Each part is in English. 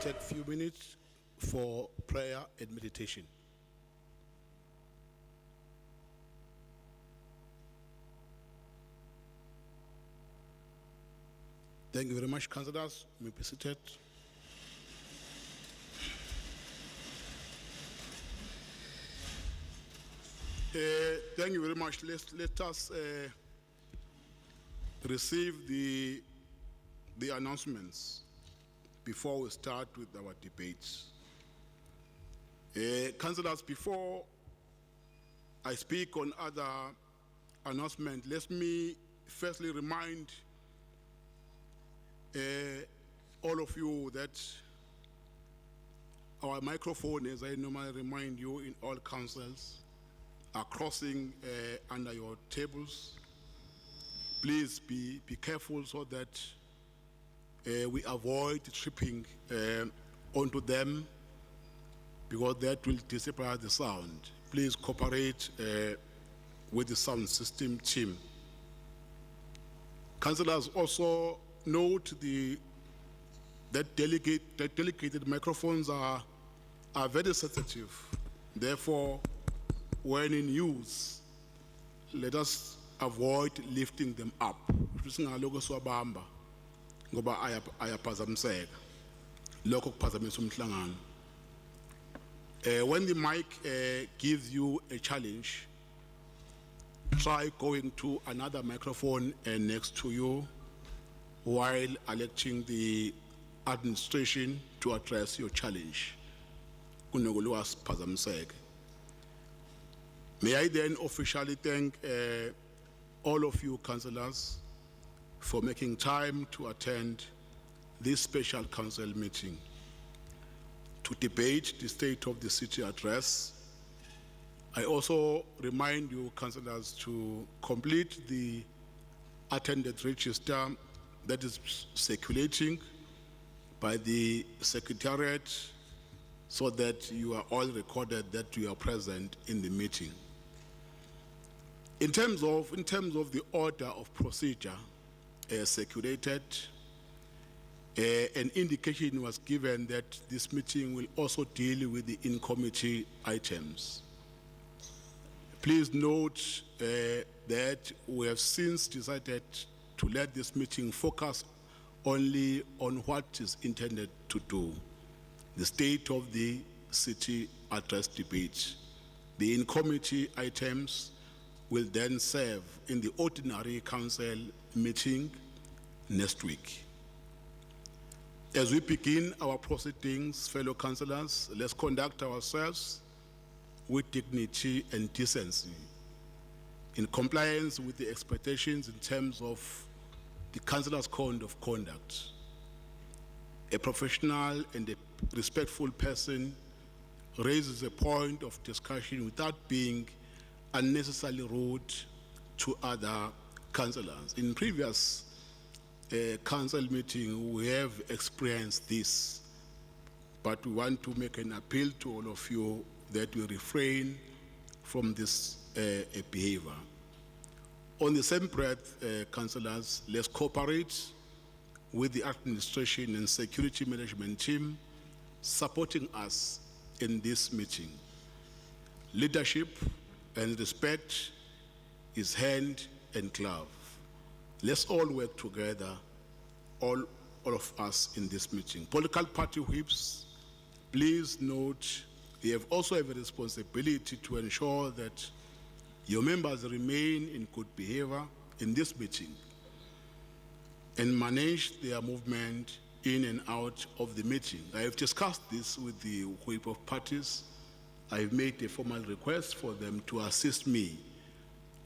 take a few minutes for prayer and meditation. Thank you very much, councillors. You may be seated. Thank you very much. Let us receive the announcements before we start with our debates. Councillors, before I speak on other announcements, let me firstly remind all of you that our microphone, as I normally remind you in all councils, are crossing under your tables. Please be careful so that we avoid tripping onto them, because that will disappear the sound. Please cooperate with the sound system team. Councillors, also note that delicate microphones are very sensitive. Therefore, when in use, let us avoid lifting them up. Ngoba ayaphazamiseka lokho kuphazamisa umhlangano. When the mic gives you a challenge, try going to another microphone next to you while electing the administration to address your challenge. Kunokuluwas phazamiseka. May I then officially thank all of you councillors for making time to attend this special council meeting to debate the State of the City address. I also remind you councillors to complete the attendance register that is circulating by the Secretariat, so that you are all recorded that you are present in the meeting. In terms of the order of procedure circulated, an indication was given that this meeting will also deal with the in-committee items. Please note that we have since decided to let this meeting focus only on what is intended to do, the State of the City address debate. The in-committee items will then serve in the ordinary council meeting next week. As we begin our proceedings, fellow councillors, let's conduct ourselves with dignity and decency, in compliance with the expectations in terms of the councillor's code of conduct. A professional and a respectful person raises a point of discussion without being unnecessarily rude to other councillors. In previous council meeting, we have experienced this, but we want to make an appeal to all of you that we refrain from this behavior. On the same breath, councillors, let's cooperate with the administration and security management team supporting us in this meeting. Leadership and respect is hand and glove. Let's all work together, all of us in this meeting. Political party whips, please note, you have also have a responsibility to ensure that your members remain in good behavior in this meeting and manage their movement in and out of the meeting. I have discussed this with the whip of parties. I have made a formal request for them to assist me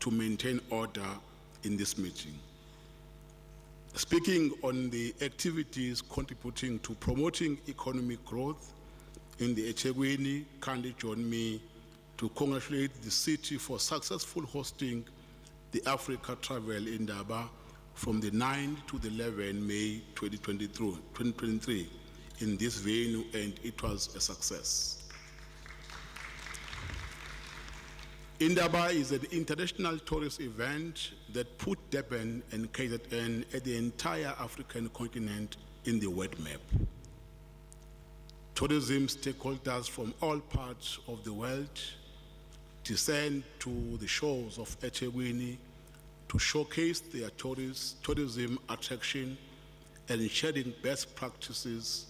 to maintain order in this meeting. Speaking on the activities contributing to promoting economic growth in the eThekwini, kindly join me to congratulate the city for successful hosting the Africa Travel Indaba from the 9th to the 11th May 2023 in this venue, and it was a success. Indaba is an international tourist event that put Durban and KZN at the entire African continent in the world map. tourism stakeholders from all parts of the world descend to the shores of eThekwini to showcase their tourism attraction and sharing best practices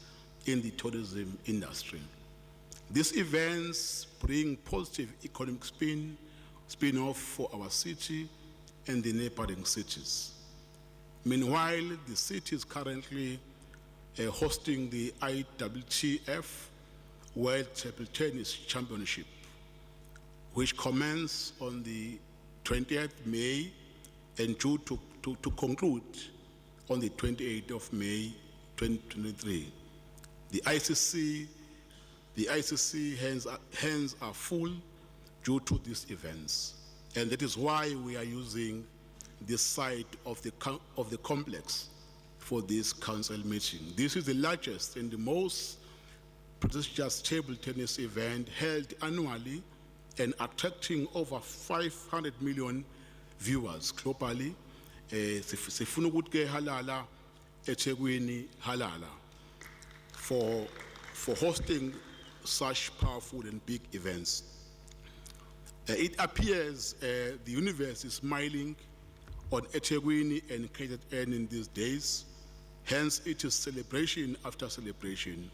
in the tourism industry. These events bring positive economic spin-off for our city and the neighboring cities. Meanwhile, the city is currently hosting the IWTF World Table Tennis Championship, which commences on the 20th May and due to conclude on the 28th of May 2023. The ICC hands are full due to these events, and that is why we are using this site of the complex for this council meeting. This is the largest and the most prestigious table tennis event held annually and attracting over 500 million viewers globally. Sifuna ukuthi ke halala eThekwini halala for hosting such powerful and big events. It appears the universe is smiling on eThekwini and KZN in these days. Hence, it is celebration after celebration.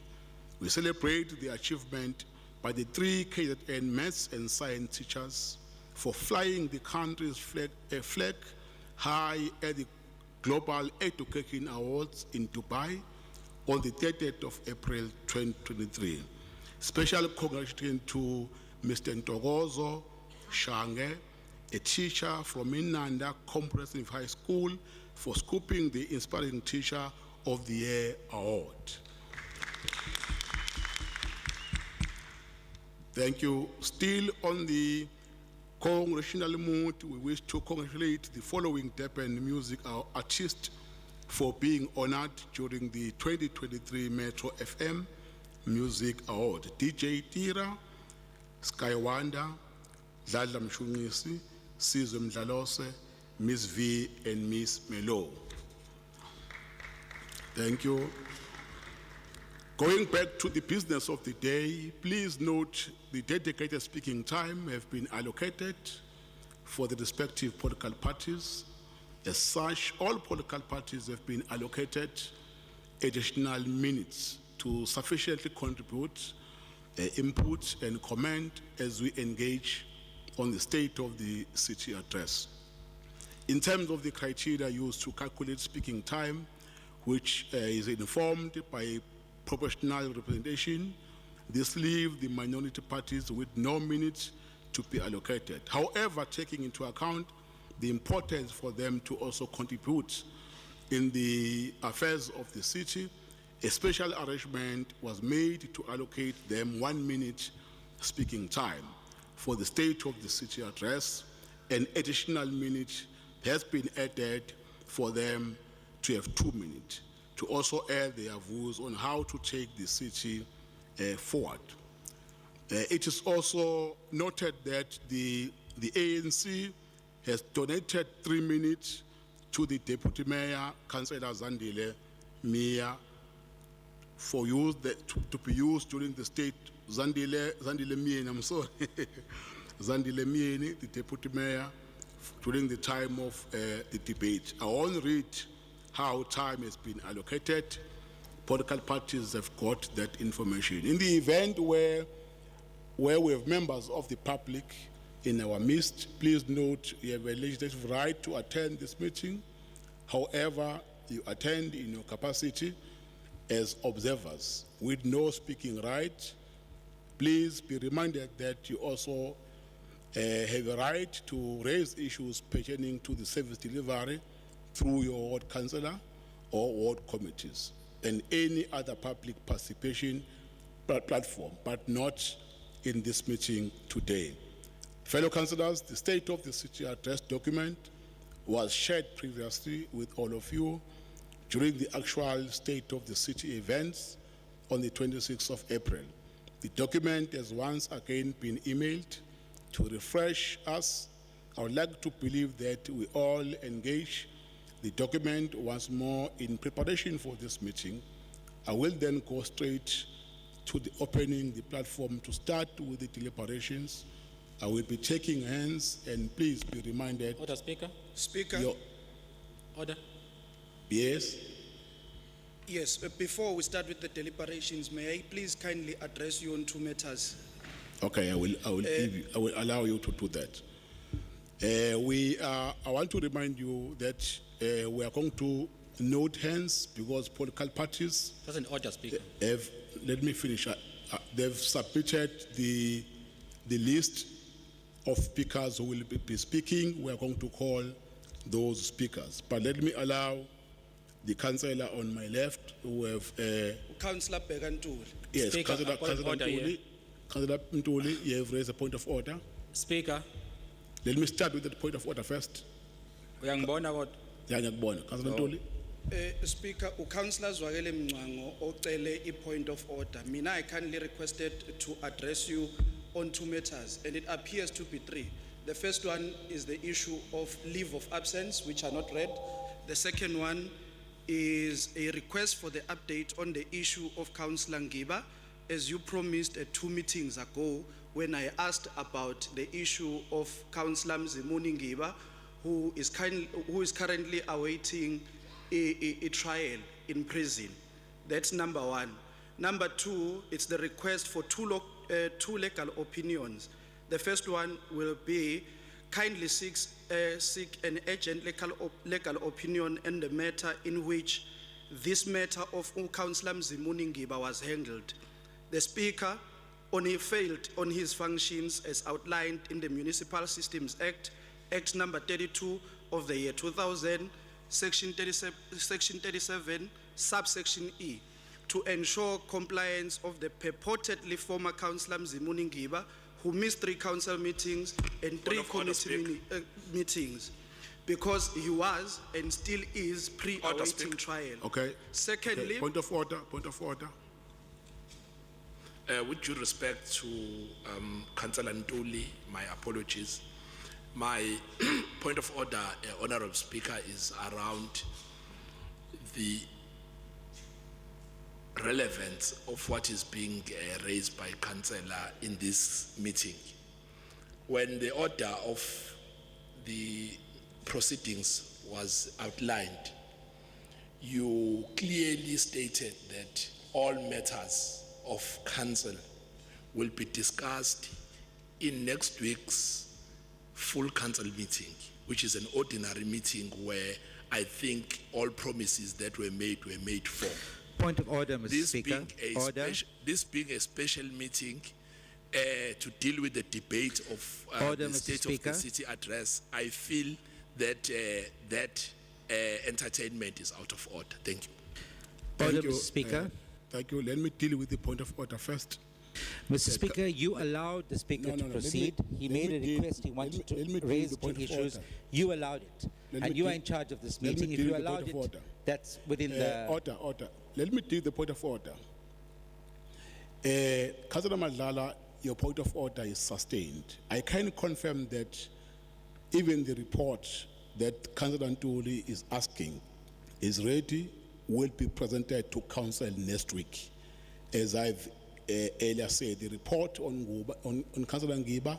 We celebrate the achievement by the 3 KZN maths and science teachers for flying the country's flag high at the Global Education Awards in Dubai on the 30th of April 2023. Special congratulations to Mr. Ntokozo Shange, a teacher from Inanda Comprehensive High School, for scooping the Inspiring Teacher of the Year Award. Thank you. Still on the congressional mood, we wish to congratulate the following Durban music artists for being honored during the 2023 Metro FM Music Award. DJ Tira, Skywanda, Dladla Mshungisi, Sizwe Mdlalose, Miss V, and Miss Melo. Thank you. Going back to the business of the day, please note the dedicated speaking time have been allocated for the respective political parties. As such, all political parties have been allocated additional minutes to sufficiently contribute input and comment as we engage on the state of the city address. In terms of the criteria used to calculate speaking time, which is informed by proportional representation, this leaves the minority parties with no minutes to be allocated. However, taking into account the importance for them to also contribute in the affairs of the city, a special arrangement was made to allocate them 1 minute speaking time for the state of the city address. An additional minute has been added for them to have 2 minutes to also add their views on how to take the city forward. It is also noted that the ANC has donated 3 minutes to the Deputy Mayor, Councillor Zandile Mia, for use to be used during the state. Zandile Mieni, I'm sorry, Zandile Mieni, the Deputy Mayor, during the time of the debate. I won't read how time has been allocated. Political parties have got that information. In the event where we have members of the public in our midst, please note you have a legislative right to attend this meeting. However, you attend in your capacity as observers with no speaking right. Please be reminded that you also have a right to raise issues pertaining to the service delivery through your ward councillor or ward committees and any other public participation platform, but not in this meeting today. Fellow councillors, the State of the City Address document was shared previously with all of you during the actual State of the City events on the 26th of April. The document has once again been emailed to refresh us. I would like to believe that we all engage the document once more in preparation for this meeting. I will then go straight to the opening the platform to start with the deliberations. I will be taking hands, and please be reminded. Order, Speaker. Speaker, Order. Yes, yes, before we start with the deliberations, may I please kindly address you on two matters? okay, I will allow you to do that. I want to remind you that we are going to note hands because political parties That's an order, Speaker. have, let me finish, they've submitted the list of speakers who will be speaking. We are going to call those speakers. But let me allow the councillor on my left who have, Councillor Begantuli. yes, Speaker, Councillor a point of order here. Ntuli, you have raised a point of order. Speaker, Let me start with the point of order first. uyangibona kodwa? Yeah, ngiyakubona. Councillor Ntuli. Speaker, Councillor Zwakele Mngcango ocele a point of order. Mina, I kindly requested to address you on two matters, and it appears to be three. The first one is the issue of leave of absence, which are not read. The second one is a request for the update on the issue of Councillor Ngiba, as you promised 2 meetings ago when I asked about the issue of Councillor Mzimuni Ngiba, who is currently awaiting a trial in prison. That's number one. Number two, it's the request for two legal opinions. The first one will be kindly seek an urgent legal opinion in the matter in which this matter of Councillor Mzimuni Ngiba was handled. The Speaker only failed on his functions as outlined in the Municipal Systems Act, Act number 32 of the year 2000, Section 37, subsection E, to ensure compliance of the purportedly former Councillor Mzimuni Ngiba, who missed 3 council meetings and 3 committee meetings, because he was and still is pre-awaiting trial. Okay. Secondly, Okay, point of order, point of order. With due respect to Councillor Ntuli, my apologies. My point of order, Honourable Speaker, is around the relevance of what is being raised by Councillor in this meeting. When the order of the proceedings was outlined, you clearly stated that all matters of council will be discussed in next week's full council meeting, which is an ordinary meeting where I think all promises that were made for. Point of order, Mr. This Speaker. being Order. This being a special meeting to deal with the debate of Order, the Mr. State Speaker. of the City address, I feel that that entertainment is out of order. Thank you. Order, Thank you, Mr. Speaker. Thank you. Let me deal with the point of order first. Mr. Speaker, you allowed the Speaker No, to no, no. proceed. He let made me a deal- request. He wanted let me to deal raise the 2 point of issues. order. You allowed it. Let And me you are deal- in charge of this let me meeting. If deal you with the allowed point of it, order. that's within the... Order. Let me deal the point of order. Councillor Madlala, your point of order is sustained. I can confirm that even the report that Councillor Ntuli is asking is ready, will be presented to council next week. As I've earlier said, the report on Councillor Ngiba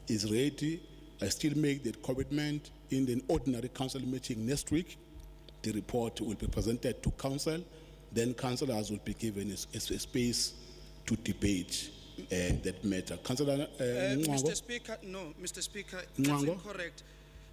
is ready. I still make that commitment in the ordinary council meeting next week. The report will be presented to council. Then councillors will be given a space to debate that matter. Councillor Mr. Mngcango? Speaker, no, Mr. Speaker, that's Mngcango? incorrect.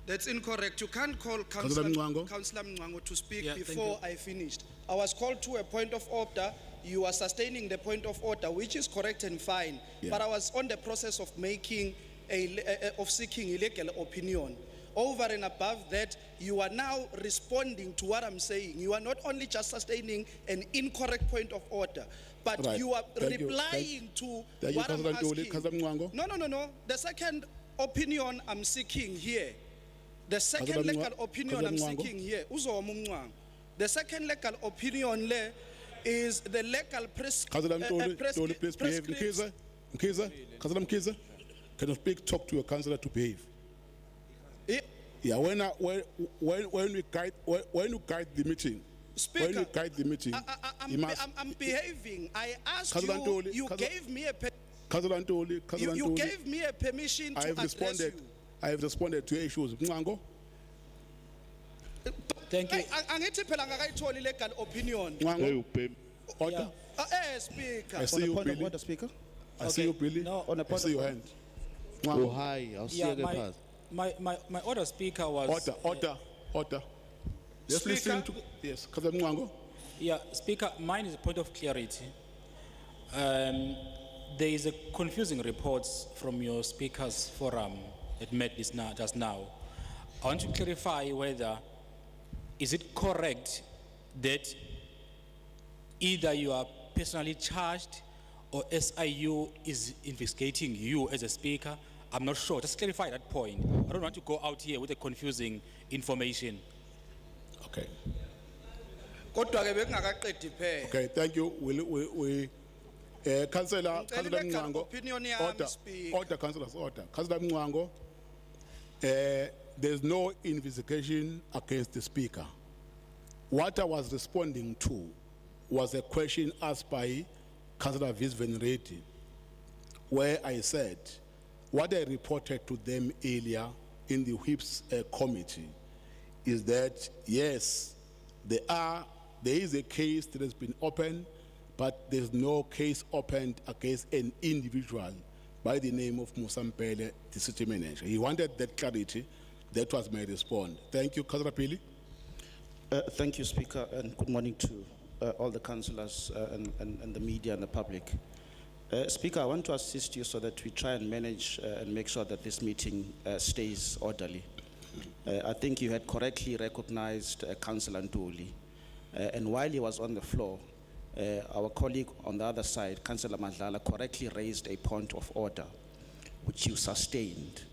That's incorrect. You can't call Councillor Mngcango? Councillor Mngcango to speak Yeah, thank before I finished. I was called to a point of order. You are sustaining the point of order, which is correct and fine. Yeah. But I was on the process of seeking a legal opinion. Over and above that, you are now responding to what I'm saying. You are not only just sustaining an incorrect point of order, but Right. you are Thank you. replying to Thank you, what I'm Councillor Ntuli. asking. Councillor Mngcango? No. The second opinion I'm seeking here, the second Councillor legal Mngcango? opinion I'm Councillor Mngcango? seeking here, Uzoma Mngcango. The second legal opinion le is the legal Councillor Ntuli, please behave. Mkhize, Councillor Mkhize, can you talk to your councillor to behave? Yeah, when you guide the meeting, Speaker, guide the meeting, you must. I'm behaving. I asked Councillor you, Ntuli, you Councillor- gave me a, Councillor Ntuli, Councillor you Ntuli, gave me a permission to I have address responded. you. I have responded to your issues. Mngango, Thank you. Angithi phela ngakayitholi legal opinion. Mngango, order. Speaker. I see On a you, point of Billy. order, Speaker. I see you, Billy. No. On a I point see of your order. hand. Oh, Mngango, hi, I'll see Yeah, you again. my order, Speaker, was. order. Let's listen to, Speaker? yes, Councillor Mngango. Yeah, Speaker, mine is a point of clarity. There is a confusing reports from your speakers forum that met this now, just now. I want to clarify whether, is it correct that either you are personally charged or SIU is investigating you as a speaker? I'm not sure, just clarify that point. I don't want to go out here with a confusing information. Okay, Kodwa ke bekungakaqedi phela. okay, thank you. Councillor Ngicela legal Mngango, opinion yami, order, Speaker. order, councillors, order. Councillor Mngango, there's no investigation against the speaker. What I was responding to was a question asked by Councillor Visven Reddy, where I said, what I reported to them earlier in the whips committee is that, yes, there is a case that has been opened, but there's no case opened against an individual by the name of Musampele, the city manager. He wanted that clarity. That was my response. Thank you, Councillor Pili. Thank you, Speaker, and good morning to all the councillors and the media and the public. Speaker, I want to assist you so that we try and manage and make sure that this meeting stays orderly. I think you had correctly recognized Councillor Ntuli, and while he was on the floor, our colleague on the other side, Councillor Madlala, correctly raised a point of order, which you sustained.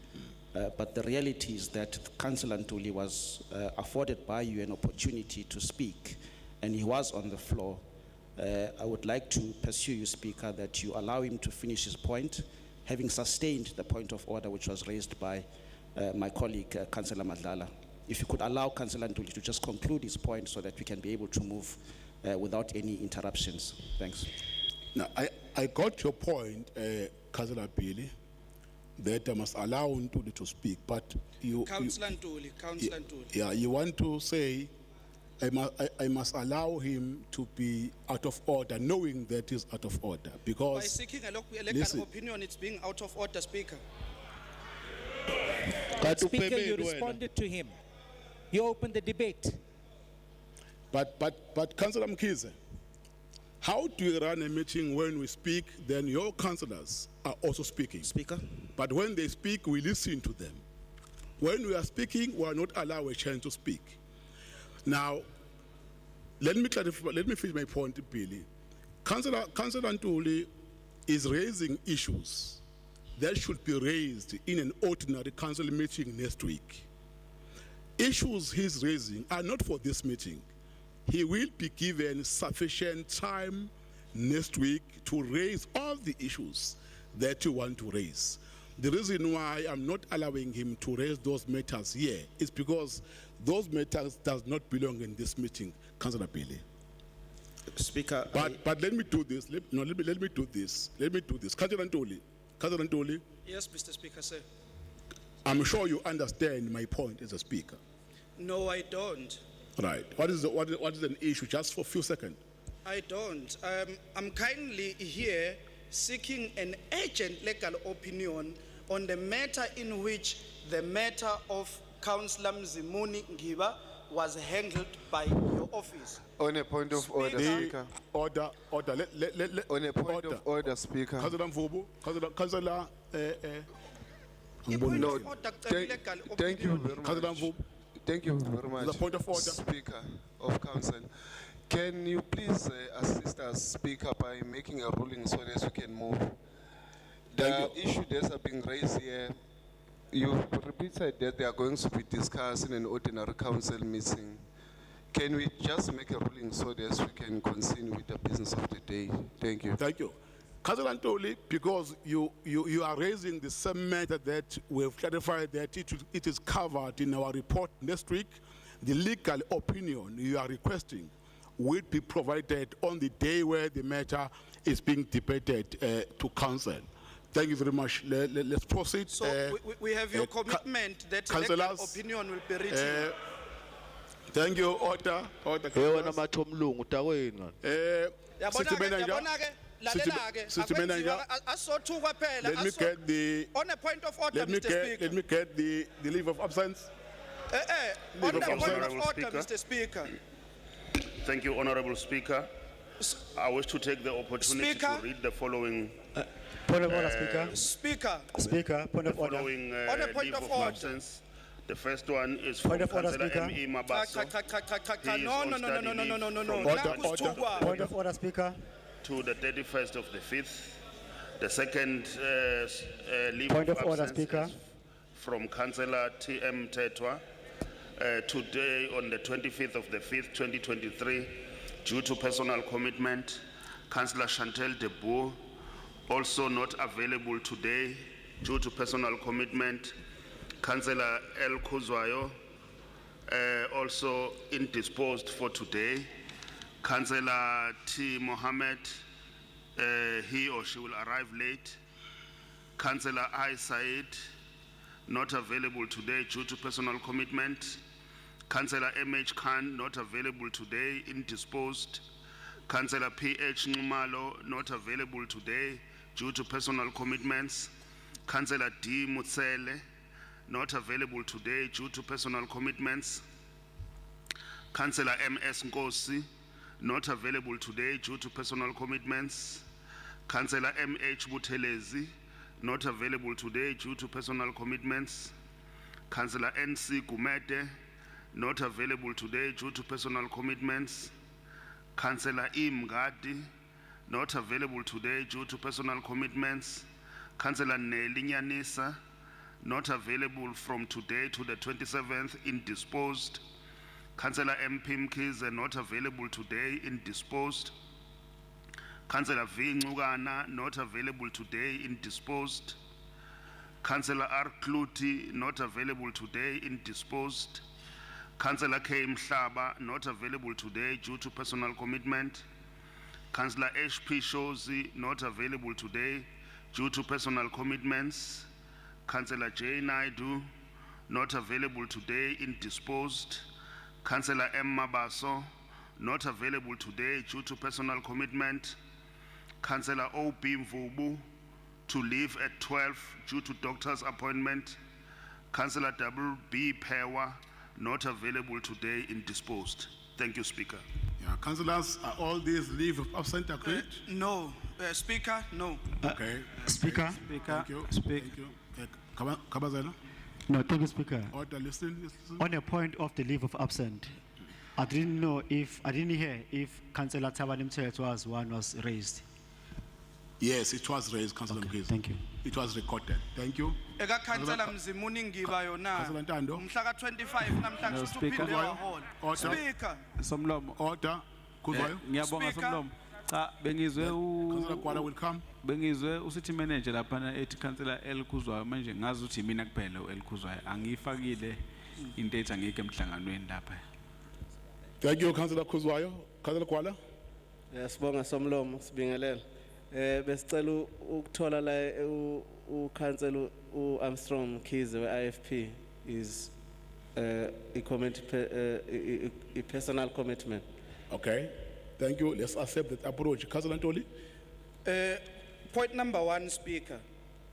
But the reality is that Councillor Ntuli was afforded by you an opportunity to speak, and he was on the floor. I would like to pursue you, Speaker, that you allow him to finish his point, having sustained the point of order which was raised by my colleague, Councillor Madlala. If you could allow Councillor Ntuli to just conclude his point so that we can be able to move without any interruptions. Thanks. Now, I got your point, Councillor Pili, that I must allow Ntuli to speak, but Councillor Ntuli, Councillor Ntuli. yeah, you want to say, I must allow him to be out of order, knowing that he's out of order, By because, seeking a legal Listen. opinion, it's being out of order, Speaker. Speaker, you responded to him. You opened the debate. but Councillor Mkhize, how do you run a meeting when we speak, then your councillors are also speaking? Speaker? But when they speak, we listen to them. When we are speaking, we are not allowed a chance to speak. Now, let me clarify, let me finish my point, Billy. Councillor Ntuli is raising issues that should be raised in an ordinary council meeting next week. Issues he's raising are not for this meeting. He will be given sufficient time next week to raise all the issues that you want to raise. The reason why I'm not allowing him to raise those matters here is because those matters does not belong in this meeting, Councillor Billy. Speaker, But let me do this. Let me do this. Let me do this. Councillor Ntuli, Yes, Mr. Speaker, sir. I'm sure you understand my point as a speaker. No, I don't. Right. What is an issue? Just for a few seconds. I don't. I'm kindly here seeking an urgent legal opinion on the matter in which the matter of Councillor Mzimuni Ngiba was handled by your office. On a point of order, Speaker. Speaker. Order. On a point of order, Speaker. Councillor Mvubu, Councillor The point No, of order, thank, legal thank you opinion. very Councillor much. Mvubu. Thank you very much. The point of order. Speaker of Council. Can you please assist us, Speaker, by making a ruling so that we can move? The issue that are being raised here, you've repeated that they are going to be discussed in an ordinary council meeting. Can we just make a ruling so that we can continue with the business of the day? Thank you. Thank you. Councillor Ntuli, because you are raising the same matter that we have clarified that it is covered in our report next week, the legal opinion you are requesting will be provided on the day where the matter is being debated to council. Thank you very much. Let's proceed. So we have your commitment that legal councillors, opinion will be written. Thank you. Order. Yewena mathomlungu takwena. City manager. City manager. Let me get the. On a point of order, Let me Mr. get. Speaker. Let me get the leave of absence. On Leave the of point of absence. order, Mr. Speaker. Thank you, Honorable Speaker. I wish to take the opportunity Speaker. to read the following, Point of order, Speaker. Speaker, Speaker, point of order. following On a point leave of of order. absence. The first one is from Point of order, Councillor Speaker. M.E. Cha, Mabaso cha, cha, cha, cha, cha, cha. He is No, on no, no, no, study no, no, no, no, no, leave no. from Naku Order, order. sithukwa. Point of order, Speaker. to the 31st of the 5th. The second leave Point of of order, absence Speaker. is from Councillor T.M. Tetwa today on the 25th of the 5th, 2023, due to personal commitment. Councillor Chantel Deboer also not available today due to personal commitment. Councillor El Kuzwayo also indisposed for today. Councillor T. Mohammed, he or she will arrive late. Councillor I. Said, not available today due to personal commitment. Councillor M.H. Khan, not available today, indisposed. Councillor P.H. Numalo, not available today due to personal commitments. Councillor D. Mutsele, not available today due to personal commitments. Councillor M.S. Nkosi, not available today due to personal commitments. Councillor M.H. Buthelezi, not available today due to personal commitments. Councillor N.C. Gumede, not available today due to personal commitments. Councillor E. Mgadi, not available today due to personal commitments. Councillor Nelly Nyanisa, not available from today to the 27th, indisposed. Councillor M. Pimkize, not available today, indisposed. Councillor V. Ngugana, not available today, indisposed. Councillor R. Kluti, not available today, indisposed. Councillor K. Mhlaba, not available today due to personal commitment. Councillor H.P. Shozi, not available today due to personal commitments. Councillor J. Naidu, not available today, indisposed. Councillor M. Mabaso, not available today due to personal commitment. Councillor O.B. Mvubu, to leave at 12 due to doctor's appointment. Councillor W.B. Pewa, not available today, indisposed. Thank you, Speaker. Yeah, councillors, are all these leave of absence agreed? No, Speaker, no. Okay. Speaker. Thank you. Thank you. Kabazela, No, thank you, Speaker. order, listen. On a point of the leave of absent, I didn't hear if Councillor Tabani Mthethwa's one was raised. Yes, it was raised, Councillor Mkhize. Thank you. It was recorded. Thank you. Eka Councillor Mzimuni ngiba yona. Councillor Ntando. Mhla ka 25 namhlanje Speaker. usuphinde wahona. Order. Speaker, Somlomo. Order. Kuzwayo. Ngiyabonga Speaker. Somlomo. Cha bengizwe Councillor Kwala will come. bengizwe usithi manager lapha ethi Councillor L Kuzwayo manje ngazi ukuthi mina kuphela uL Kuzwayo angiyifakile into ethi angike emhlanganweni lapha. Thank you, Councillor Kuzwayo. Councillor Kwala. Sibonga Somlomo sibingelela. Besicela ukuthola la uCouncillor uArmstrong Mkhize weIFP is a personal commitment. Okay. Thank you. Let's accept that approach. Councillor Ntoli. point number 1, Speaker.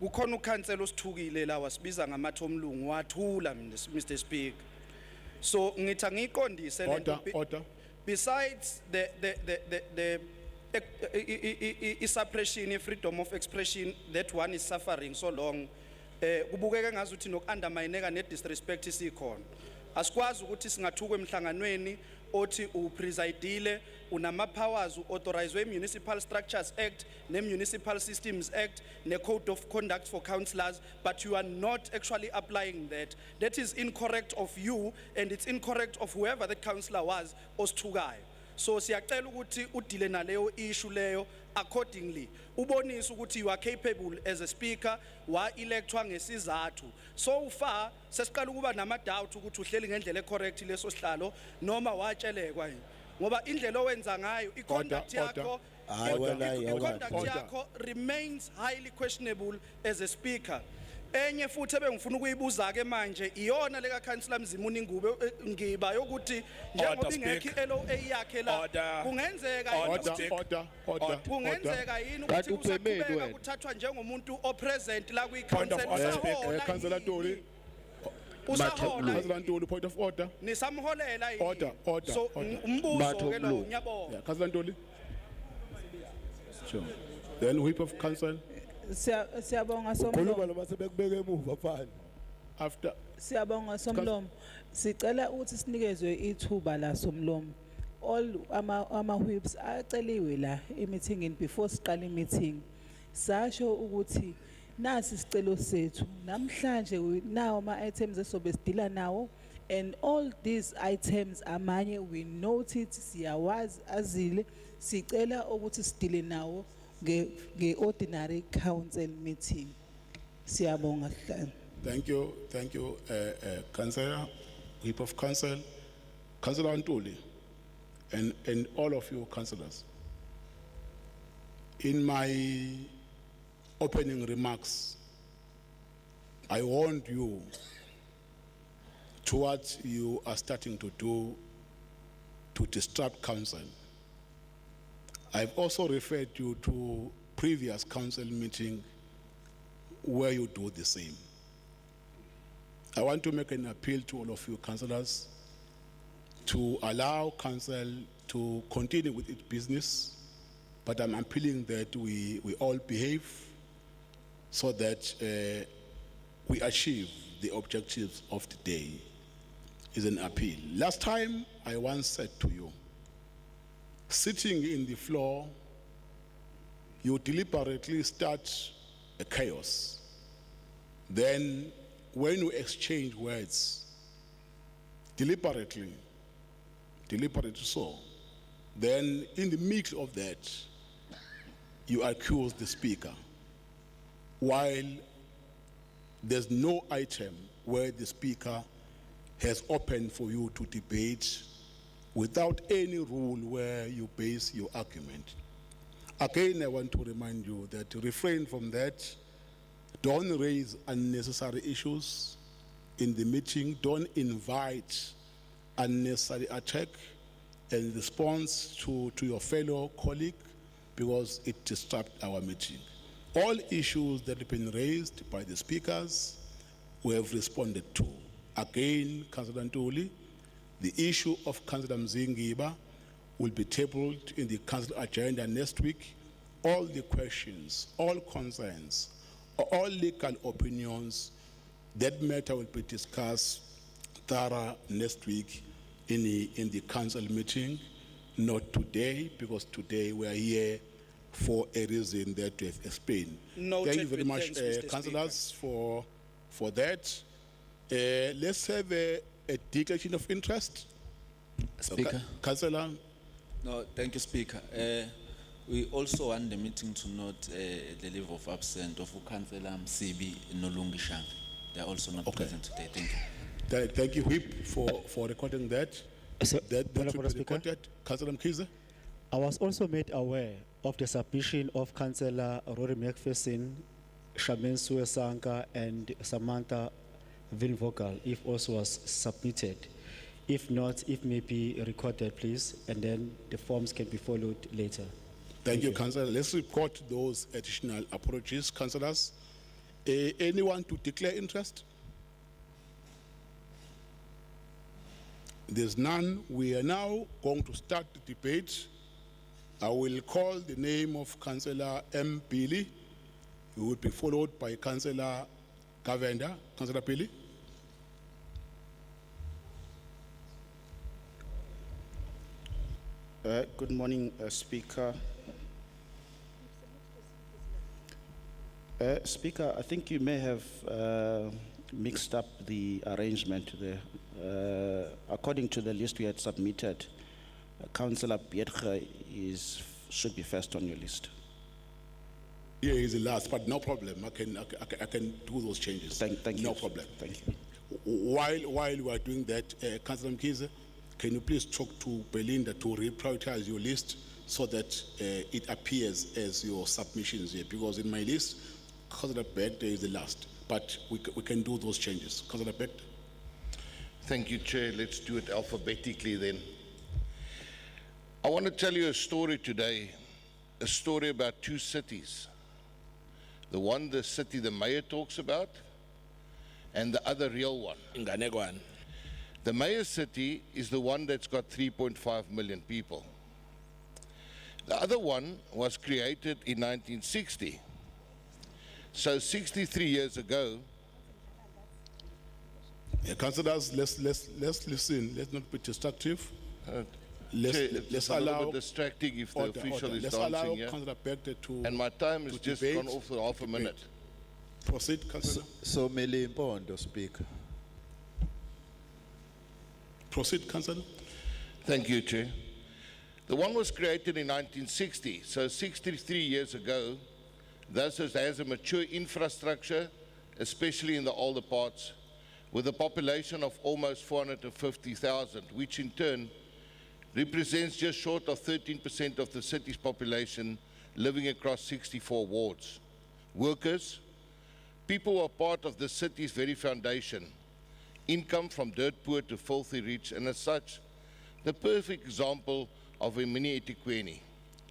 Kukhona uCouncillor osithukile la wasibiza ngamathomlungu wathula Mr. Speaker. So ngithi angiqondise lento. Order. Besides the suppression, freedom of expression, that one is suffering so long. Kubukeka ngazuthi nokundermineka nedisrespect isikhona. Asikwazi ukuthi singathukwe emhlanganweni othi upresidile unama powers authorized Municipal Structures Act, ne Municipal Systems Act, ne Code of Conduct for Councillors, but you are not actually applying that. That is incorrect of you, and it's incorrect of whoever the councillor was osithukayo. So siyacela ukuthi udile naleyo issue leyo accordingly. Ubonise ukuthi you are capable as a speaker, wa electwa ngesizathu. So far sesiqala ukuba nama doubt ukuthi uhleli ngendlela ecorrect leso sihlalo noma watshelekwa yini. ngoba indlela owenza ngayo i-conduct Order, yakho Hayi, wena, i-conduct order. yakho remains highly questionable as a speaker. Enye futhi ebengifuna ukuyibuza ke manje iyona leka councillor Mzimuni Ngiba yokuthi njengoba ingekho i-LOA yakhe la kungenzeka kungenzeka yini ukuthi kusaqhubeka kuthathwa njengomuntu opresent la kwi-council Councillor Ntuli, usahola Councillor Ntuli, point of order. nisamholela yini Order. so umbuzo ke lo ngiyabonga Yeah, Councillor Ntuli. Sure. Then whip of council Siyabonga khuluma Somlomo. noma sebekubeka emuva mfana. after. Siyabonga Somlomo. Sicela ukuthi sinikezwe ithuba la Somlomo. All ama whips aceliwe la emeetingini before siqala imeeting. Sasho ukuthi nasi sicelo sethu namhlanje nawo ama items esobe sidila nawo and all these items amanye we noted siyawazi azile sicela ukuthi sidile nawo nge ordinary council meeting. Siyabonga hlalo. Thank you, Councillor, whip of council, Councillor Ntuli, and all of you councillors. In my opening remarks, I warned you to what you are starting to do to disrupt council. I've also referred you to previous council meeting where you do the same. I want to make an appeal to all of you councillors to allow council to continue with its business, but I'm appealing that we all behave so that we achieve the objectives of the day. Is an appeal. Last time I once said to you, sitting in the floor, you deliberately start a chaos. Then when you exchange words, deliberately so, then in the mix of that, you accuse the speaker, while there's no item where the speaker has opened for you to debate without any rule where you base your argument. Again, I want to remind you that to refrain from that, don't raise unnecessary issues in the meeting, don't invite unnecessary attack and response to your fellow colleague because it disrupts our meeting. All issues that have been raised by the speakers, we have responded to. Again, Councillor Ntuli, the issue of Councillor Mzingiba will be tabled in the council agenda next week. All the questions, all concerns, all legal opinions, that matter will be discussed thorough next week in the council meeting, not today, because today we are here for a reason that we have explained. Noted Thank you very with much, thanks, Mr. councillors, for that. Let's have a declaration of interest. Speaker. Councillor. No, thank you, Speaker. We also want the meeting to note the leave of absence of Councillor Msibi Nolungishang. They are also not present today. Thank you. Thank you, Whip, for recording that. That should be recorded. Councillor Mkhize. I was also made aware of the submission of Councillor Rory McPherson, Shaman Suesanka, and Samantha Vinvogal, if also was submitted. If not, if may be recorded, please, and then the forms can be followed later. Thank you, Councillor. Let's record those additional approaches, councillors. Anyone to declare interest? There's none. We are now going to start the debate. I will call the name of Councillor M. Pili, who will be followed by Councillor Kavenda. Councillor Pili. Good morning, Speaker. Speaker, I think you may have mixed up the arrangement there. According to the list we had submitted, Councillor Bierge should be first on your list. Yeah, he's the last, but no problem. I can do those changes. Thank you. No problem. Thank you. While we are doing that, Councillor Mkhize, can you please talk to Belinda to reprioritize your list so that it appears as your submissions here? Because in my list, Councillor Begde is the last, but we can do those changes. Councillor Begde. Thank you, Chair. Let's do it alphabetically then. I want to tell you a story today, a story about two cities. The one, the city the mayor talks about, and the other real one. Nganekwane. The mayor city is the one that's got 3.5 million people. The other one was created in 1960. So 63 years ago. Councillors, let's listen. Let's not be destructive. Let's It's a little allow bit distracting if the order, official order. is Let's allow dancing here. Councillor Begde to And my time has to just debate, gone off for half a debate. minute. Proceed, Councillor. So Mele Mpondo, Speaker. Proceed, Councillor. Thank you, Chair. The one was created in 1960, so 63 years ago. Thus it has a mature infrastructure, especially in the older parts, with a population of almost 450,000, which in turn represents just short of 13% of the city's population living across 64 wards. Workers, people who are part of the city's very foundation, income from dirt poor to filthy rich, and as such, the perfect example of a mini eThekwini.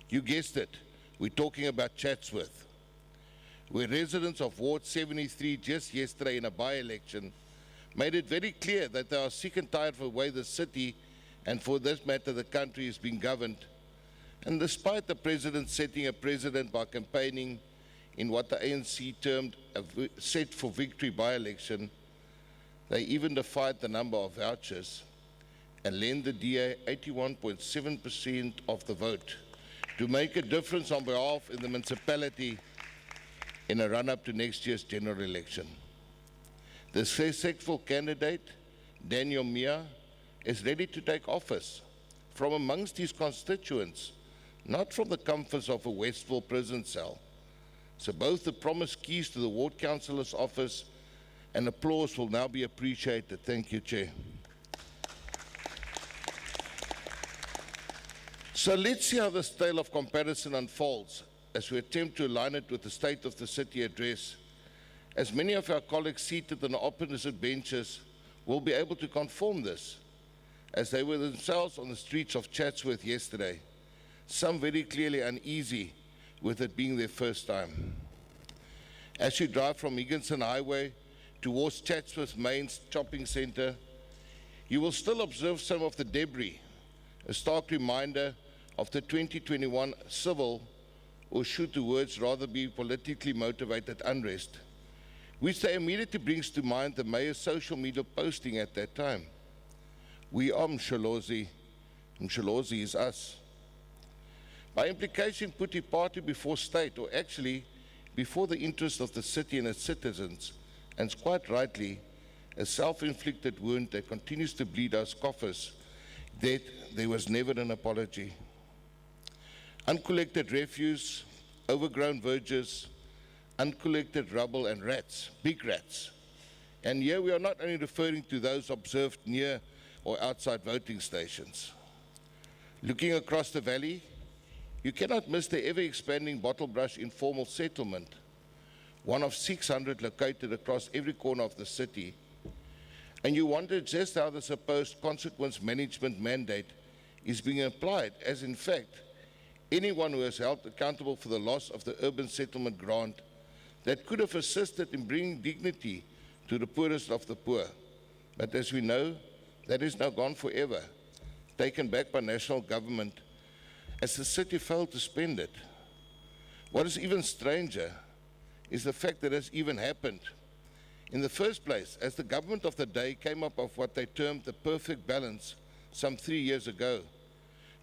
You guessed it, we're talking about Chatsworth, where residents of Ward 73 just yesterday in a by-election made it very clear that they are sick and tired of the way the city, and for this matter the country, is being governed. And despite the president setting a precedent by campaigning in what the ANC termed a set for victory by-election, they even defied the number of vouchers and lent the DA 81.7% of the vote to make a difference on behalf in the municipality in a run-up to next year's general election. The successful candidate, Daniel Mia, is ready to take office from amongst his constituents, not from the comforts of a Westville prison cell. So both the promised keys to the ward councillor's office and applause will now be appreciated. Thank you, Chair. So let's see how this tale of comparison unfolds as we attempt to align it with the State of the City address. As many of our colleagues seated on the opposite benches will be able to confirm this, as they were themselves on the streets of Chatsworth yesterday, some very clearly uneasy with it being their first time. As you drive from Higginson Highway towards Chatsworth main shopping centre, you will still observe some of the debris, a stark reminder of the 2021 civil, or should the words rather be politically motivated unrest, which they immediately brings to mind the mayor's social media posting at that time. We are Msholozi, Msholozi is us. By implication, putting party before state, or actually before the interest of the city and its citizens, and quite rightly, a self-inflicted wound that continues to bleed our coffers, that there was never an apology. Uncollected refuse, overgrown verges, uncollected rubble and rats, big rats. And here we are not only referring to those observed near or outside voting stations. Looking across the valley, you cannot miss the ever-expanding Bottlebrush informal settlement, one of 600 located across every corner of the city. And you wonder just how the supposed consequence management mandate is being applied, as in fact, anyone who is held accountable for the loss of the urban settlement grant that could have assisted in bringing dignity to the poorest of the poor. But as we know, that is now gone forever, taken back by national government, as the city failed to spend it. What is even stranger is the fact that it has even happened. In the first place, as the government of the day came up with what they termed the perfect balance some 3 years ago,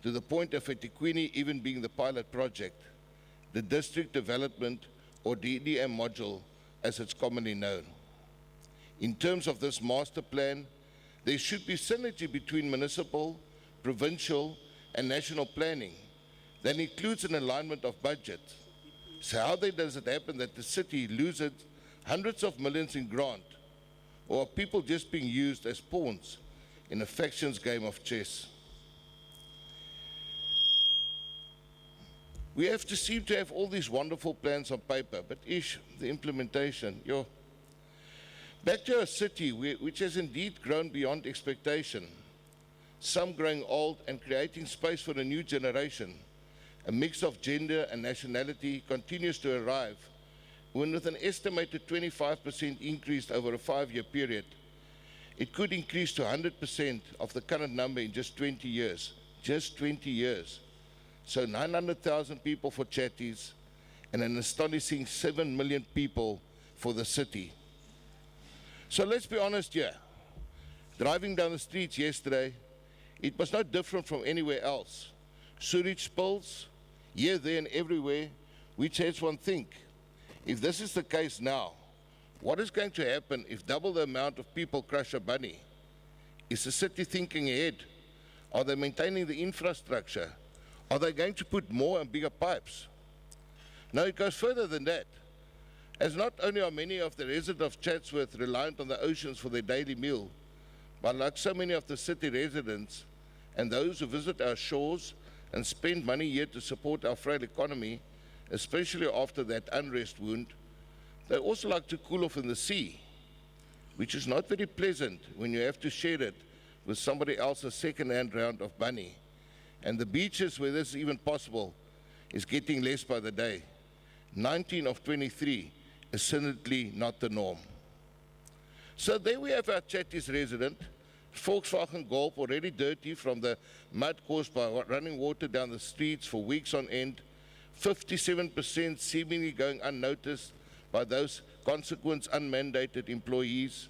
to the point of eThekwini even being the pilot project, the district development or DDM module as it's commonly known. In terms of this master plan, there should be synergy between municipal, provincial and national planning that includes an alignment of budget. So how then does it happen that the city loses hundreds of millions in grant, or are people just being used as pawns in a factions game of chess. We have to seem to have all these wonderful plans on paper, but the implementation, Back to our city, which has indeed grown beyond expectation, some growing old and creating space for a new generation. A mix of gender and nationality continues to arrive, when with an estimated 25% increase over a 5-year period, it could increase to 100% of the current number in just 20 years. Just 20 years. So 900,000 people for Chatties and an astonishing 7 million people for the city. So let's be honest here. Driving down the streets yesterday, it was no different from anywhere else. Sewage spills, here, there, and everywhere, which has one think. If this is the case now, what is going to happen if double the amount of people crush a bunny? Is the city thinking ahead? Are they maintaining the infrastructure? Are they going to put more and bigger pipes? No, it goes further than that. As not only are many of the residents of Chatsworth reliant on the oceans for their daily meal, but like so many of the city residents and those who visit our shores and spend money here to support our frail economy, especially after that unrest wound, they also like to cool off in the sea, which is not very pleasant when you have to share it with somebody else's second-hand round of bunny. And the beaches where this is even possible is getting less by the day. 19 of 23 is certainly not the norm. So there we have our Chatties resident, Volkswagen Golf, already dirty from the mud caused by running water down the streets for weeks on end, 57% seemingly going unnoticed by those consequent unmandated employees,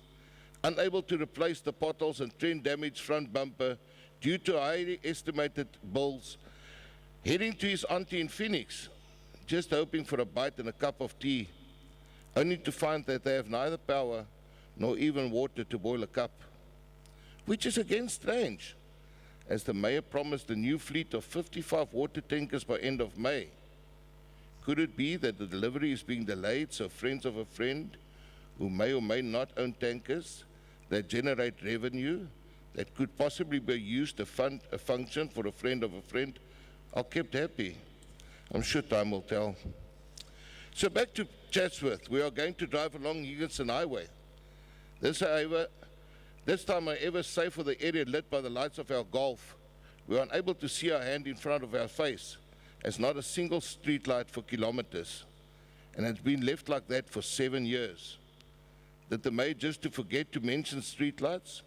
unable to replace the potholes and trend-damaged front bumper due to highly estimated bills, heading to his auntie in Phoenix, just hoping for a bite and a cup of tea, only to find that they have neither power nor even water to boil a cup, which is again strange, as the mayor promised a new fleet of 55 water tankers by end of May. Could it be that the delivery is being delayed so friends of a friend who may or may not own tankers that generate revenue that could possibly be used to fund a function for a friend of a friend are kept happy? I'm sure time will tell. So back to Chatsworth. We are going to drive along Higginson Highway. This time, however, save for the area lit by the lights of our Golf, we are unable to see our hand in front of our face, as not a single street light for kilometers, and it's been left like that for 7 years. Did the mayor just to forget to mention street lights?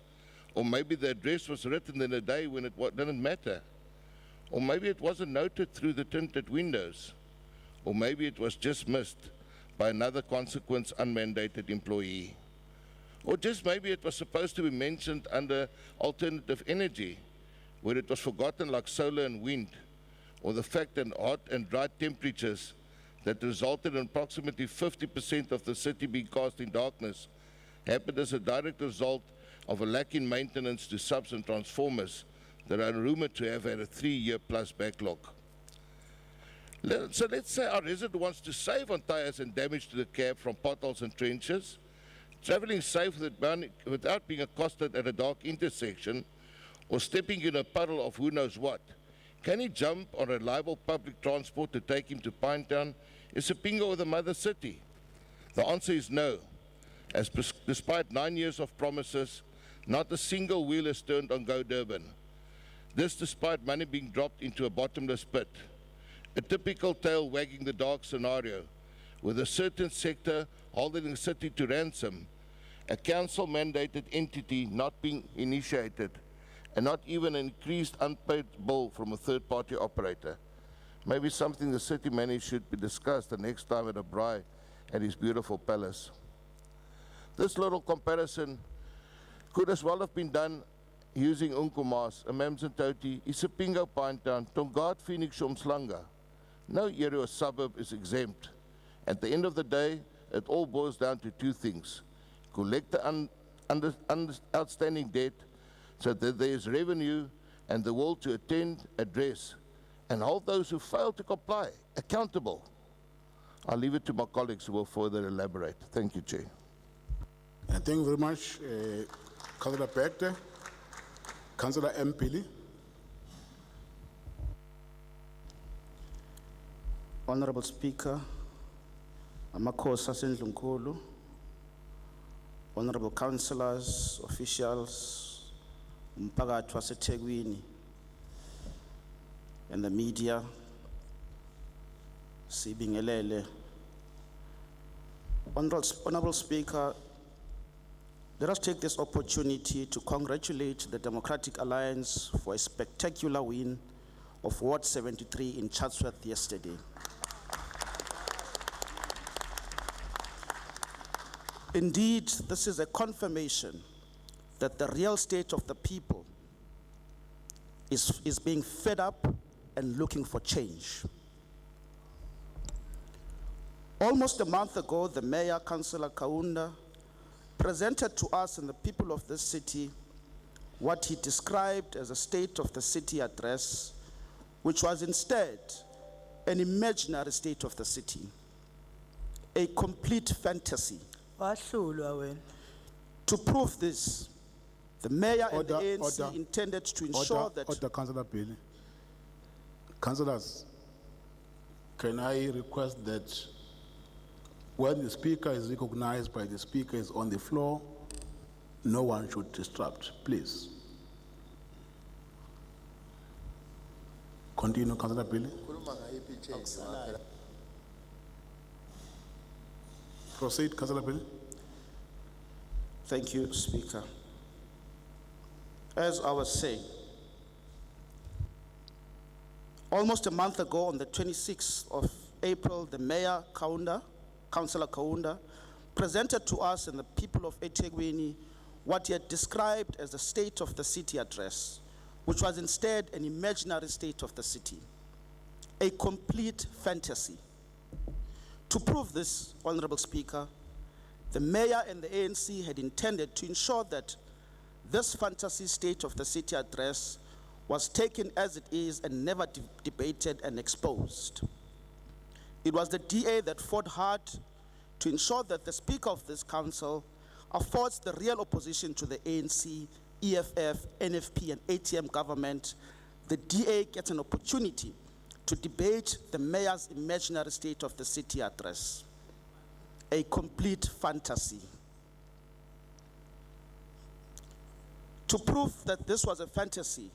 Or maybe the address was written in a day when it didn't matter? Or maybe it wasn't noted through the tinted windows? Or maybe it was just missed by another consequence unmandated employee? Or just maybe it was supposed to be mentioned under alternative energy, where it was forgotten like solar and wind, or the fact that hot and dry temperatures that resulted in approximately 50% of the city being cast in darkness happened as a direct result of a lack in maintenance to subs and transformers that are rumored to have had a 3-year-plus backlog. So let's say our resident wants to save on tires and damage to the cab from potholes and trenches, traveling safe without being accosted at a dark intersection or stepping in a puddle of who knows what. Can he jump on reliable public transport to take him to Pinetown, Isipingo, or the mother city? The answer is no, as despite 9 years of promises, not a single wheel is turned on Go Durban. This despite money being dropped into a bottomless pit. A typical tail wagging the dog scenario, with a certain sector holding the city to ransom, a council-mandated entity not being initiated, and not even an increased unpaid bill from a third-party operator. Maybe something the city manager should be discussed the next time at a braai at his beautiful palace. This little comparison could as well have been done using Unkumas, Amamzantoti, Isipingo, Pinetown, Tongaat, Phoenix, Umslanga. No area or suburb is exempt. At the end of the day, it all boils down to two things: collect the outstanding debt so that there is revenue and the will to attend, address, and hold those who fail to comply accountable. I'll leave it to my colleagues who will further elaborate. Thank you, Chair. Thank you very much, Councillor Pete. Councillor Mpili. Honorable Speaker, Amakhosi asendlunkulu, honorable councillors, officials, umphakathi waseThekwini, and the media, sibingelele. Honorable Speaker, let us take this opportunity to congratulate the Democratic Alliance for a spectacular win of Ward 73 in Chatsworth yesterday. Indeed, this is a confirmation that the real state of the people is being fed up and looking for change. Almost a month ago, the Mayor, Councillor Kaunda, presented to us and the people of this city what he described as a state of the city address, which was instead an imaginary state of the city, a complete fantasy. To prove this, the mayor and the ANC intended to ensure that... Order, Councillor Bailey. Councillors, can I request that when the speaker is recognized by the speaker is on the floor, no one should disrupt, please. Continue, Councillor Bailey. Proceed, Councillor Bailey. Thank you, Speaker. As I was saying, almost a month ago, on the 26th of April, the Mayor, Councillor Kaunda, presented to us and the people of eThekwini what he had described as the state of the city address, which was instead an imaginary state of the city, a complete fantasy. To prove this, Honorable Speaker, the Mayor and the ANC had intended to ensure that this fantasy state of the city address was taken as it is and never debated and exposed. It was the DA that fought hard to ensure that the Speaker of this Council affords the real opposition to the ANC, EFF, NFP, and ATM government. The DA gets an opportunity to debate the Mayor's imaginary state of the city address, a complete fantasy. To prove that this was a fantasy,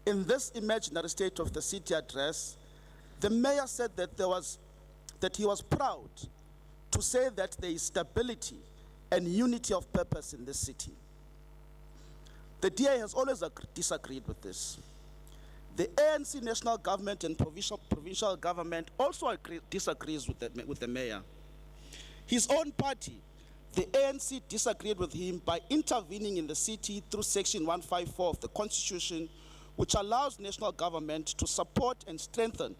in this imaginary state of the city address, the Mayor said that he was proud to say that there is stability and unity of purpose in this city. The DA has always disagreed with this. The ANC national government and provincial government also disagrees with the Mayor. His own party, the ANC, disagreed with him by intervening in the city through Section 154 of the Constitution, which allows national government to support and strengthen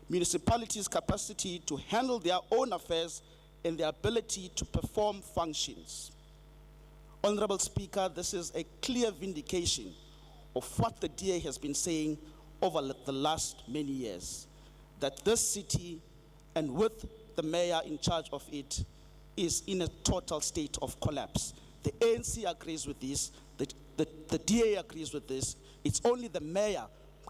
municipalities' capacity to handle their own affairs and their ability to perform functions. Honorable Speaker, this is a clear vindication of what the DA has been saying over the last many years, that this city, and with the Mayor in charge of it, is in a total state of collapse. The ANC agrees with this, the DA agrees with this. It's only the Mayor,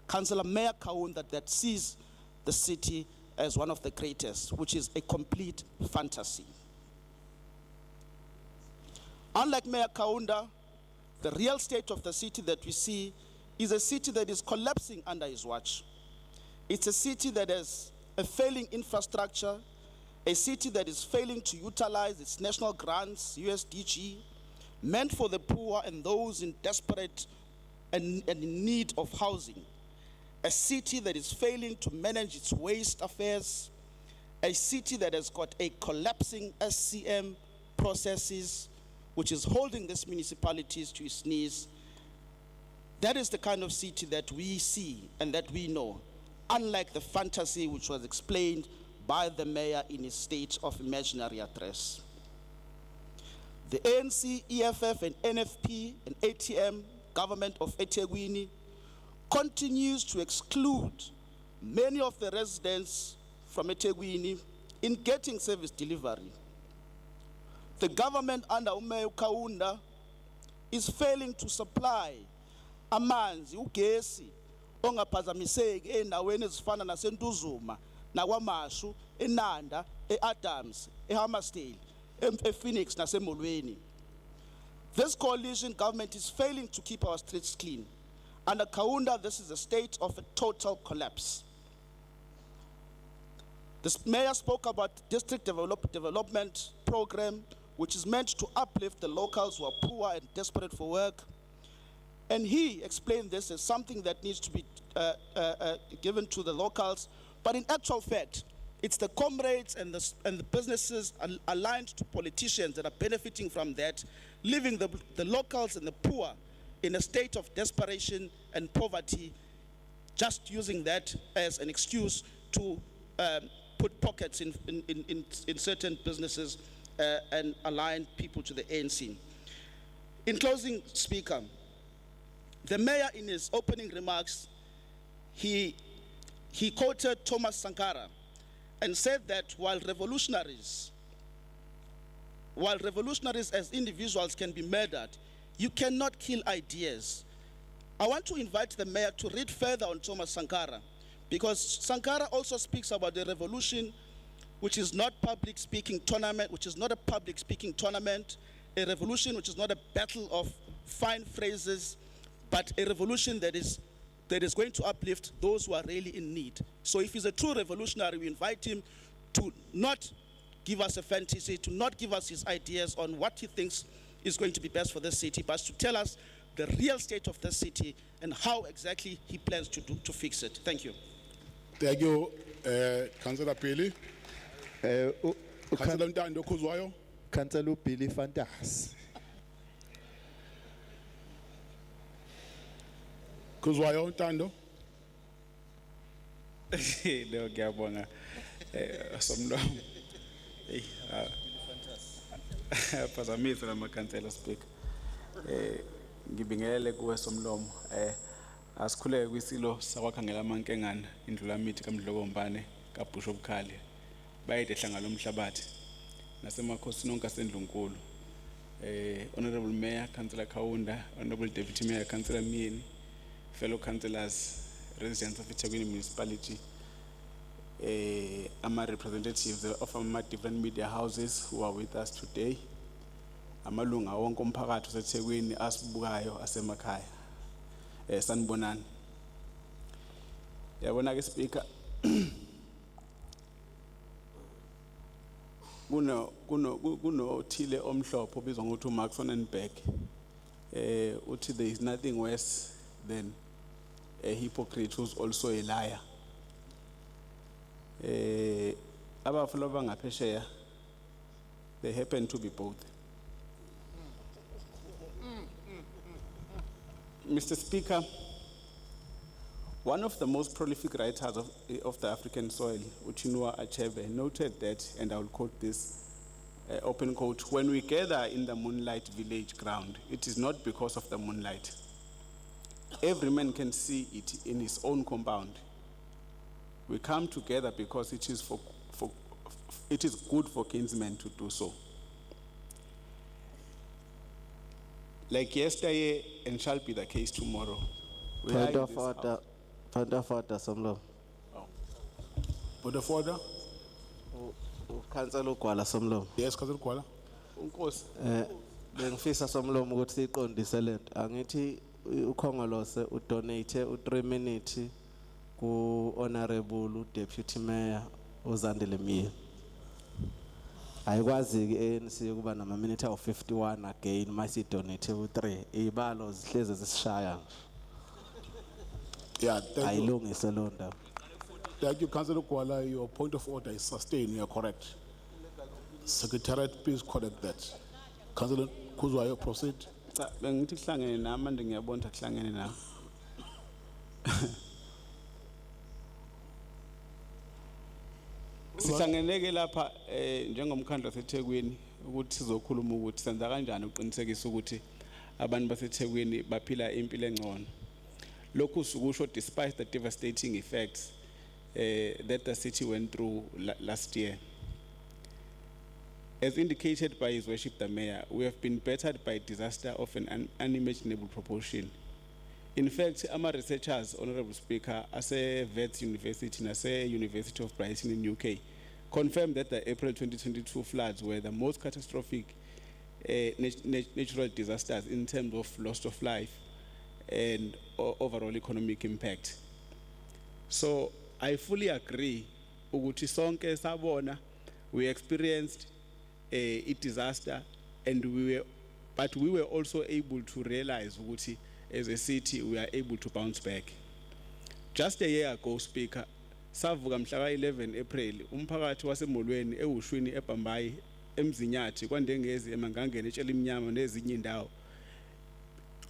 Councillor Mayor Kaunda, that sees the city as one of the greatest, which is a complete fantasy. Unlike Mayor Kaunda, the real state of the city that we see is a city that is collapsing under his watch. It's a city that has a failing infrastructure, a city that is failing to utilize its national grants, USDG, meant for the poor and those in desperate and in need of housing. A city that is failing to manage its waste affairs, a city that has got a collapsing SCM processes, which is holding these municipalities to its knees. That is the kind of city that we see and that we know, unlike the fantasy which was explained by the Mayor in his state of imaginary address. The ANC, EFF, and NFP, and ATM government of eThekwini continues to exclude many of the residents from eThekwini in getting service delivery. The government under Mayor Kaunda is failing to supply amanzi, ugesi, ongaphazamiseki ey'ndaweni ezifana naseNtuzuma, nakwaMashu, eNanda, e-Adams, eHammersdale, ePhoenix naseMolweni. This coalition government is failing to keep our streets clean. Under Kaunda, this is a state of a total collapse. The mayor spoke about district development program, which is meant to uplift the locals who are poor and desperate for work. And he explained this as something that needs to be given to the locals. But in actual fact, it's the comrades and the businesses aligned to politicians that are benefiting from that, leaving the locals and the poor in a state of desperation and poverty, just using that as an excuse to put pockets in certain businesses and align people to the ANC. In closing, Speaker, the mayor in his opening remarks, he quoted Thomas Sankara and said that while revolutionaries as individuals can be murdered, you cannot kill ideas. I want to invite the mayor to read further on Thomas Sankara, because Sankara also speaks about the revolution, which is not public speaking tournament, which is not a public speaking tournament, a revolution which is not a battle of fine phrases, but a revolution that is going to uplift those who are really in need. So if he's a true revolutionary, we invite him to not give us a fantasy, to not give us his ideas on what he thinks is going to be best for this city, but to tell us the real state of the city and how exactly he plans to fix it. Thank you. Thank you, Councillor Pili. Councillor Ntando Khuzwayo. Councillor Billy Fantas. Khuzwayo Ntando. Leo ngiyabonga somlomo. Phazamisa lamakhansela speaker. Ngibingelele kuwe somlomo. Asikhuleke kwisilo sakwakhangela amankengana indlula mithi kaMdlokombane kaBishop Khali. Bayede hlangana lomhlabathi nasemakhosini onke aseNdlunkulu. Honorable Mayor, Councillor Kaunda, Honorable Deputy Mayor, Councillor Mieni, fellow councillors, residents of eThekwini municipality, representatives of different media houses who are with us today, amalunga wonke omphakathi oseThekwini asibukayo asemakhaya. Sanibonani. Yabona ke speaker, kuno thile omhlopho obizwa ngokuthi uMark Sonnenberg. Uthi there is nothing worse than a hypocrite who's also a liar. Abafana bangaphesheya, they happen to be both. Mr. Speaker, one of the most prolific writers of the African soil, Uchinua Achebe, noted that, and I will quote this, open quote, "When we gather in the moonlight village ground, it is not because of the moonlight. Every man can see it in his own compound. We come together because it is good for kinsmen to do so." Like yesterday, and shall be the case tomorrow. We are in this house. Point of order, Somlo. Point of order? Councillor Gwala Somlo. Yes, Councillor Gwala. Unkosi. Bengifisa Somlo ukuthi siqondise lento. Angithi ukhongolose udonate u3 minutes ku honorable deputy mayor uZandile Mieni. Ayikwazi ke ANC kuba nama minute of 51 again mase donate u3 ibalo zihleze zisishaya. Yeah, thank you. Ayilungise lo ndaba. Thank you, Councillor Gwala. Your point of order is sustained. You are correct. Secretariat, please correct that. Councillor Khuzwayo, proceed. Bengithi kuhlangene nami manje ngiyabona kuhlangene nami. Sihlangeneke lapha njengomkhandlo waseThekwini ukuthi sizokhuluma ukuthi senza kanjani uqinisekisa ukuthi abantu baseThekwini baphila impilo engcono. Lokhu sukusho despite the devastating effects that the city went through last year. As indicated by His Worship the Mayor, we have been battered by disaster of an unimaginable proportion. In fact, ama researchers, Honorable Speaker, as a Wits University and as a University of Brighton in UK, confirmed that the April 2022 floods were the most catastrophic natural disasters in terms of loss of life and overall economic impact. So I fully agree. Ukuthi sonke sabona, we experienced a disaster, and but we were also able to realize ukuthi as a city we are able to bounce back. Just a year ago, Speaker, savuka mhla 11 April, umphakathi wasemolweni ewushwini eBhambayi, eMzinyathi, kwaNdengezi, eMangangeni, eTshelimnyama nezinye indawo,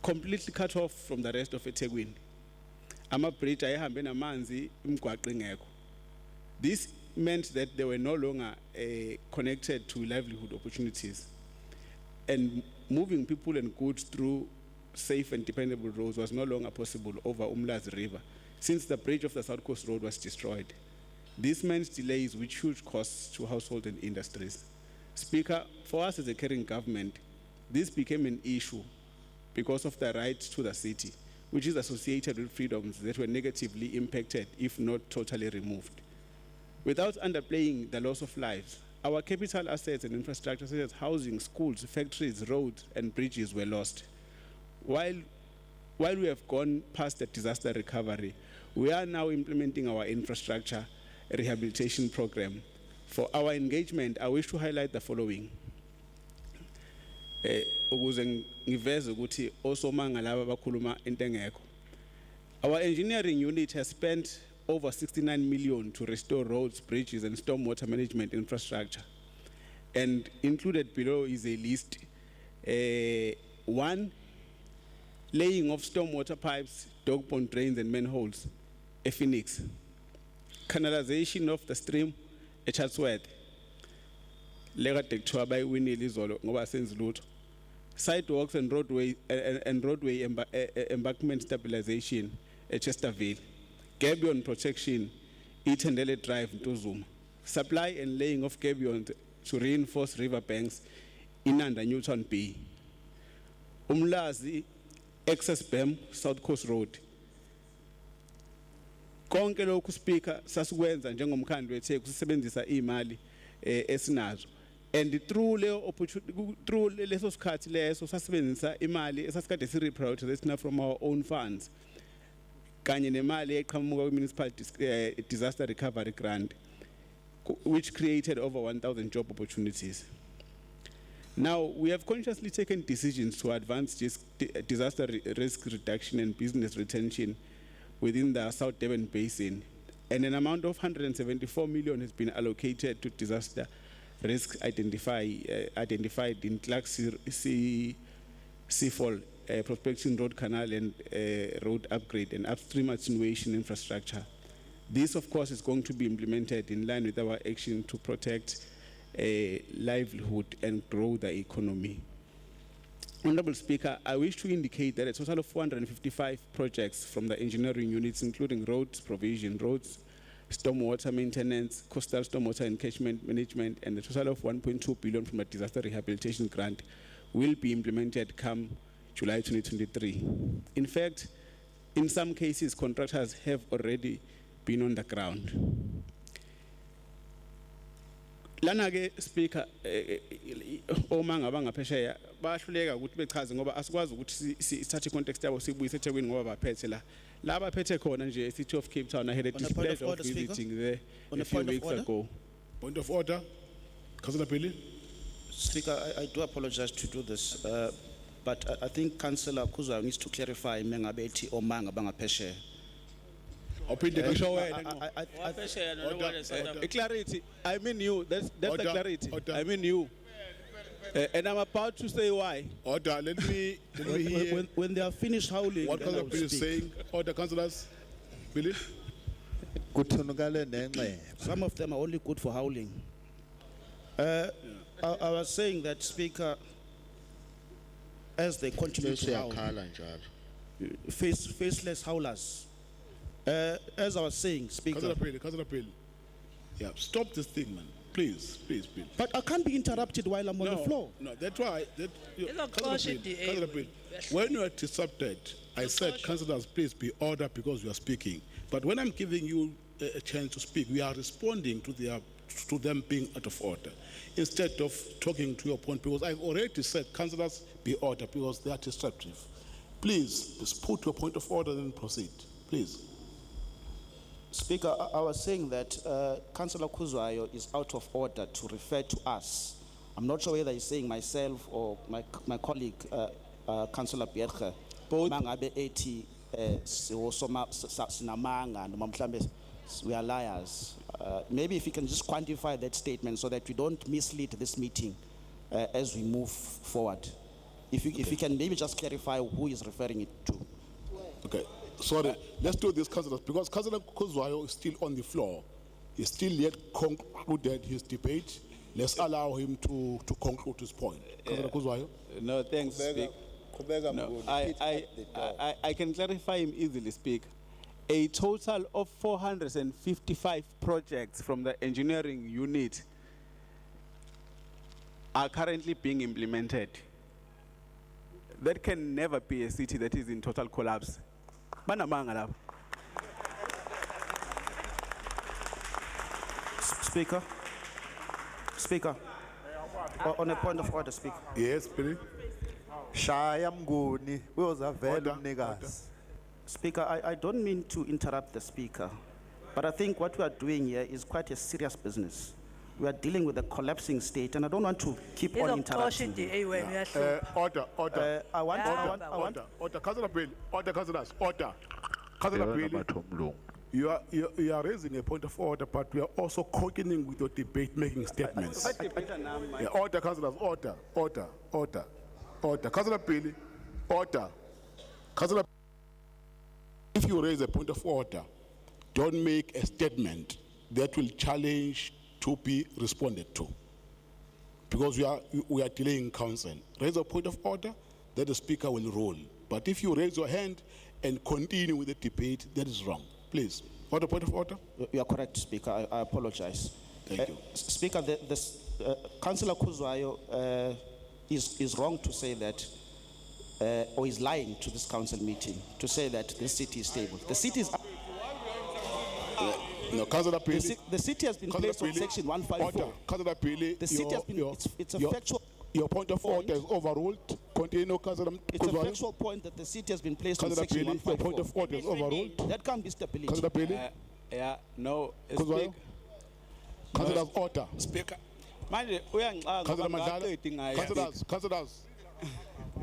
completely cut off from the rest of eThekwini. Ama-bridge ayehambe namanzi, imigwaqo ingekho. This meant that they were no longer connected to livelihood opportunities, and moving people and goods through safe and dependable roads was no longer possible over Umlazi River, since the bridge of the South Coast Road was destroyed. This meant delays with huge costs to households and industries. Speaker, for us as a caring government, this became an issue because of the right to the city, which is associated with freedoms that were negatively impacted, if not totally removed. Without underplaying the loss of lives, our capital assets and infrastructure such as housing, schools, factories, roads, and bridges were lost. While we have gone past the disaster recovery, we are now implementing our infrastructure rehabilitation program. For our engagement, I wish to highlight the following. Ukuze ngiveze ukuthi osomanga laba bakhuluma into engekho. Our engineering unit has spent over 69 million to restore roads, bridges, and stormwater management infrastructure. And included below is a list. 1, laying of stormwater pipes, dog pond drains, and manholes, a Phoenix. Canalization of the stream, a Chatsworth. Lega tekuthiwa bayiwinile izolo ngoba senzi lutho. Sidewalks and roadway embankment stabilization, a Chesterville. Gabion protection, Itendele Drive, Ntuzuma. Supply and laying of gabions to reinforce river banks, Inanda Newton B. Umlazi, Excess BEM, South Coast Road. Konke lokhu Speaker sasikwenza njengomkhandlu wethu kusebenzisa imali esinazo. And through leso sikhathi leso sasebenzisa imali esasikade si-reprioritize from our own funds. Kanye nemali eqhamuka municipal disaster recovery grant, which created over 1,000 job opportunities. Now, we have consciously taken decisions to advance disaster risk reduction and business retention within the South Durban Basin, and an amount of 174 million has been allocated to disaster risk identified in Clark Seafall, Prospection Road Canal, and road upgrade and upstream attenuation infrastructure. This, of course, is going to be implemented in line with our action to protect livelihood and grow the economy. Honorable Speaker, I wish to indicate that a total of 455 projects from the engineering units, including roads provision, roads, stormwater maintenance, coastal stormwater and catchment management, and a total of 1.2 billion from the disaster rehabilitation grant, will be implemented come July 2023. In fact, in some cases, contractors have already been on the ground. Lana ke Speaker, oma ngabangaphesheya bayahluleka ukuthi bechaze ngoba asikwazi ukuthi sithathe context yabo sibuyise eThekwini ngoba baphethe la. La baphethe khona nje City of Cape Town. I had a displeasure of visiting there a few weeks ago. Point of order. Councillor Pili. Speaker, I do apologize to do this, but I think Councillor Kuzwa needs to clarify mengabethi omanga bangaphesheya. Clarity. I mean you. That's Order, the clarity. order. I mean you. And I'm about to say why. Order. Let me hear When they are finished howling, what then I Councillor will Pili is speak. saying. Order, councillors. Pili. Kuthunukale nenxeba. Some of them are only good for howling. I was saying that, Speaker, as they continue to howl, Siyakhala njalo. faceless howlers. As I was saying, Speaker, Councillor Pili. Yeah. Stop this thing, man. Please, please, please. But I can't be interrupted while I'm on the floor. No, that's why. Councillor Bill, Councillor Bill, when you are disrupted, I said, councillors, please be ordered because you are speaking. But when I'm giving you a chance to speak, we are responding to them being out of order instead of talking to your point, because I've already said, councillors, be ordered because they are disruptive. Please, just put your point of order and proceed. Please. Speaker, I was saying that Councillor Kuzwayo is out of order to refer to us. I'm not sure whether he's saying myself or my colleague, Councillor Bierge. Mangabe eti sinamanga noma mhlambe we are liars. Maybe if you can just quantify that statement so that we don't mislead this meeting as we move forward. If you can maybe just clarify who is referring it to. Okay. Sorry, let's do this, councillors, because Councillor Kuzwayo is still on the floor. He's still yet concluded his debate. Let's allow him to conclude his point. Councillor Kuzwayo. No, thanks, Speaker. No, I can clarify him easily, Speaker. A total of 455 projects from the engineering unit are currently being implemented. That can never be a city that is in total collapse. Speaker, on a point of order, Speaker. Yes, please. Shaya mnguni uyozavela umnikazi. Speaker, I don't mean to interrupt the speaker, but I think what we are doing here is quite a serious business. We are dealing with a collapsing state, and I don't want to keep on interrupting. Order. I want. Order. Councillor Bill. Order, councillors. Order. Councillor Bill. You are raising a point of order, but we are also continuing with your debate-making statements. Yeah, order, councillors. Order. Councillor Bill. Order. Councillor. If you raise a point of order, don't make a statement that will challenge to be responded to, because we are delaying council. Raise a point of order that the speaker will rule. But if you raise your hand and continue with the debate, that is wrong. Please, order, point of order. You are correct, Speaker. I apologize. Thank you. Speaker, Councillor Kuzwayo is wrong to say that, or is lying to this council meeting to say that the city is stable. The city is. No, Councillor Pili. The city has been placed on section 154. Councillor Pili, the city has been. It's a factual. Your point of order is overruled. Continue, Councillor. It's a factual point that the city has been placed on section 154. Your point of order is overruled. That can't be stability. Councillor Pili. No. Councillors, order. Speaker. Councillor Mandala.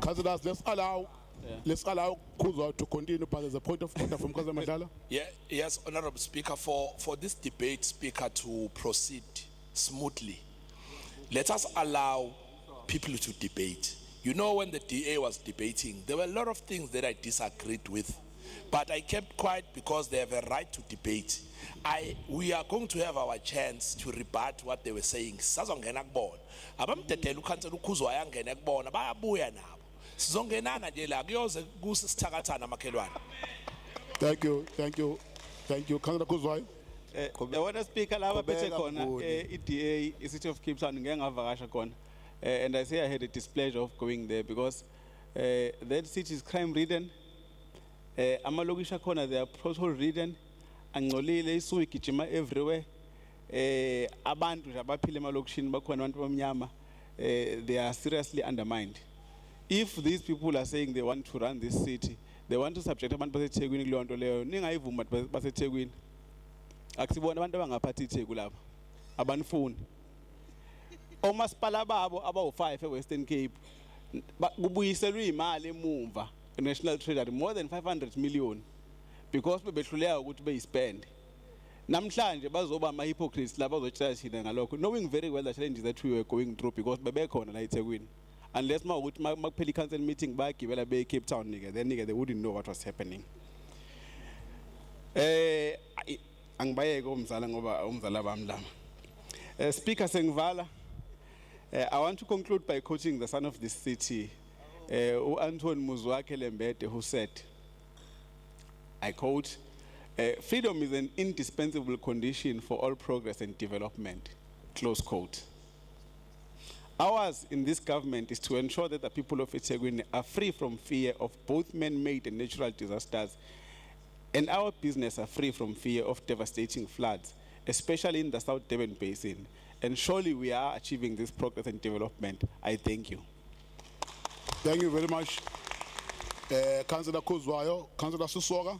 Councillors, let's allow Kuzwa to continue, but there's a point of order from Councillor Mandala. Yes, Honorable Speaker, for this debate, Speaker, to proceed smoothly, let us allow people to debate. You know, when the DA was debating, there were a lot of things that I disagreed with, but I kept quiet because they have a right to debate. We are going to have our chance to rebut what they were saying. Sazongena kubona. Abamdedela uKhansela uKhuzwa ayangena kubona bayabuya nabo. Sizongenana nje la kuyoze kusisithakathana makhelwane. Thank you. Councillor Kuzwa. Yabona Speaker laba bethe khona iDA iCity of Cape Town ngeke ngavakasha khona. And I say I had a displeasure of going there because that city is crime ridden. Amalokisha khona they are pothole ridden. Angcolile isuke igijima everywhere. Abantu nje abaphila emalokishini bakhona abantu bamnyama. They are seriously undermined. If these people are saying they want to run this city, they want to subject abantu baseThekwini kuleyo nto leyo, ningayivuma baseThekwini. Akusibona abantu abangaphathi iTheku lapha. Abanifuni. Omasipala babo abawu5 eWestern Cape kubuyiselwe imali emumva eNational Treasury more than 500 million because bebehluleka ukuthi beyispend. Namhlanje bazoba ama hypocrites laba bazotshela thina ngalokho, knowing very well the challenges that we were going through because bebekhona la eThekwini. Unless mawukuthi makuphela i-council meeting bagibela be Cape Town then they wouldn't know what was happening. Angibayeke umzala ngoba umzala bami lama. Speaker sengivala. I want to conclude by quoting the son of this city, Anton Muzwakhe Lembede, who said, I quote, freedom is an indispensable condition for all progress and development. close quote. Ours in this government is to ensure that the people of eThekwini are free from fear of both man-made and natural disasters, and our business are free from fear of devastating floods, especially in the South Durban Basin. And surely we are achieving this progress and development. I thank you. Thank you very much. Councillor Kuzwayo, Councillor Susoga.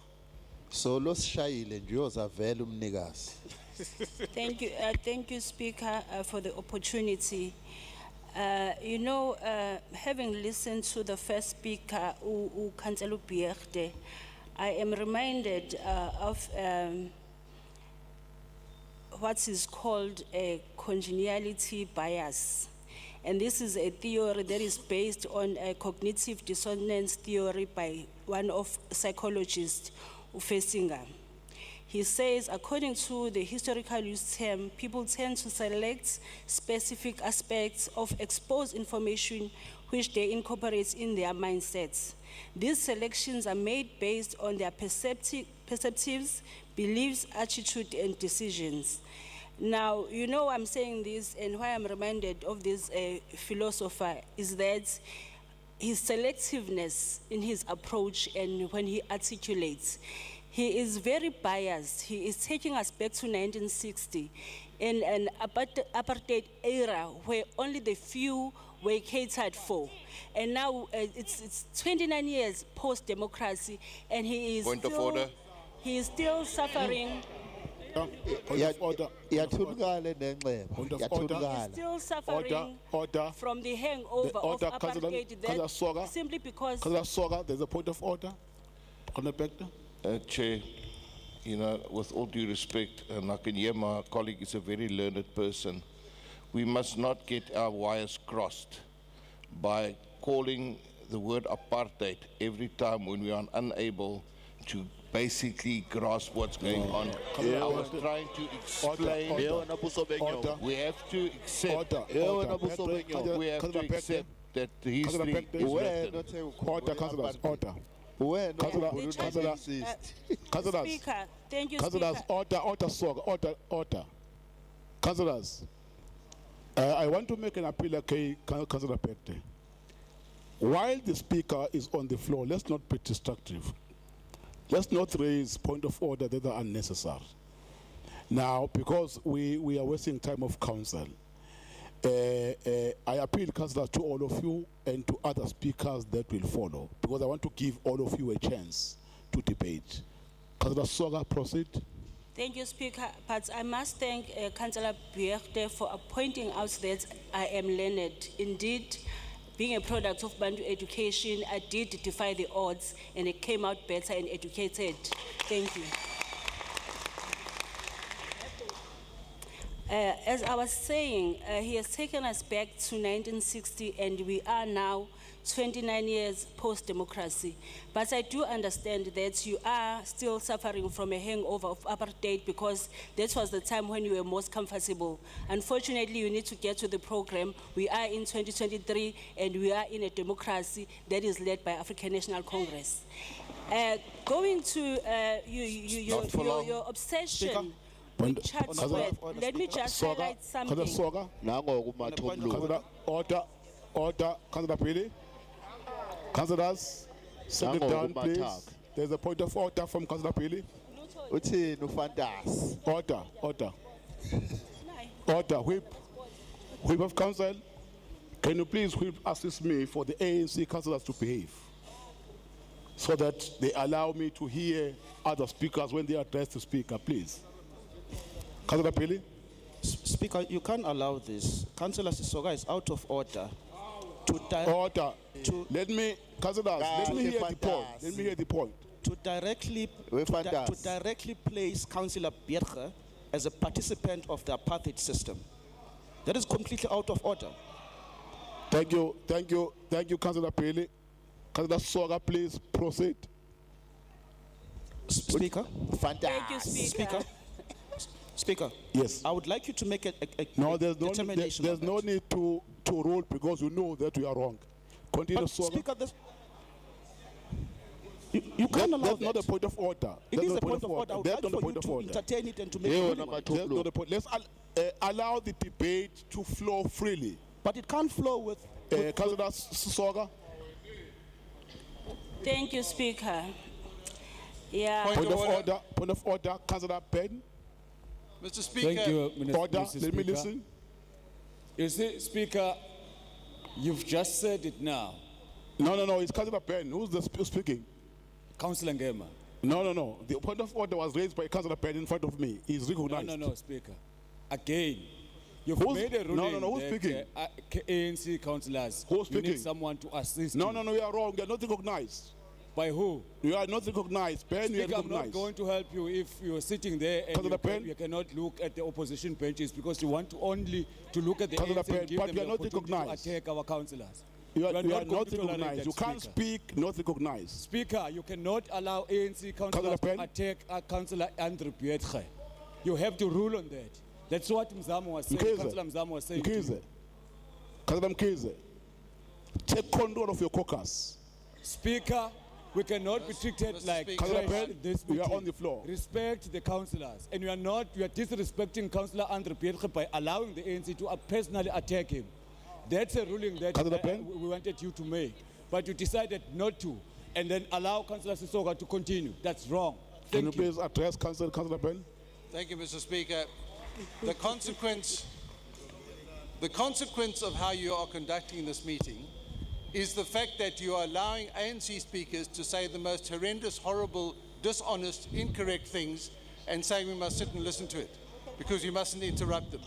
So losishayile nje uyozavela umnikazi. Thank you, Speaker, for the opportunity. Having listened to the first speaker, Councillor Bierte, I am reminded of what is called a congeniality bias. And this is a theory that is based on a cognitive dissonance theory by one of psychologists, Ufesinga. He says, according to the historical use term, people tend to select specific aspects of exposed information which they incorporate in their mindsets. These selections are made based on their perceptives, beliefs, attitude, and decisions. Now, I'm saying this, and why I'm reminded of this philosopher is that his selectiveness in his approach and when he articulates, he is very biased. He is taking us back to 1960 in an apartheid era where only the few were catered for. And now it's 29 years post-democracy, and he is Point of order. He is still suffering. Still suffering from the hangover of apartheid that simply because Councillor Soga, there's a point of order. Chair, with all due respect, and I can hear my colleague is a very learned person, we must not get our wires crossed by calling the word apartheid every time when we are unable to basically grasp what's going on. I was trying to explain. We have to accept. We have to accept that the history is written. Councillors, Speaker, thank you, Councillors, Speaker. order. Councillors, I want to make an appeal, okay, Councillor Pete. While the speaker is on the floor, let's not be destructive. Let's not raise point of order that are unnecessary. Now, because we are wasting time of council, I appeal, Councillors, to all of you and to other speakers that will follow, because I want to give all of you a chance to debate. Councillor Soga, proceed. Thank you, Speaker. But I must thank Councillor Bierte for pointing out that I am learned. Indeed, being a product of Bantu education, I did defy the odds and I came out better and educated. Thank you. As I was saying, he has taken us back to 1960 and we are now 29 years post-democracy. But I do understand that you are still suffering from a hangover of apartheid because that was the time when you were most comfortable. Unfortunately, you need to get to the program. We are in 2023 and we are in a democracy that is led by African National Congress. Going to your obsession. Speaker. With Chatsworth, let me just highlight something. Order, Councillor Pili. Councillors, sit down, please. There's a point of order from Councillor Pili. Order, whip of council. Can you please whip assist me for the ANC councillors to behave so that they allow me to hear other speakers when they address the speaker, please. Councillor Pili. Speaker, you can't allow this. Councillor Sisoga is out of order. Order. Let me, councillors, let me hear the point. Let me hear the point. To directly place Councillor Bierge as a participant of the apartheid system. That is completely out of order. Thank you, Councillor Pili. Councillor Soga, please proceed. Speaker. Thank you, Speaker. Speaker. Yes. I would like you to make a no, there's determination. There's no need to rule because you know that we are wrong. Continue, Soga. Speaker, You can't allow That's not that. a point of order. It That's is not a point of order. I would That's like not a for you point of to order. entertain it and to make Yeah, a ruling number on it. two. That's not a point. Let's allow the debate to flow freely. But it can't flow with Councillor Soga, Thank you, Speaker. Yeah. point of order, Councillor Ben. Mr. Speaker. Thank you, Minister. Order, Mr. let me Speaker. listen. You see, Speaker, you've just said it now. No, it's Councillor Ben. Who's the speaking? Councillor Ngema. No. The point of order was raised by Councillor Ben in front of me. He's recognized. No, Speaker. Again, you've Who's- made a ruling no, who's that speaking? ANC councillors, Who's you speaking? need someone to assist No, you. you are wrong. You are not recognized. By who? You are not recognized. Ben, you are Speaker, I'm not recognized. going to help you if you're sitting there and Councillor Pen? you cannot look at the opposition benches because you want to only to look at the Councillor ANC and Pen, give but them you the are not opportunity to recognized. attack our councillors. You are going not to tolerate recognized. that, You can't Speaker. speak not recognized. Speaker, you cannot allow ANC councillors Pen? to attack our councillor Andrew Pietge. You have to rule on that. That's what Mzamo was saying. Mkhize. Councillor Mzamo was saying. to you. Mkhize. Councillor Mkhize, take control of your caucus. Speaker, we cannot be treated like Speaker. trash Councillor in this you are meeting. on the floor. Respect the councillors. And you are disrespecting Councillor Andrew Pietge by allowing the ANC to personally attack him. That's a ruling that Councillor Pen? we wanted you to make. But you decided not to. And then allow Councillor Sisoga to continue. That's wrong. Can you Thank you. please address Councillor Ben? Thank you, Mr. Speaker. The consequence of how you are conducting this meeting is the fact that you are allowing ANC speakers to say the most horrendous, horrible, dishonest, incorrect things and saying we must sit and listen to it because you mustn't interrupt them.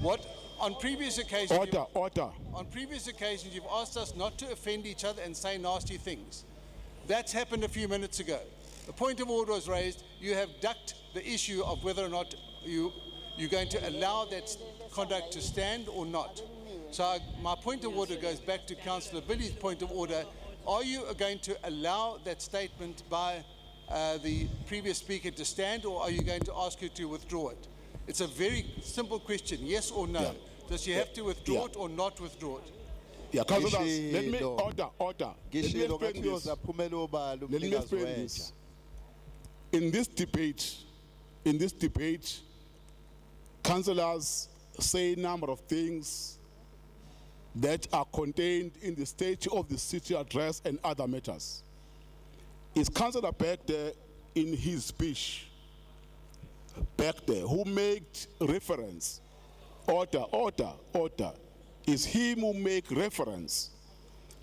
What? On previous occasions, Order. on previous occasions, you've asked us not to offend each other and say nasty things. That's happened a few minutes ago. The point of order was raised. You have ducked the issue of whether or not you're going to allow that conduct to stand or not. So my point of order goes back to Councillor Billy's point of order. Are you going to allow that statement by the previous speaker to stand, or are you going to ask her to withdraw it? It's a very simple question, yes or no. Yeah. Does she have to withdraw it or not withdraw it? Yeah, councillors, let me Gishilo. order. Let me Gishilo explain ngathi this. uyozaphumela obala Let me umnikazi explain wentsha. this. In this debate, councillors say a number of things that are contained in the State of the City Address and other matters. Is Councillor back there in his speech, back there, who made reference, order, is him who make reference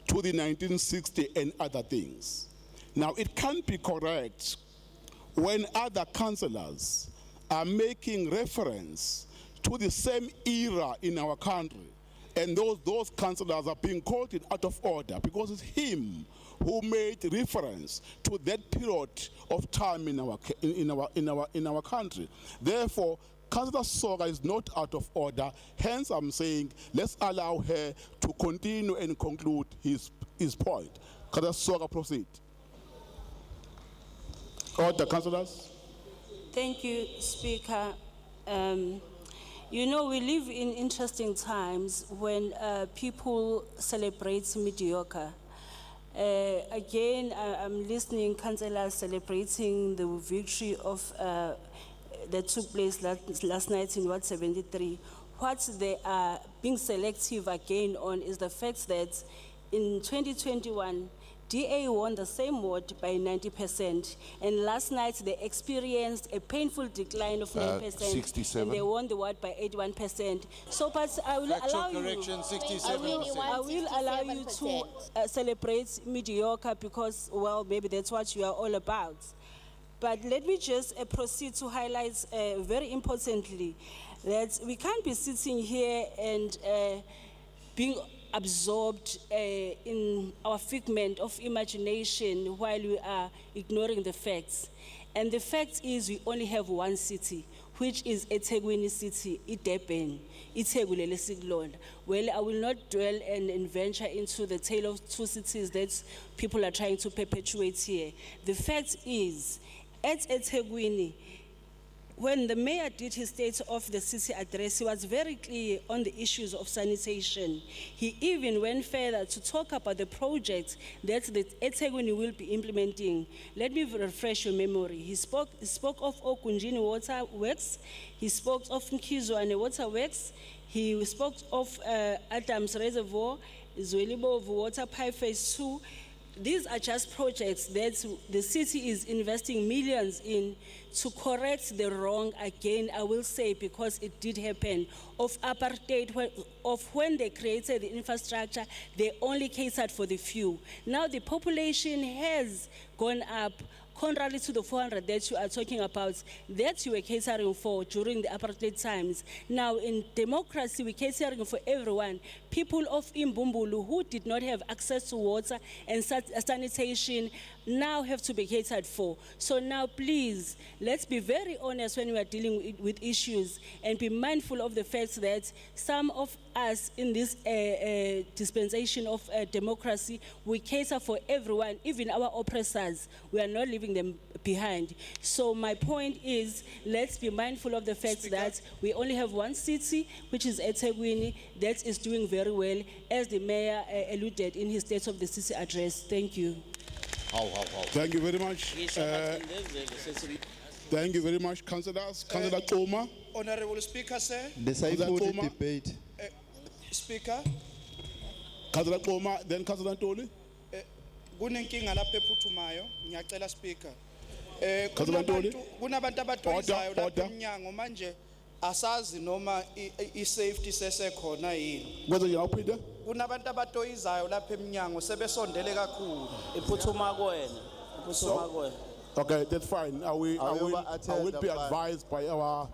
to the 1960 and other things. Now, it can't be correct when other councillors are making reference to the same era in our country, and those councillors are being called in out of order because it's him who made reference to that period of time in our country. Therefore, Councillor Soga is not out of order. Hence, I'm saying let's allow her to continue and conclude his point. Councillor Soga, proceed. Order, councillors. Thank you, Speaker. You know, we live in interesting times when people celebrate mediocre. Again, I'm listening, councillors celebrating the victory of that took place last night in Ward 73. What they are being selective again on is the fact that in 2021, DA won the same ward by 90%, and last night they experienced a painful decline of 9%. 67. And they won the ward by 81%. So, but I will Factual allow you. correction, 67%. I will allow you to celebrate mediocre because, well, maybe that's what you are all about. But let me just proceed to highlight very importantly that we can't be sitting here and being absorbed in our figment of imagination while we are ignoring the facts. And the fact is we only have one city, which is eThekwini City, iDurban, iThekwini leSiklona. Well, I will not dwell and venture into the tale of two cities that people are trying to perpetuate here. The fact is, at eThekwini, when the mayor did his state of the city address, he was very clear on the issues of sanitation. He even went further to talk about the projects that the eThekwini will be implementing. Let me refresh your memory. He spoke of Okunjini Water Works, he spoke of Nkizwane Water Works, he spoke of Adams Reservoir, Zwelibo Water Pipe Phase 2. These are just projects that the city is investing millions in to correct the wrong, again, I will say, because it did happen, of apartheid, when they created the infrastructure, they only catered for the few. Now the population has gone up, contrary to the 400 that you are talking about, that you were catering for during the apartheid times. Now in democracy, we're catering for everyone. People of Imbumbulu who did not have access to water and sanitation now have to be catered for. So now please, let's be very honest when we are dealing with issues and be mindful of the fact that some of us in this dispensation of democracy, we cater for everyone, even our oppressors. We are not leaving them behind. So my point is, let's be mindful of the fact that we only have one city, which is eThekwini, that is doing very well, as the mayor alluded in his State of the City address. Thank you. Thank you very much. Thank you very much, councillors. Councillor Toma. Honorable Speaker, sir. Disciple debate. Speaker. Councillor Toma, then Councillor Ntuli. Kunenkinga lapha ephuthumayo, ngiyacela Speaker. Councillor Ntuli. Kunabantu abadonsayo lapha emnyango manje asazi noma i-safety sesekhona yini. Kwenze njani Kunabantu abatoyizayo lapha emnyango sebesondele kakhulu. Iphuthuma kuwena. Iphuthuma kuwena. Okay, that's fine. I will be advised by our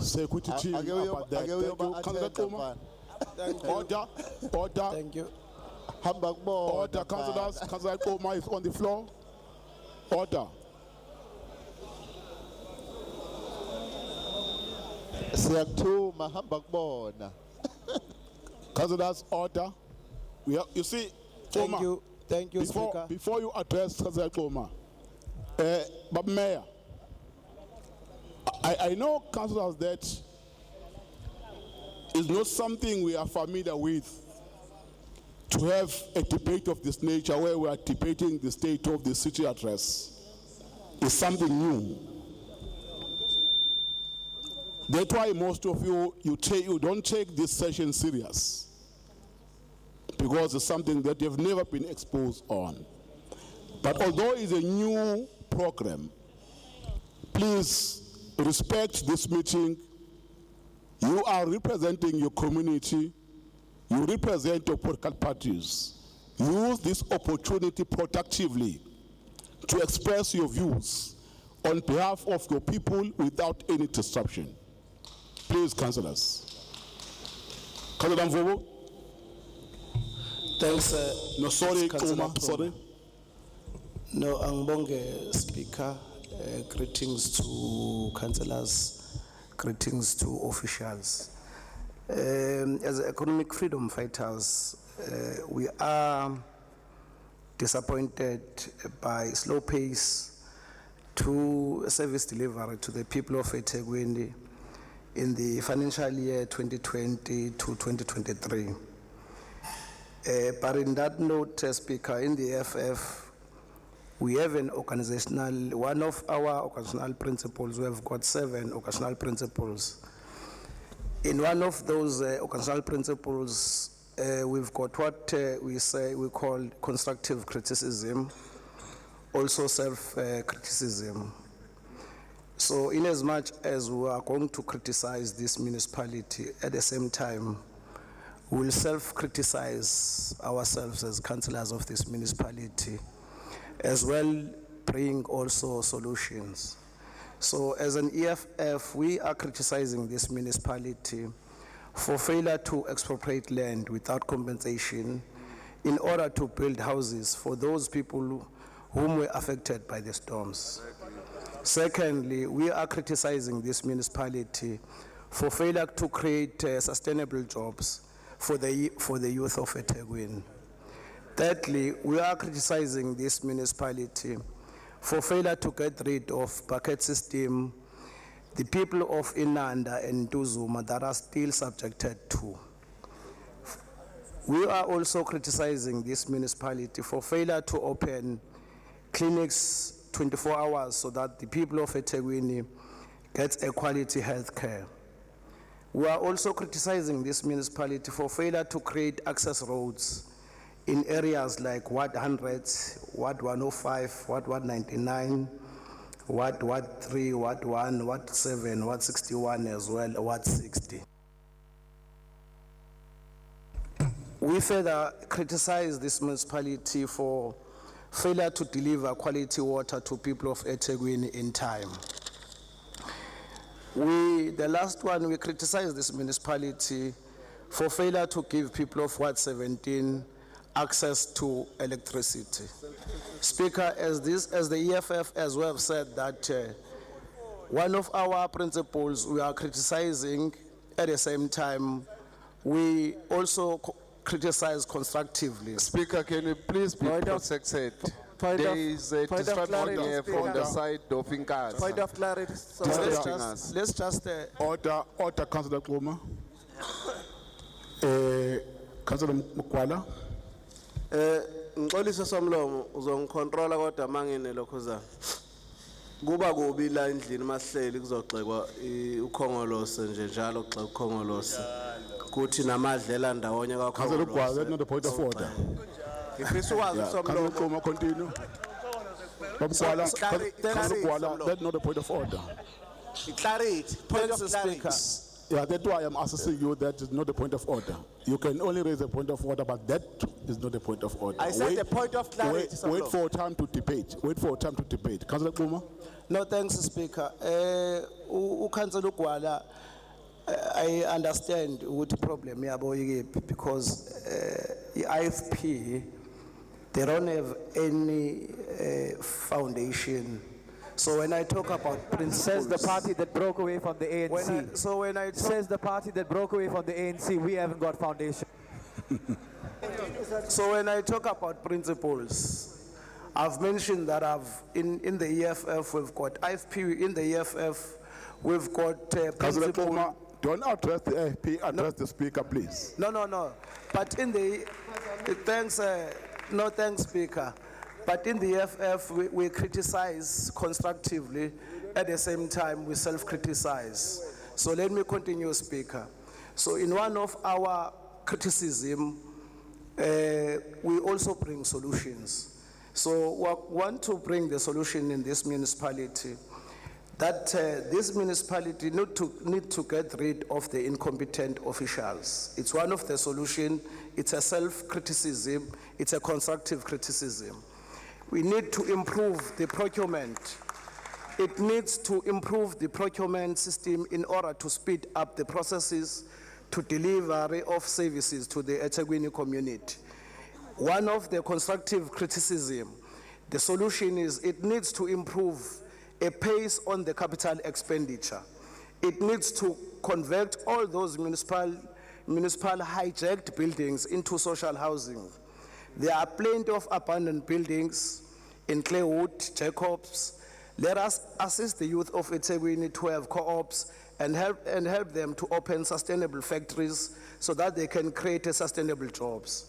security team about that. Thank you, Councillor Toma. Order. Thank you. Order, councillors. Councillor Toma is on the floor. Order. Siyakuthuma hamba kubona. Councillors, order. You see, Toma, Thank you, Speaker. Before you address Councillor Toma, but Mayor, I know, councillors, that is not something we are familiar with, to have a debate of this nature where we are debating the State of the City address. It's something new. That's why most of you don't take this session serious, because it's something that you've never been exposed on. But although it's a new program, please respect this meeting. You are representing your community. You represent your political parties. Use this opportunity productively to express your views on behalf of your people without any disruption. Please, councillors. Councillor Mvobo. Thanks. No, sorry, Councillor Toma, sorry. No, Angbonge Speaker. Greetings to councillors. Greetings to officials. As economic freedom fighters, we are disappointed by slow pace to service delivery to the people of eThekwini in the financial year 2020 to 2023. But in that note, Speaker, in the FF, we have one of our occasional principles, we have got 7 occasional principles. In one of those occasional principles, we've got what we call constructive criticism, also self-criticism. So in as much as we are going to criticize this municipality, at the same time, we'll self-criticize ourselves as councillors of this municipality, as well bring also solutions. So as an EFF, we are criticizing this municipality for failure to expropriate land without compensation in order to build houses for those people whom were affected by the storms. Secondly, we are criticizing this municipality for failure to create sustainable jobs for the youth of eThekwini. Thirdly, we are criticizing this municipality for failure to get rid of bucket system the people of Inanda and Tuzuma that are still subjected to. We are also criticizing this municipality for failure to open clinics 24 hours so that the people of eThekwini get a quality health care. We are also criticizing this municipality for failure to create access roads in areas like Ward 100, Ward 105, Ward 199, Ward 3, Ward 1, Ward 7, Ward 61 as well, Ward 60. We further criticize this municipality for failure to deliver quality water to people of eThekwini in time. The last one, we criticize this municipality for failure to give people of Ward 17 access to electricity. Speaker, as the EFF as well have said that one of our principles we are criticizing, at the same time, we also criticize constructively. Speaker, can you please be protected? There is a disturbance here from the side of Inkatha. Point of clarity. So let's just Order, Councillor Kluma. Councillor Mkwala. Ngixolisa somlomo uzongicontrola kodwa mangene lokho za. Kuba kubi la endlini masihleli kuzoxekwa ukhongolose nje njalo xa ukhongolose. Kuthi namadlela ndawonye kakhulu. Councillor Mkwala, that's not the point of order. Ngifisa ukwazi Councillor somlomo. Kluma, continue. Councillor Mkwala, that's not the point of order. Clarity. Point of clarity. Yeah, that's why I'm asking you that is not the point of order. You can only raise a point of order, but that is not the point of order. I said the point of clarity. Wait for time to debate. Wait for time to debate. Councillor Kluma. No, thanks, Speaker. Councillor Gwala, I understand what the problem is because the IFP, they don't have any foundation. So when I talk about principles, Says the party that broke away from the ANC. Says the party that broke away from the ANC, we haven't got foundation. So when I talk about principles, I've mentioned that in the EFF we've got IFP, in the EFF we've got Councillor principle. Kluma, don't address the AFP, address the speaker, please. No. But in the, thanks, Speaker. But in the EFF, we criticize constructively. At the same time, we self-criticize. So let me continue, Speaker. So in one of our criticism, we also bring solutions. So we want to bring the solution in this municipality, that this municipality need to get rid of the incompetent officials. It's one of the solutions. It's a self-criticism. It's a constructive criticism. We need to improve the procurement. It needs to improve the procurement system in order to speed up the processes to delivery of services to the eThekwini community. One of the constructive criticism, the solution is it needs to improve a pace on the capital expenditure. It needs to convert all those municipal hijacked buildings into social housing. There are plenty of abandoned buildings in Claywood, Jacobs. Let us assist the youth of eThekwini to have co-ops and help them to open sustainable factories so that they can create sustainable jobs.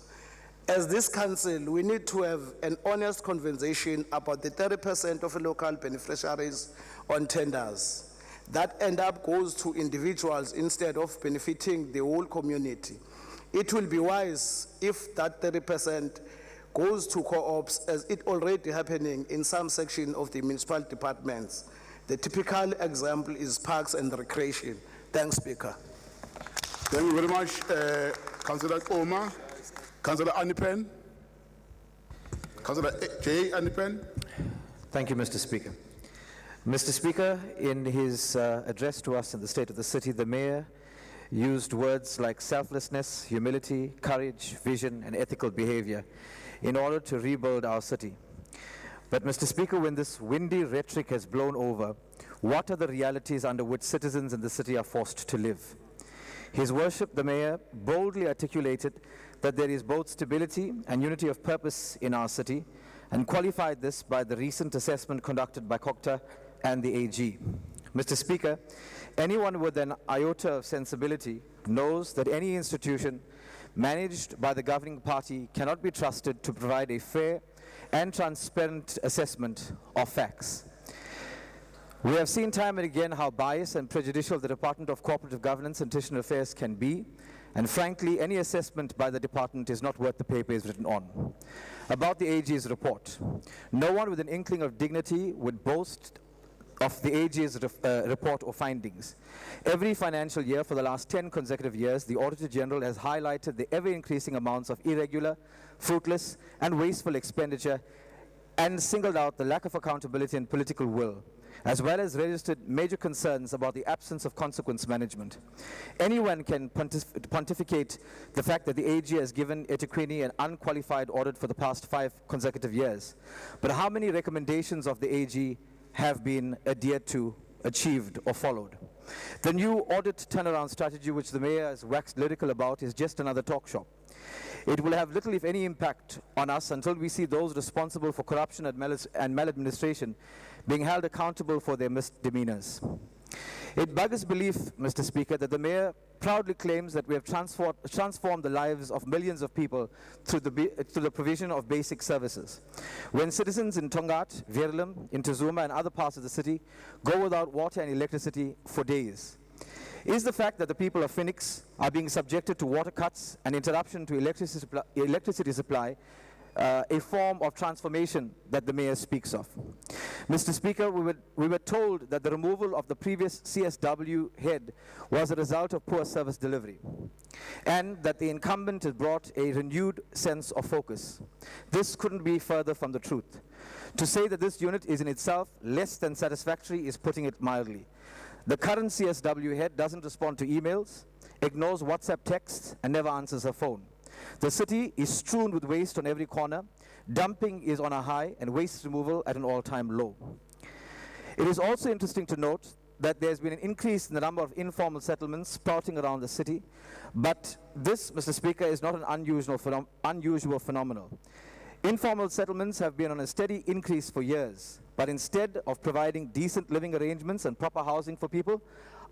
As this council, we need to have an honest conversation about the 30% of local beneficiaries on tenders. That end up goes to individuals instead of benefiting the whole community. It will be wise if that 30% goes to co-ops, as it already happening in some section of the municipal departments. The typical example is parks and recreation. Thanks, Speaker. Thank you very much, Councillor Kluma. Councillor Anipen. Councillor J. Anipen. Thank you, Mr. Speaker. Mr. Speaker, in his address to us in the State of the City, the Mayor used words like selflessness, humility, courage, vision, and ethical behavior in order to rebuild our city. But Mr. Speaker, when this windy rhetoric has blown over, what are the realities under which citizens in the city are forced to live? His Worship, the Mayor, boldly articulated that there is both stability and unity of purpose in our city, and qualified this by the recent assessment conducted by COCTA and the AG. Mr. Speaker, anyone with an iota of sensibility knows that any institution managed by the governing party cannot be trusted to provide a fair and transparent assessment of facts. We have seen time and again how biased and prejudicial the Department of Cooperative Governance and Institutional Affairs can be, and frankly, any assessment by the department is not worth the paper it's written on. About the AG's report, no one with an inkling of dignity would boast of the AG's report or findings. Every financial year for the last 10 consecutive years, the Auditor General has highlighted the ever-increasing amounts of irregular, fruitless, and wasteful expenditure, and singled out the lack of accountability and political will, as well as registered major concerns about the absence of consequence management. Anyone can pontificate the fact that the AG has given Etiquette an unqualified audit for the past 5 consecutive years. But how many recommendations of the AG have been adhered to, achieved, or followed? The new audit turnaround strategy, which the Mayor has waxed lyrical about, is just another talk shop. It will have little, if any, impact on us until we see those responsible for corruption and maladministration being held accountable for their misdemeanors. It beggars belief, Mr. Speaker, that the Mayor proudly claims that we have transformed the lives of millions of people through the provision of basic services. When citizens in Tongaat, Verulam, Intezuma, and other parts of the city go without water and electricity for days. Is the fact that the people of Phoenix are being subjected to water cuts and interruption to electricity supply a form of transformation that the Mayor speaks of? Mr. Speaker, we were told that the removal of the previous CSW head was a result of poor service delivery, and that the incumbent has brought a renewed sense of focus. This couldn't be further from the truth. To say that this unit is in itself less than satisfactory is putting it mildly. The current CSW head doesn't respond to emails, ignores WhatsApp texts, and never answers her phone. The city is strewn with waste on every corner. Dumping is on a high and waste removal at an all-time low. It is also interesting to note that there's been an increase in the number of informal settlements sprouting around the city, but this, Mr. Speaker, is not an unusual phenomenon. Informal settlements have been on a steady increase for years, but instead of providing decent living arrangements and proper housing for people,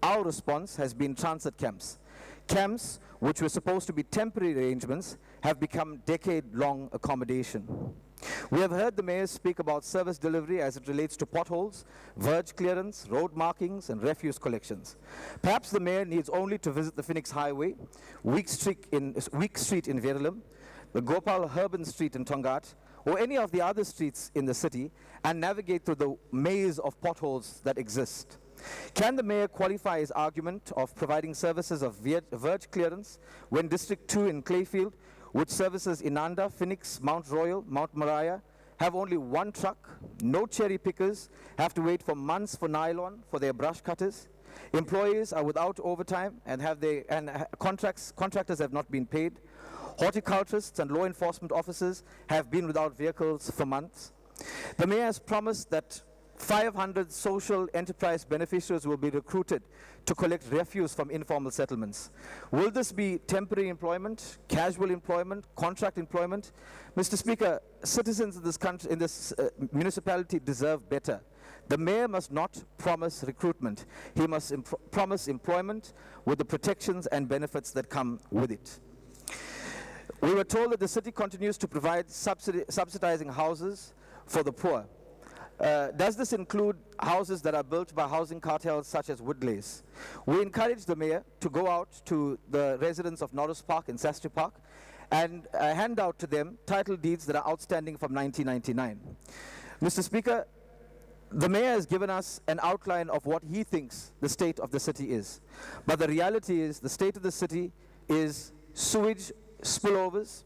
our response has been transit camps. Camps, which were supposed to be temporary arrangements, have become decade-long accommodation. We have heard the Mayor speak about service delivery as it relates to potholes, verge clearance, road markings, and refuse collections. Perhaps the Mayor needs only to visit the Phoenix Highway, Week Street in Verulam, the Gopal Herban Street in Tongaat, or any of the other streets in the city, and navigate through the maze of potholes that exist. Can the Mayor qualify his argument of providing services of verge clearance when District 2 in Clayfield, which services Inanda, Phoenix, Mount Royal, Mount Moriah, have only one truck, no cherry pickers, have to wait for months for nylon for their brush cutters? Employees are without overtime and contractors have not been paid. Horticulturists and law enforcement officers have been without vehicles for months. The Mayor has promised that 500 social enterprise beneficiaries will be recruited to collect refuse from informal settlements. Will this be temporary employment, casual employment, contract employment? Mr. Speaker, citizens in this country, in this municipality deserve better. The Mayor must not promise recruitment. He must promise employment with the protections and benefits that come with it. We were told that the city continues to provide subsidizing houses for the poor. Does this include houses that are built by housing cartels such as Woodlace? We encourage the Mayor to go out to the residents of Norris Park and Sastry Park and hand out to them title deeds that are outstanding from 1999. Mr. Speaker, the Mayor has given us an outline of what he thinks the state of the city is. But the reality is the state of the city is sewage spillovers,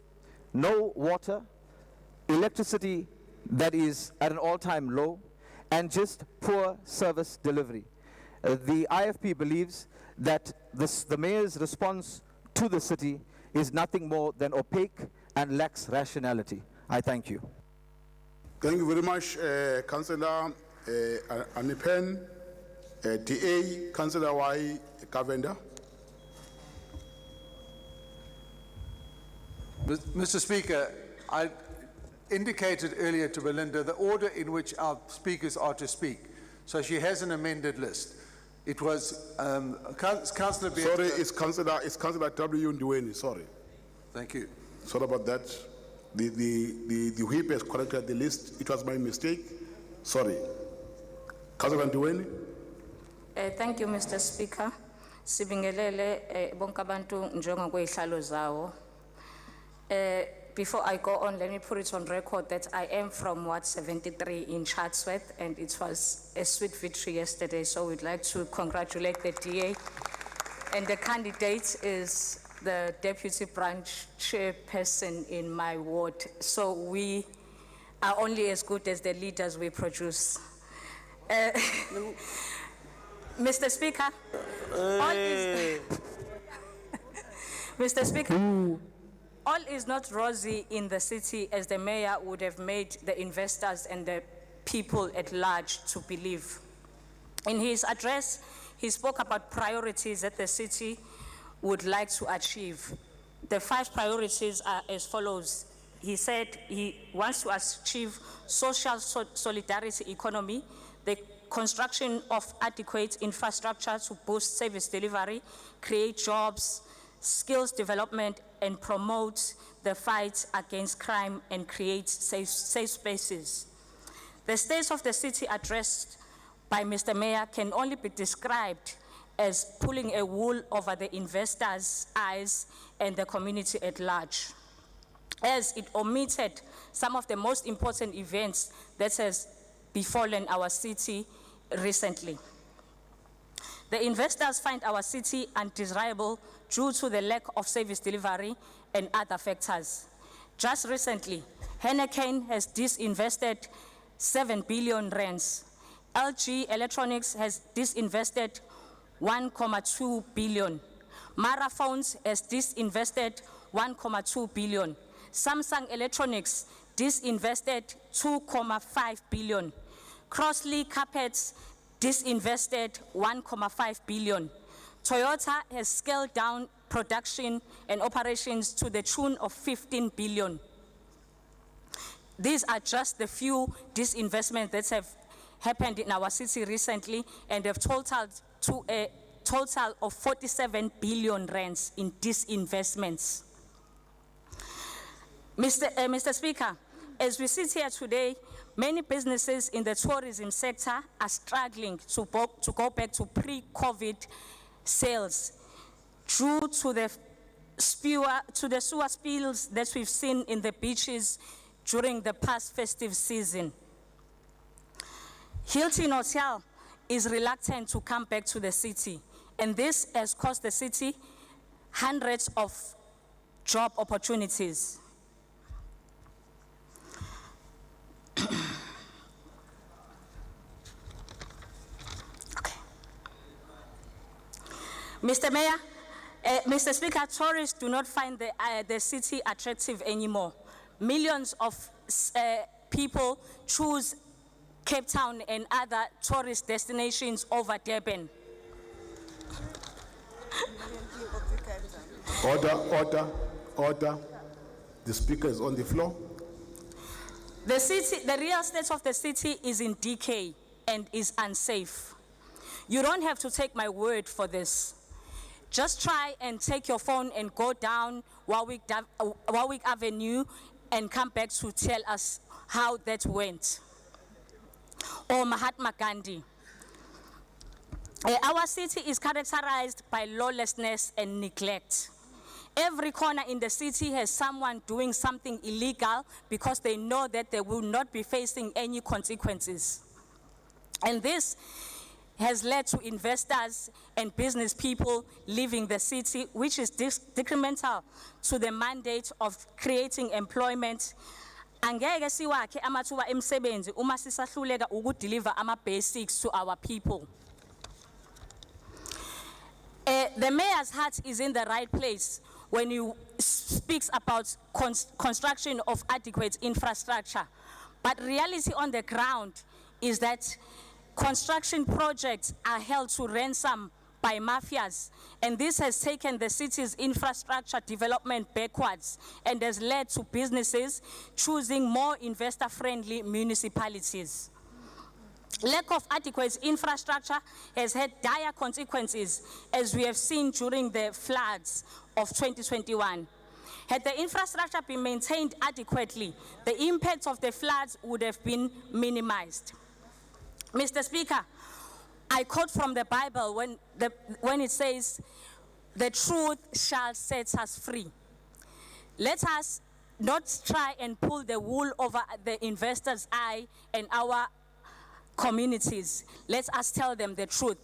no water, electricity that is at an all-time low, and just poor service delivery. The IFP believes that the Mayor's response to the city is nothing more than opaque and lacks rationality. I thank you. Thank you very much, Councillor Anipen. DA, Councillor Y. Kavenda. Mr. Speaker, I indicated earlier to Belinda the order in which our speakers are to speak. So she has an amended list. It was Councillor Sorry, it's Councillor W. Ndweni, sorry. Thank you. Sorry about that. The whip has corrected the list. It was my mistake. Sorry. Councillor Ndweni? Thank you, Mr. Speaker. Sibingelele bonke abantu njengokwezihlalo zawo. Before I go on, let me put it on record that I am from Ward 73 in Chatsworth, and it was a sweet victory yesterday, so we'd like to congratulate the DA. And the candidate is the Deputy Branch Chairperson in my ward. So we are only as good as the leaders we produce. Mr. Speaker, Mr. Speaker, all is not rosy in the city as the mayor would have made the investors and the people at large to believe. In his address, he spoke about priorities that the city would like to achieve. The 5 priorities are as follows. He said he wants to achieve social solidarity economy, the construction of adequate infrastructure to boost service delivery, create jobs, skills development, and promote the fight against crime and create safe spaces. The state of the city addressed by Mr. Mayor can only be described as pulling a wool over the investors' eyes and the community at large, as it omitted some of the most important events that has befallen our city recently. The investors find our city undesirable due to the lack of service delivery and other factors. Just recently, Henneken has disinvested 7 billion rands. LG Electronics has disinvested 1.2 billion. Mara Phones has disinvested 1.2 billion. Samsung Electronics disinvested 2.5 billion. Crossley Carpets disinvested 1.5 billion. Toyota has scaled down production and operations to the tune of 15 billion. These are just the few disinvestments that have happened in our city recently and have totaled to a total of 47 billion rands in disinvestments. Mr. Speaker, as we sit here today, many businesses in the tourism sector are struggling to go back to pre-COVID sales due to the sewer spills that we've seen in the beaches during the past festive season. Hilton Hotel is reluctant to come back to the city, and this has cost the city hundreds of job opportunities. Mr. Mayor, Mr. Speaker, tourists do not find the city attractive anymore. Millions of people choose Cape Town and other tourist destinations over Durban. Order. The speaker is on the floor. The real state of the city is in decay and is unsafe. You don't have to take my word for this. Just try and take your phone and go down Warwick Avenue and come back to tell us how that went. Or Mahatma Gandhi. Our city is characterized by lawlessness and neglect. Every corner in the city has someone doing something illegal because they know that they will not be facing any consequences. And this has led to investors and business people leaving the city, which is detrimental to the mandate of creating employment. Angeke siwakhe amathuba emsebenzi uma sisahluleka ukudeliver ama-basics to our people. The mayor's heart is in the right place when he speaks about construction of adequate infrastructure. But reality on the ground is that construction projects are held to ransom by mafias, and this has taken the city's infrastructure development backwards and has led to businesses choosing more investor-friendly municipalities. Lack of adequate infrastructure has had dire consequences, as we have seen during the floods of 2021. Had the infrastructure been maintained adequately, the impacts of the floods would have been minimized. Mr. Speaker, I quote from the Bible when it says, "The truth shall set us free." Let us not try and pull the wool over the investors' eye and our communities. Let us tell them the truth.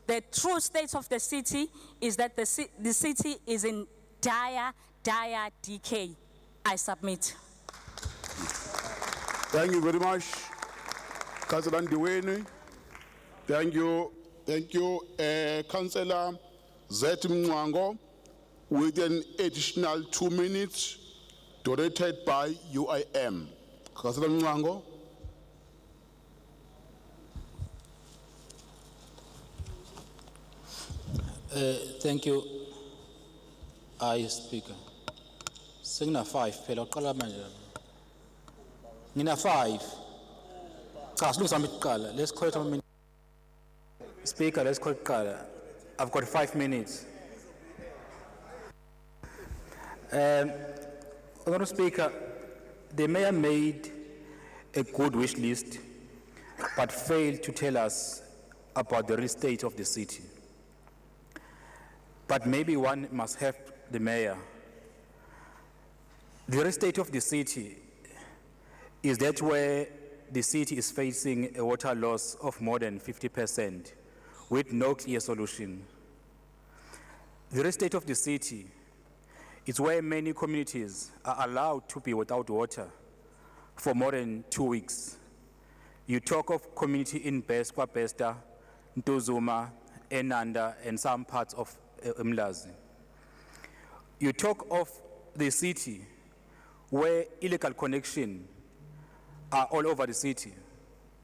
The true state of the city is that the city is in dire decay. I submit. Thank you very much, Councillor Ndiweni. Thank you, Councillor Zet Mwango, with an additional 2 minutes donated by UIM. Councillor Mwango. Thank you, Speaker. Singina 5 phela uqala manje. Ngina 5. Cha silungisa ukuqala. Let's call it a minute. Speaker, let's call it qala. I've got 5 minutes. Honourable Speaker, the mayor made a good wish list, but failed to tell us about the real state of the city. But maybe one must help the mayor. The real state of the city is that where the city is facing a water loss of more than 50% with no clear solution. The real state of the city is where many communities are allowed to be without water for more than 2 weeks. You talk of community in Kwapesta, Ntuzuma, Enanda, and some parts of Mlazi. You talk of the city where illegal connections are all over the city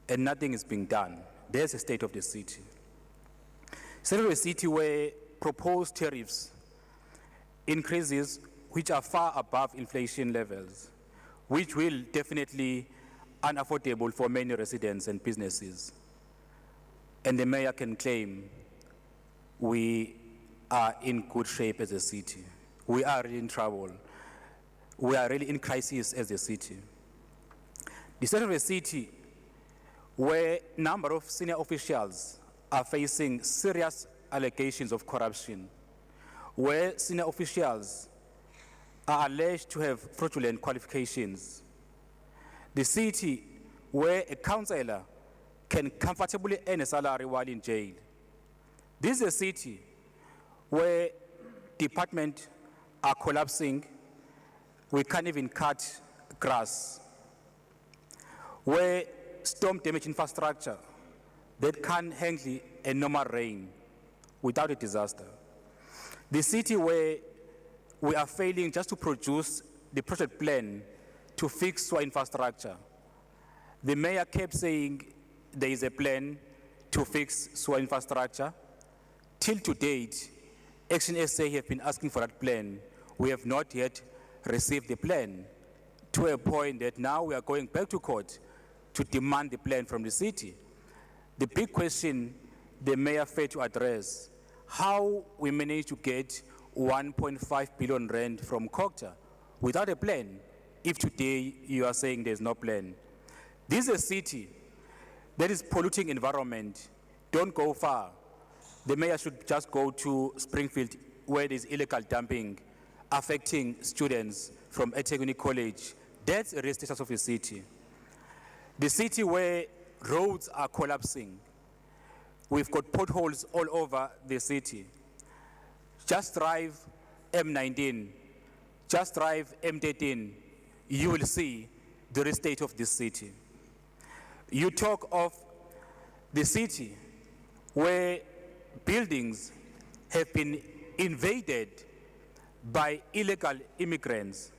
and nothing is being done. There's a state of the city. State of the city where proposed tariffs increases which are far above inflation levels, which will definitely unaffordable for many residents and businesses. And the mayor can claim we are in good shape as a city. We are really in trouble. We are really in crisis as a city. The state of a city where a number of senior officials are facing serious allegations of corruption, where senior officials are alleged to have fraudulent qualifications. The city where a councillor can comfortably earn a salary while in jail. This is a city where departments are collapsing. We can't even cut grass. Where storm damage infrastructure that can't handle a normal rain without a disaster. The city where we are failing just to produce the project plan to fix sewer infrastructure. The mayor kept saying there is a plan to fix sewer infrastructure. Till to date, Action SA have been asking for that plan. We have not yet received the plan, to a point that now we are going back to court to demand the plan from the city. The big question the mayor failed to address, how we managed to get 1.5 billion rand from COGTA without a plan, if today you are saying there's no plan. This is a city that is polluting environment. Don't go far. The mayor should just go to Springfield, where there's illegal dumping affecting students from eThekwini College. That's a real status of a city. The city where roads are collapsing. We've got potholes all over the city. Just drive M19, just drive M13, you will see the real state of this city. You talk of the city where buildings have been invaded by illegal immigrants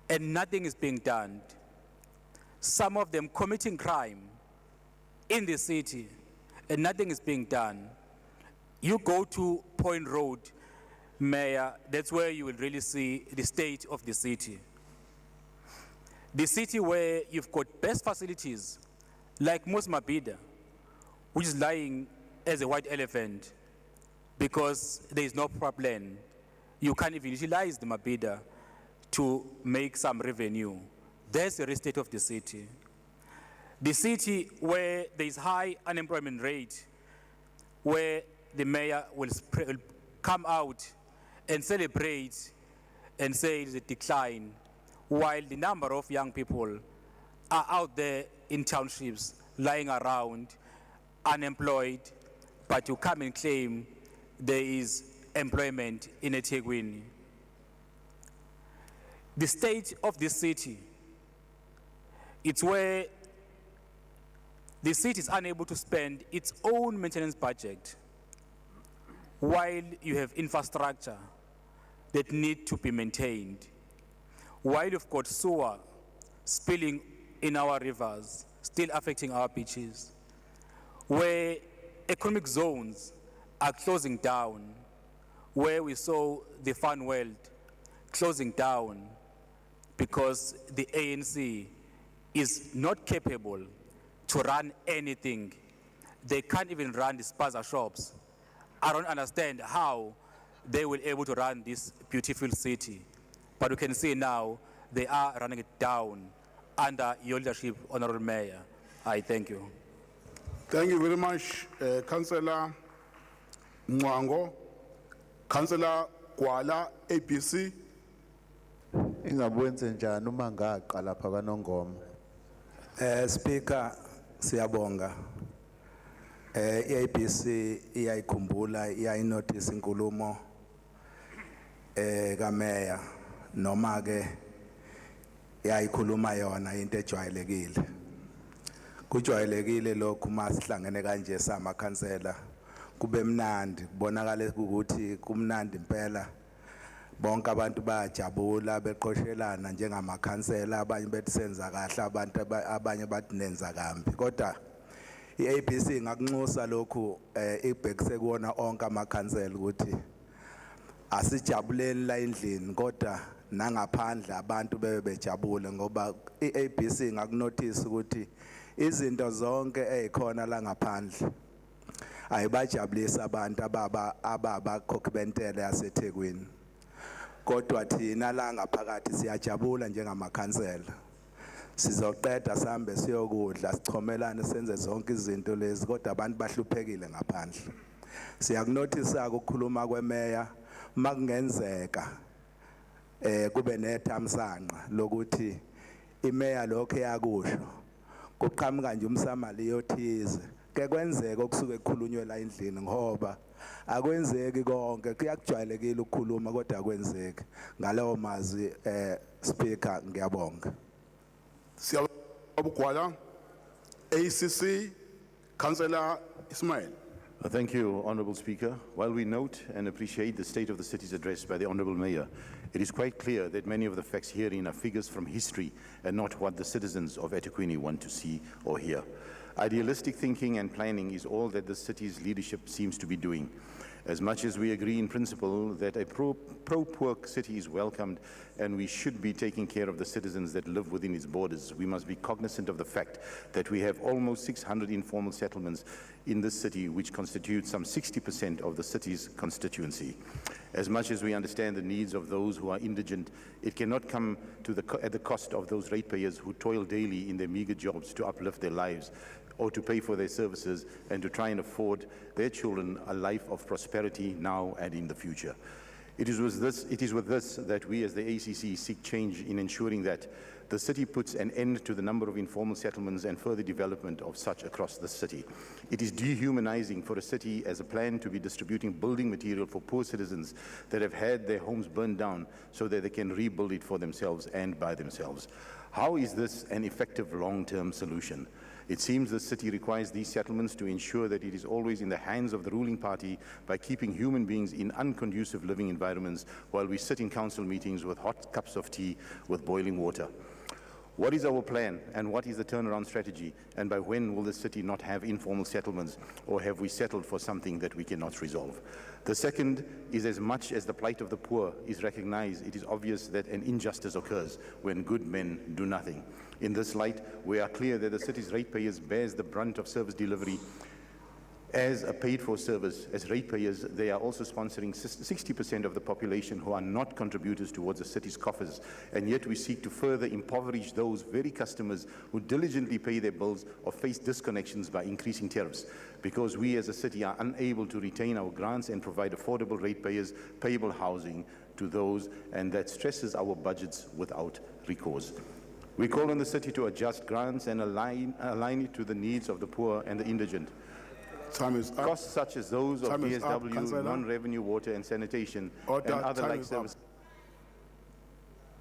and nothing is being done. Some of them committing crime in the city and nothing is being done. You go to Point Road, Mayor, that's where you will really see the state of the city. The city where you've got best facilities like Mos Mabhida, which is lying as a white elephant because there is no proper plan. You can't even utilize the Mabida to make some revenue. That's the real state of the city. The city where there is high unemployment rate, where the mayor will come out and celebrate and say it is a decline, while the number of young people are out there in townships, lying around, unemployed, but you come and claim there is employment in eThekwini. The state of this city, it's where the city is unable to spend its own maintenance budget, while you have infrastructure that need to be maintained, while you've got sewer spilling in our rivers, still affecting our beaches, where economic zones are closing down, where we saw the Fun World closing down because the ANC is not capable to run anything. They can't even run the spaza shops. I don't understand how they will able to run this beautiful city. But we can see now they are running it down under your leadership, Honorable Mayor. I thank you. Thank you very much, Councillor Mwango. Councillor Kwala, APC. Ingabwenze njani uma ngaqala lapha kaNongoma? Speaker, siyabonga. IABC iyayikhumbula iyayinotice inkulumo kameya noma ke yayikhuluma yona into ejwayelekile. Kujwayelekile lokhu masihlangene kanje samakhansela kube mnandi kubonakala ukuthi kumnandi impela. Bonke abantu bayajabula beqoshelana njengamakhansela, abanye bethi senza kahle, abantu abanye bathi nenza kambi. Kodwa iABC ngakunxusa lokhu ibhekise kuona onke amakhansela ukuthi asijabuleni la endlini kodwa nangaphandle abantu bebejabule ngoba iABC ngakunotice ukuthi izinto zonke ezikhona la ngaphandle ayibajabulisa abantu abakhokhi bentela yaseThekwini. Kodwa thina la ngaphakathi siyajabula njengamakhansela. Sizoqeda sihambe siyokudla sichomelane senze zonke izinto lezi kodwa abantu bahluphekile ngaphandle. Siyakunothisa ukukhuluma kwemeya makungenzeka kube nethamsanqa lokuthi imeya lokho yakusho kuqhamuka nje umsamali yothize ke kwenzeka okusuke kukhulunywe la endlini ngoba akwenzeki konke kuyakujwayelekile ukukhuluma kodwa akwenzeki ngaleyo mazwi speaker ngiyabonga. Siyabonga ACC Councillor Ismail. Thank you, Honourable Speaker. While we note and appreciate the state of the city's address by the Honourable Mayor, it is quite clear that many of the facts herein are figures from history and not what the citizens of eThekwini want to see or hear. Idealistic thinking and planning is all that the city's leadership seems to be doing. As much as we agree in principle that a pro-poor city is welcomed and we should be taking care of the citizens that live within its borders, we must be cognizant of the fact that we have almost 600 informal settlements in this city, which constitute some 60% of the city's constituency. As much as we understand the needs of those who are indigent, it cannot come at the cost of those ratepayers who toil daily in their meager jobs to uplift their lives, or to pay for their services and to try and afford their children a life of prosperity now and in the future. It is with this that we as the ACC seek change in ensuring that the city puts an end to the number of informal settlements and further development of such across the city. It is dehumanizing for a city as a plan to be distributing building material for poor citizens that have had their homes burned down so that they can rebuild it for themselves and by themselves. How is this an effective long-term solution? It seems the city requires these settlements to ensure that it is always in the hands of the ruling party by keeping human beings in unconducive living environments while we sit in council meetings with hot cups of tea with boiling water. What is our plan and what is the turnaround strategy, and by when will the city not have informal settlements, or have we settled for something that we cannot resolve? The second is, as much as the plight of the poor is recognized, it is obvious that an injustice occurs when good men do nothing. In this light, we are clear that the city's ratepayers bears the brunt of service delivery as a paid-for service, as ratepayers, they are also sponsoring 60% of the population who are not contributors towards the city's coffers. And yet we seek to further impoverish those very customers who diligently pay their bills or face disconnections by increasing tariffs, because we as a city are unable to retain our grants and provide affordable ratepayers, payable housing to those, and that stresses our budgets without recourse. We call on the city to adjust grants and align it to the needs of the poor and the indigent. Time is up. Costs such as those of Time is up, DSW, Councillor. non-revenue water and sanitation, Order, and other time like is up.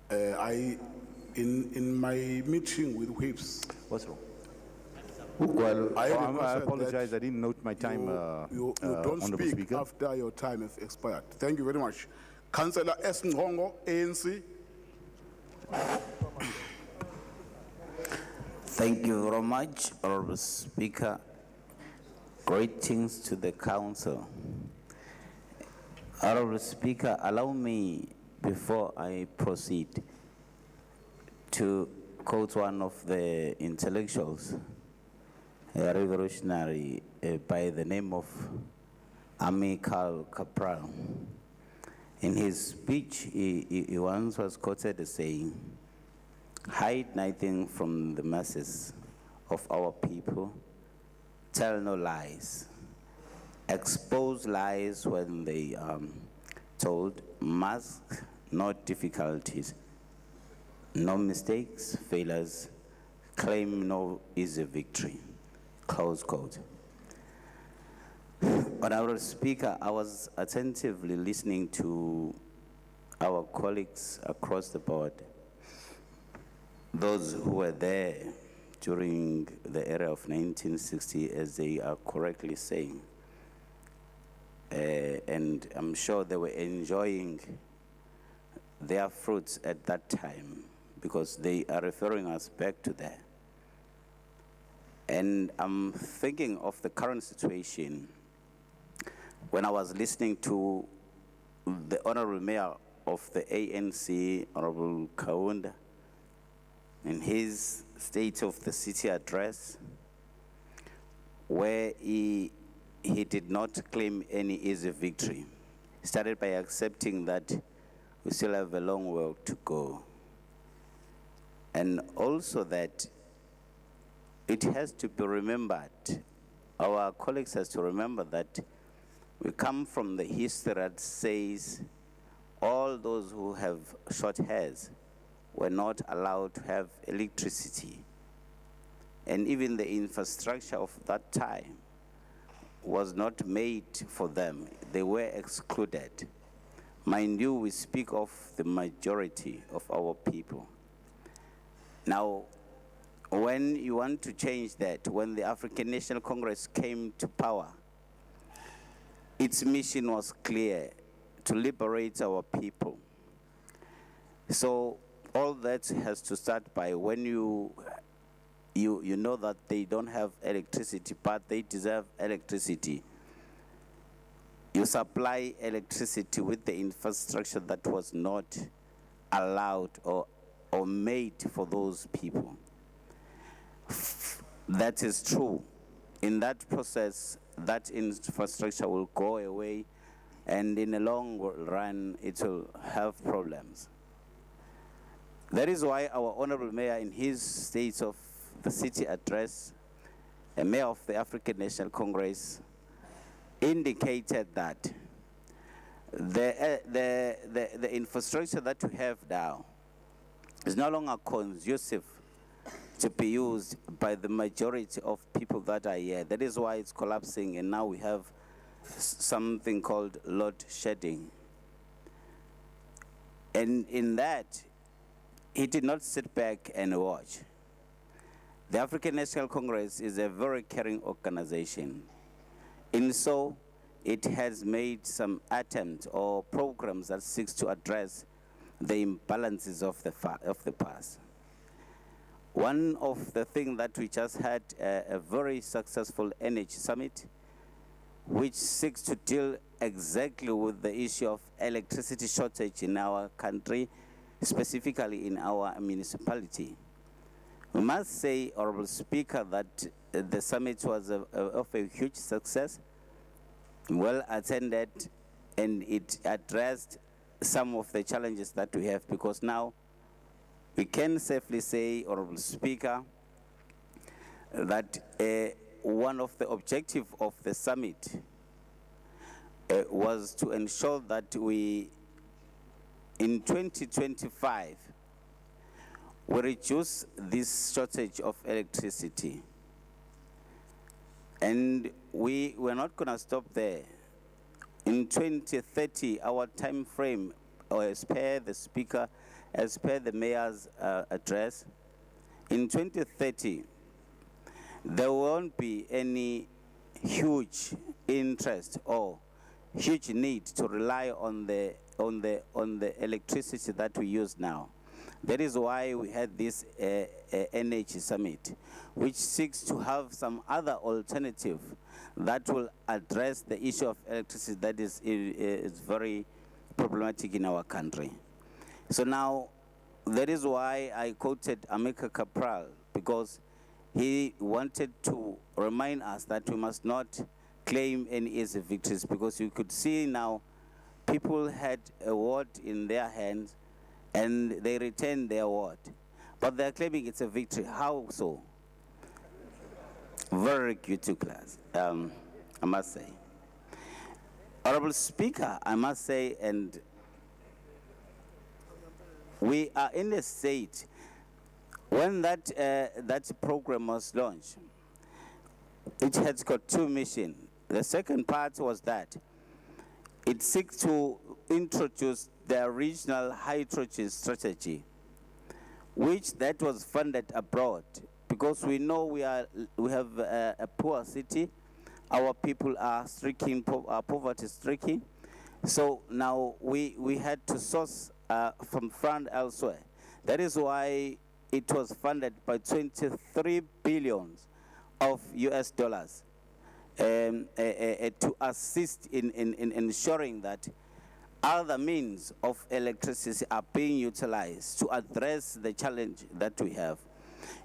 services. In my meeting with whips, What's wrong? I I requested apologize, that I didn't note my time, you don't Honorable speak Speaker. after your time has expired. Thank you very much. Councillor Esngongo, ANC. Thank you very much, Honorable Speaker. Greetings to the Council. Honorable Speaker, allow me, before I proceed, to quote one of the intellectuals, a revolutionary by the name of Amilcar Cabral. In his speech, he once was quoted as saying, "Hide nothing from the masses of our people, tell no lies, expose lies when they are told, mask no difficulties, no mistakes, failures, claim no easy victory." Close quote. Honorable Speaker, I was attentively listening to our colleagues across the board, those who were there during the era of 1960, as they are correctly saying. And I'm sure they were enjoying their fruits at that time, because they are referring us back to that. And I'm thinking of the current situation when I was listening to the Honorable Mayor of the ANC, Honorable Kaunda, in his State of the City address, where he did not claim any easy victory. He started by accepting that we still have a long way to go. And also that it has to be remembered, our colleagues has to remember that we come from the history that says all those who have short hairs were not allowed to have electricity. And even the infrastructure of that time was not made for them. They were excluded. Mind you, we speak of the majority of our people. Now, when you want to change that, when the African National Congress came to power, its mission was clear: to liberate our people. So all that has to start by when you know that they don't have electricity, but they deserve electricity. You supply electricity with the infrastructure that was not allowed or made for those people. That is true. In that process, that infrastructure will go away, and in the long run, it will have problems. That is why our Honorable Mayor, in his State of the City address, a mayor of the African National Congress, indicated that the infrastructure that we have now is no longer conducive to be used by the majority of people that are here. That is why it's collapsing, and now we have something called load shedding. And in that, he did not sit back and watch. The African National Congress is a very caring organization. In so, it has made some attempts or programs that seeks to address the imbalances of the past. One of the things that we just had a very successful energy summit, which seeks to deal exactly with the issue of electricity shortage in our country, specifically in our municipality. We must say, Honorable Speaker, that the summit was of a huge success, well attended, and it addressed some of the challenges that we have, because now we can safely say, Honorable Speaker, that one of the objectives of the summit was to ensure that we, in 2025, we reduce this shortage of electricity. And we were not going to stop there. In 2030, our time frame, as per the Speaker, as per the Mayor's address, in 2030, there won't be any huge interest or huge need to rely on the electricity that we use now. That is why we had this energy summit, which seeks to have some other alternative that will address the issue of electricity that is very problematic in our country. So now, that is why I quoted Amilcar Cabral, because he wanted to remind us that we must not claim any easy victories, because you could see now people had a award in their hands and they retained their award, but they're claiming it's a victory. How so? Very ridiculous, I must say. Honorable Speaker, I must say, and we are in a state when that program was launched, it has got two missions. The second part was that it seeks to introduce the regional hydrogen strategy, which that was funded abroad, because we know we have a poor city, our people are stricken, poverty stricken. So now we had to source from fund elsewhere. That is why it was funded by 23 billion of US dollars to assist in ensuring that other means of electricity are being utilized to address the challenge that we have.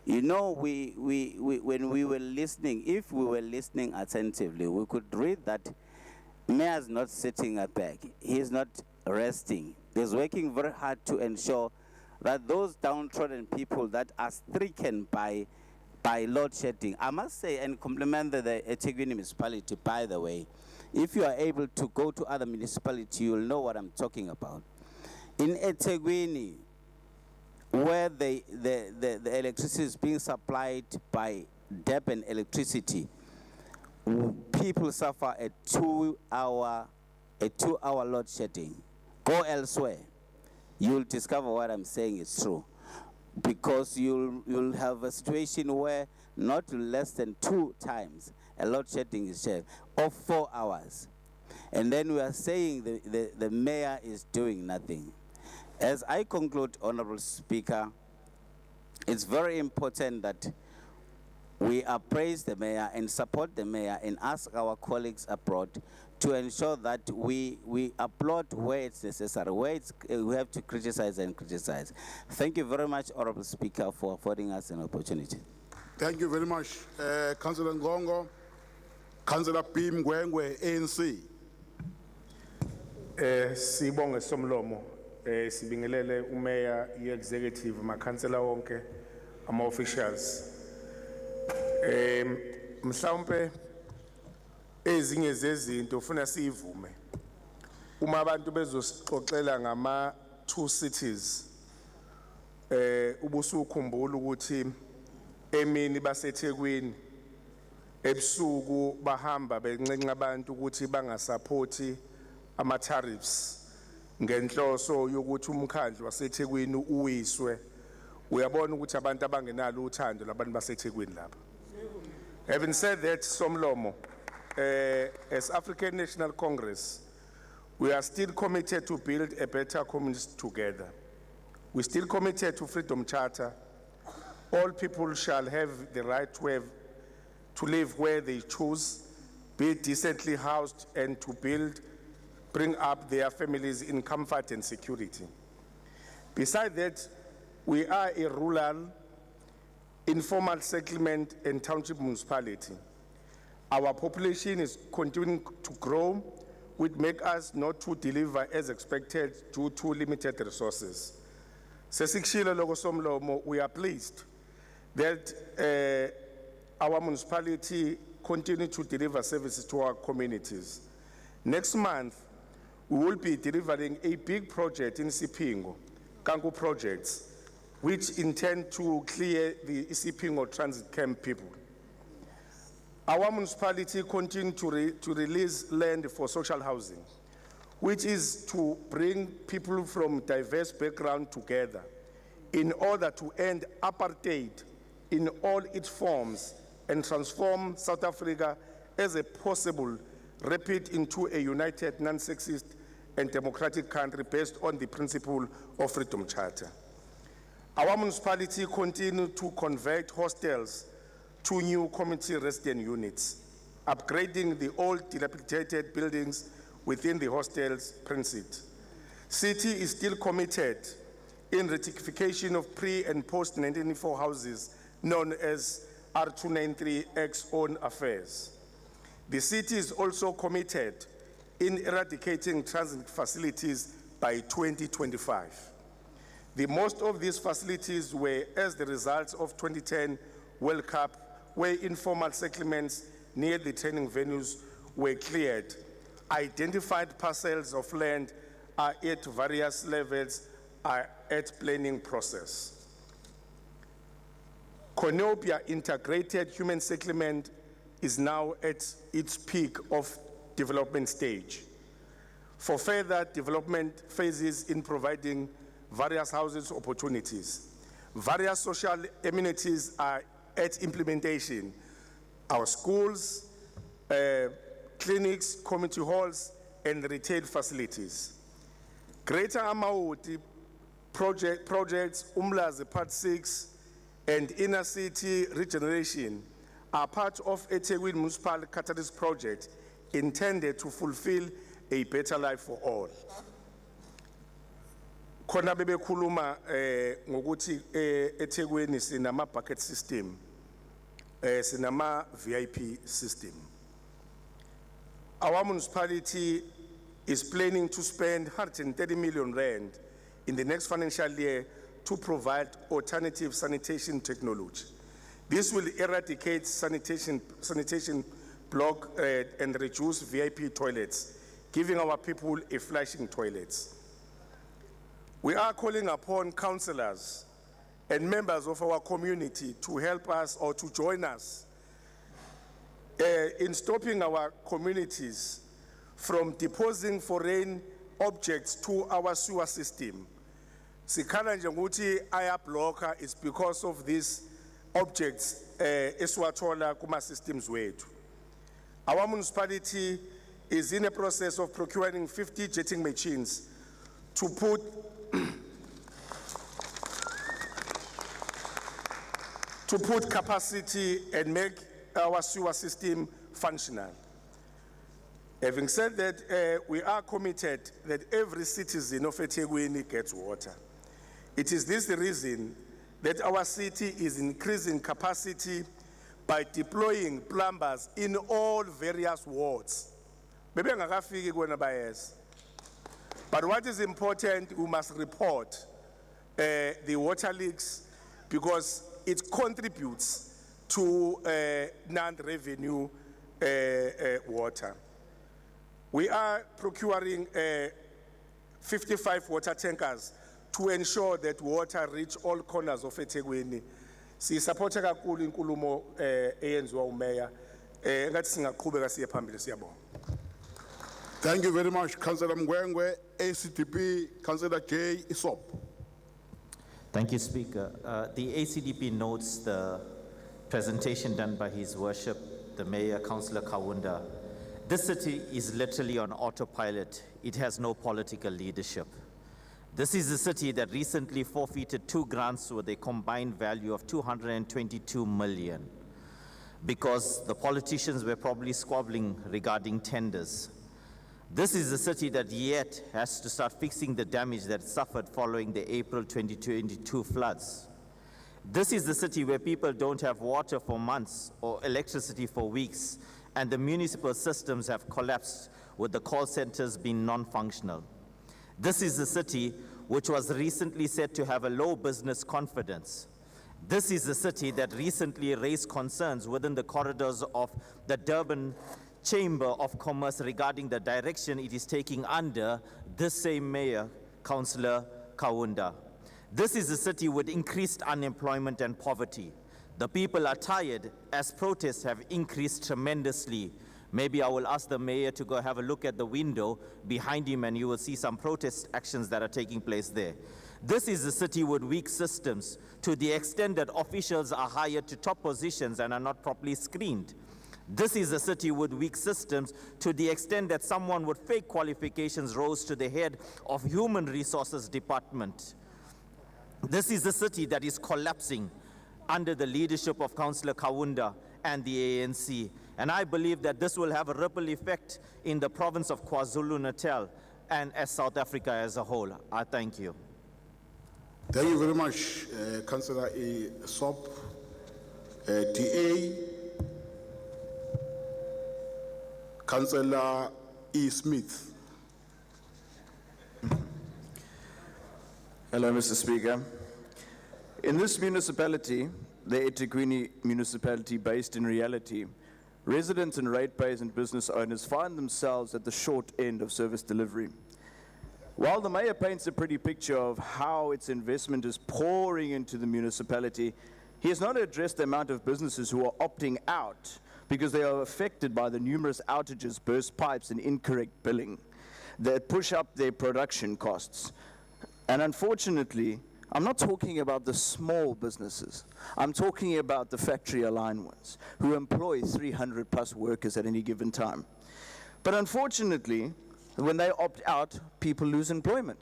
You know, when we were listening, if we were listening attentively, we could read that Mayor is not sitting back. He is not resting. He's working very hard to ensure that those downtrodden people that are stricken by load shedding, I must say, and compliment the eThekwini municipality, by the way. If you are able to go to other municipalities, you will know what I'm talking about. In eThekwini, where the electricity is being supplied by Durban Electricity, people suffer a two-hour load shedding. Go elsewhere, you'll discover what I'm saying is true. Because you'll have a situation where not less than 2 times a load shedding is shared, of 4 hours. And then we are saying the mayor is doing nothing. As I conclude, Honorable Speaker, it's very important that we appraise the mayor and support the mayor and ask our colleagues abroad to ensure that we applaud where it's necessary, where we have to criticize and criticize. Thank you very much, Honorable Speaker, for affording us an opportunity. Thank you very much, Councillor Ngongo. Councillor Pim Ngwengwe, ANC. Sibonge Somlomo, sibingelele uMayor, i-executive, amakhansela wonke, ama-officials. Mhlawumbe ezinye zezinto ufuna sivume uma abantu bezosixoxela ngama 2 cities ubusukhumbula ukuthi emini baseThekwini ebusuku bahamba bencenca abantu ukuthi bangasupporti ama tariffs ngenhloso yokuthi umkhandlu waseThekwini uwiswe. Uyabona ukuthi abantu abangenalo uthando labantu baseThekwini lapha. Having said that, Somlomo, as African National Congress, we are still committed to build a better community together. We're still committed to Freedom Charter. All people shall have the right to live where they choose, be decently housed, and to bring up their families in comfort and security. Besides that, we are a rural informal settlement and township municipality. Our population is continuing to grow, which make us not to deliver as expected due to limited resources. Sesikshilo loko somlomo, we are pleased that our municipality continue to deliver services to our communities. Next month, we will be delivering a big project in Sipingo, Kangu projects, which intend to clear the Sipingo transit camp people. Our municipality continue to release land for social housing, which is to bring people from diverse backgrounds together in order to end apartheid in all its forms and transform South Africa as a possible repeat into a united, non-sexist, and democratic country based on the principle of Freedom Charter. Our municipality continue to convert hostels to new community resident units, upgrading the old dilapidated buildings within the hostels precinct. City is still committed in rectification of pre- and post-1994 houses known as R293 ex-own affairs. The city is also committed in eradicating transit facilities by 2025. The most of these facilities were as the result of 2010 World Cup, where informal settlements near the training venues were cleared. Identified parcels of land are at various levels are at planning process. Conopia Integrated Human Settlement is now at its peak of development stage. For further development phases in providing various housing opportunities, various social amenities are at implementation. Our schools, clinics, community halls, and retail facilities. Greater Amaoti projects, Umlazi Part 6, and Inner City Regeneration are part of eThekwini Municipal Catalyst Project intended to fulfill a better life for all. Khona bebekhuluma ngokuthi eThekwini sinama bucket system, sinama VIP system. Our municipality is planning to spend 130 million rand in the next financial year to provide alternative sanitation technology. This will eradicate sanitation block and reduce VIP toilets, giving our people a flushing toilets. We are calling upon councillors and members of our community to help us or to join us in stopping our communities from depositing foreign objects to our sewer system. Sikhala nje ngokuthi ayablocker is because of these objects esiwathola kuma systems wethu. Our municipality is in a process of procuring 50 jetting machines to put capacity and make our sewer system functional. Having said that, we are committed that every citizen of eThekwini gets water. It is this the reason that our city is increasing capacity by deploying plumbers in all various wards. Maybe angakafiki kuwena bayeza. But what is important, we must report the water leaks because it contributes to non-revenue water. We are procuring 55 water tankers to ensure that water reach all corners of eThekwini. Siyisupporta kakhulu inkulumo eyenziwa uMayor. Ngathi singaqhubeka siye phambili siyabonga. Thank you very much, Councillor Mgwengwe, ACDP, Councillor J. Isop. Thank you, Speaker. The ACDP notes the presentation done by His Worship, the Mayor, Councillor Kawunda. This city is literally on autopilot. It has no political leadership. This is a city that recently forfeited 2 grants with a combined value of 222 million because the politicians were probably squabbling regarding tenders. This is a city that yet has to start fixing the damage that it suffered following the April 2022 floods. This is the city where people don't have water for months or electricity for weeks, and the municipal systems have collapsed with the call centers being non-functional. This is the city which was recently said to have a low business confidence. This is the city that recently raised concerns within the corridors of the Durban Chamber of Commerce regarding the direction it is taking under this same mayor, Councillor Kaunda. This is a city with increased unemployment and poverty. The people are tired as protests have increased tremendously. Maybe I will ask the mayor to go have a look at the window behind him and you will see some protest actions that are taking place there. This is a city with weak systems to the extent that officials are hired to top positions and are not properly screened. This is a city with weak systems to the extent that someone with fake qualifications rose to the head of Human Resources Department. This is a city that is collapsing under the leadership of Councillor Kaunda and the ANC. And I believe that this will have a ripple effect in the province of KwaZulu-Natal and as South Africa as a whole. I thank you. Thank you very much, Councillor Sop. DA, Councillor E. Smith. Hello, Mr. Speaker. In this municipality, the eThekwini municipality based in reality, residents and ratepayers and business owners find themselves at the short end of service delivery. While the mayor paints a pretty picture of how its investment is pouring into the municipality, he has not addressed the amount of businesses who are opting out because they are affected by the numerous outages, burst pipes, and incorrect billing that push up their production costs. And unfortunately, I'm not talking about the small businesses. I'm talking about the factory-aligned ones who employ 300 plus workers at any given time. But unfortunately, when they opt out, people lose employment.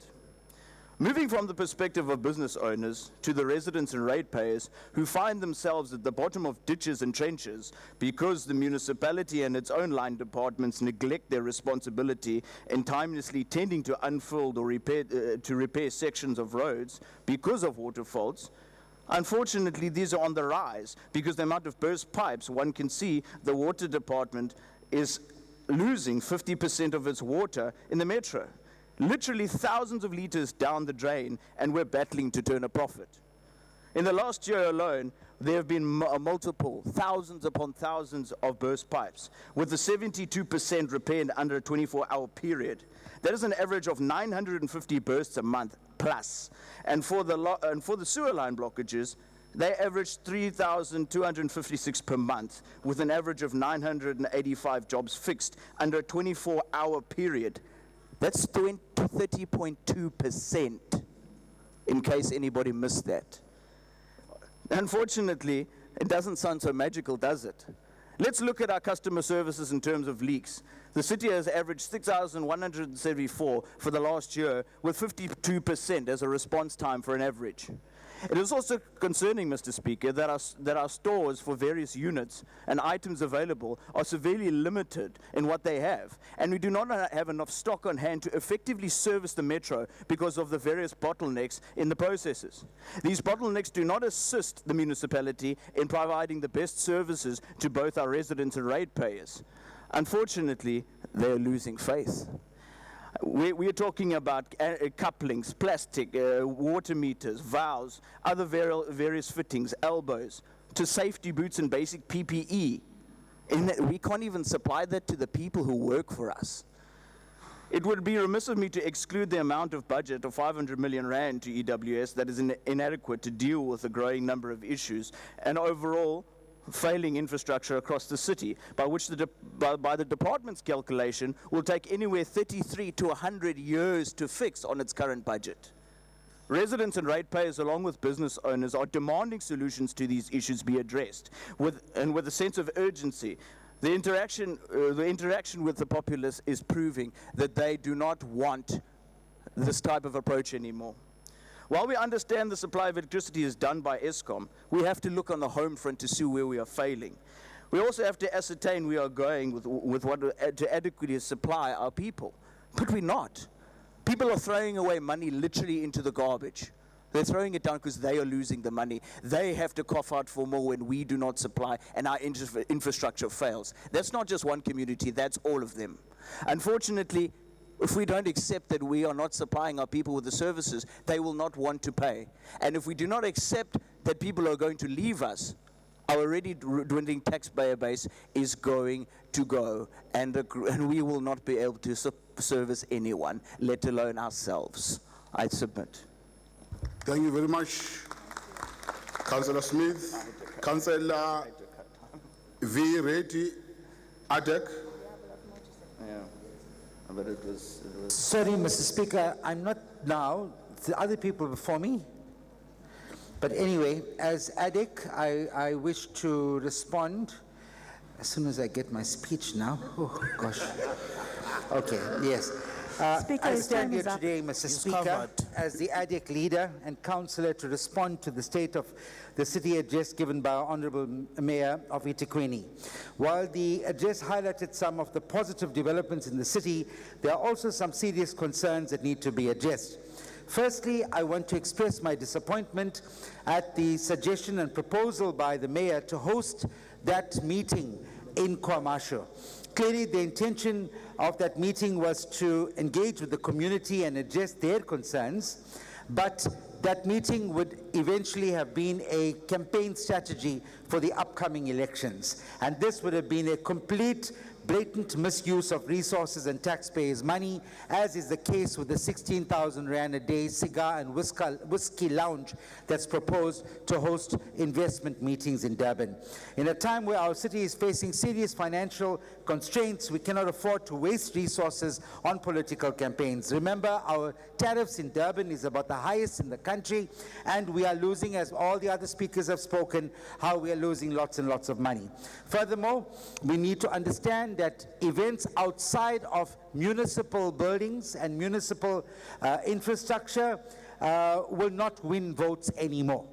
Moving from the perspective of business owners to the residents and ratepayers who find themselves at the bottom of ditches and trenches because the municipality and its own line departments neglect their responsibility in timelessly tending to unfilled or repair sections of roads because of water faults. Unfortunately, these are on the rise because the amount of burst pipes, one can see the water department is losing 50% of its water in the metro. Literally thousands of liters down the drain, and we're battling to turn a profit. In the last year alone, there have been multiple, thousands upon thousands of burst pipes, with the 72% repaired under a 24-hour period. That is an average of 950 bursts a month plus. And for the sewer line blockages, they average 3,256 per month, with an average of 985 jobs fixed under a 24-hour period. That's 30.2%, in case anybody missed that. Unfortunately, it doesn't sound so magical, does it? Let's look at our customer services in terms of leaks. The city has averaged 6,174 for the last year, with 52% as a response time for an average. It is also concerning, Mr. Speaker, that our stores for various units and items available are severely limited in what they have, and we do not have enough stock on hand to effectively service the metro because of the various bottlenecks in the processes. These bottlenecks do not assist the municipality in providing the best services to both our residents and ratepayers. Unfortunately, they are losing faith. We are talking about couplings, plastic, water meters, valves, other various fittings, elbows, to safety boots and basic PPE. We can't even supply that to the people who work for us. It would be remiss of me to exclude the amount of budget of 500 million rand to EWS that is inadequate to deal with a growing number of issues and overall failing infrastructure across the city, by which by the department's calculation will take anywhere 33 to 100 years to fix on its current budget. Residents and ratepayers, along with business owners, are demanding solutions to these issues be addressed with a sense of urgency. The interaction with the populace is proving that they do not want this type of approach anymore. While we understand the supply of electricity is done by Eskom, we have to look on the home front to see where we are failing. We also have to ascertain we are going with what to adequately supply our people, but we're not. People are throwing away money literally into the garbage. They're throwing it down because they are losing the money. They have to cough out for more when we do not supply and our infrastructure fails. That's not just one community, that's all of them. Unfortunately, if we don't accept that we are not supplying our people with the services, they will not want to pay. And if we do not accept that people are going to leave us, our already dwindling taxpayer base is going to go, and we will not be able to service anyone, let alone ourselves. I submit. Thank you very much, Councillor Smith. Councillor V. Reddy Adek. Yeah, but it was. Sorry, Mr. Speaker, I'm not now. The other people before me. But anyway, as ADIC, I wish to respond as soon as I get my speech now. Oh, gosh. Okay, yes. Speaker, I his stand time here is up. today, Mr. Speaker, as the ADIC leader and councillor to respond to the state of the city address given by our Honourable Mayor of eThekwini. While the address highlighted some of the positive developments in the city, there are also some serious concerns that need to be addressed. Firstly, I want to express my disappointment at the suggestion and proposal by the mayor to host that meeting in KwaMashu. Clearly, the intention of that meeting was to engage with the community and address their concerns, but that meeting would eventually have been a campaign strategy for the upcoming elections. And this would have been a complete blatant misuse of resources and taxpayers' money, as is the case with the 16,000 Rand a day cigar and whiskey lounge that's proposed to host investment meetings in Durban. In a time where our city is facing serious financial constraints, we cannot afford to waste resources on political campaigns. Remember, our tariffs in Durban is about the highest in the country, and we are losing, as all the other speakers have spoken, how we are losing lots and lots of money. Furthermore, we need to understand that events outside of municipal buildings and municipal infrastructure will not win votes anymore.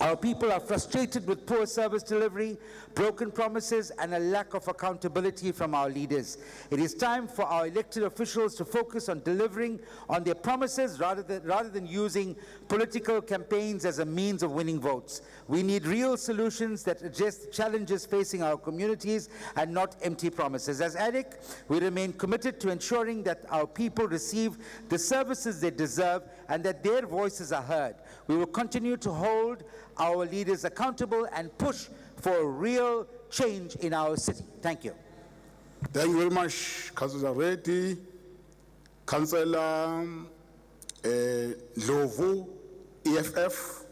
Our people are frustrated with poor service delivery, broken promises, and a lack of accountability from our leaders. It is time for our elected officials to focus on delivering on their promises rather than using political campaigns as a means of winning votes. We need real solutions that address the challenges facing our communities and not empty promises. As ADIC, we remain committed to ensuring that our people receive the services they deserve and that their voices are heard. We will continue to hold our leaders accountable and push for real change in our city. Thank you. Thank you very much, Councillor Reddy. Councillor Ndlovu, EFF.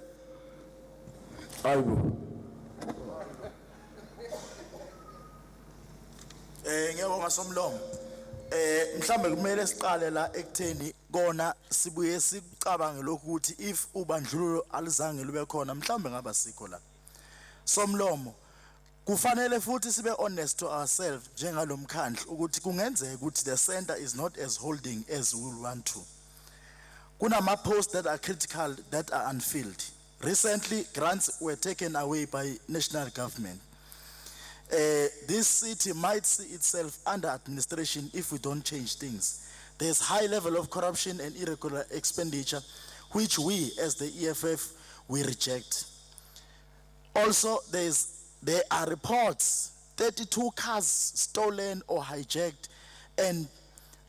Ngiyabonga Somlomo. Mhlambe kumele siqale la ekutheni kona sibuye sicabange lokhu ukuthi if ubandlululo alizange lube khona mhlambe ngaba sikho la. Somlomo kufanele futhi sibe honest to ourselves njengalomkhandlu ukuthi kungenzeka ukuthi the center is not as holding as we want to. Kunama posts that are critical that are unfilled. Recently grants were taken away by national government. This city might see itself under administration if we don't change things. There's high level of corruption and irregular expenditure, which we as the EFF, we reject. Also, there are reports, 32 cars stolen or hijacked and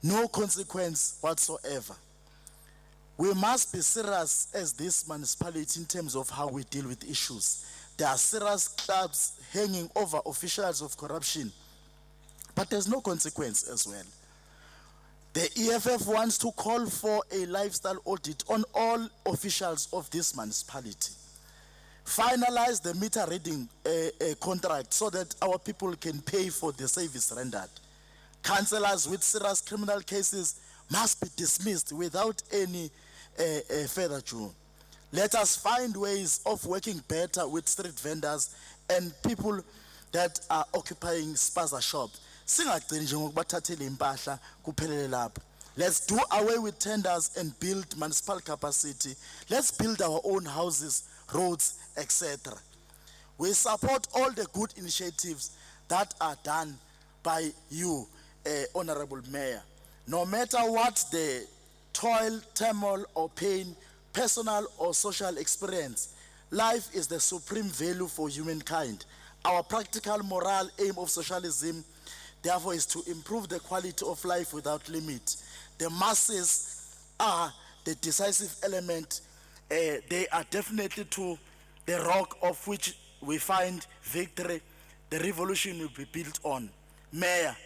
no consequence whatsoever. We must be serious as this municipality in terms of how we deal with issues. There are serious clubs hanging over officials of corruption, but there's no consequence as well. The EFF wants to call for a lifestyle audit on all officials of this municipality. Finalize the meter reading contract so that our people can pay for the service rendered. Councillors with serious criminal cases must be dismissed without any further ado. Let us find ways of working better with street vendors and people that are occupying spaza shops. Let's do away with tenders and build municipal capacity. Let's build our own houses, roads, etc. We support all the good initiatives that are done by you, Honorable Mayor. No matter what the toil, turmoil, or pain personal or social experience. Life is the supreme value for humankind. Our practical moral aim of socialism, therefore, is to improve the quality of life without limit. The masses are the decisive element. They are definitely to the rock of which we find victory. The revolution will be built on. Mayor,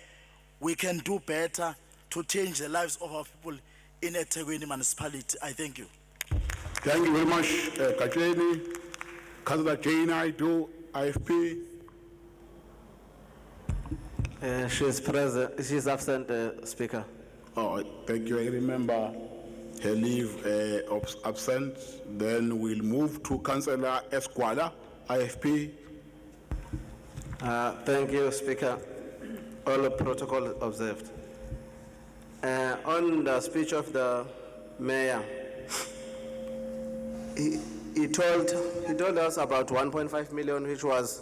we can do better to change the lives of our people in eThekwini municipality. I thank you. Thank you very much, Katrini. Councillor Jane Aidu, IFP. She's present. She's absent, Speaker. Oh, thank you. I remember her leave absent. Then we'll move to Councillor Esquala, IFP. Thank you, Speaker. All protocol observed. On the speech of the mayor, he told us about 1.5 million, which was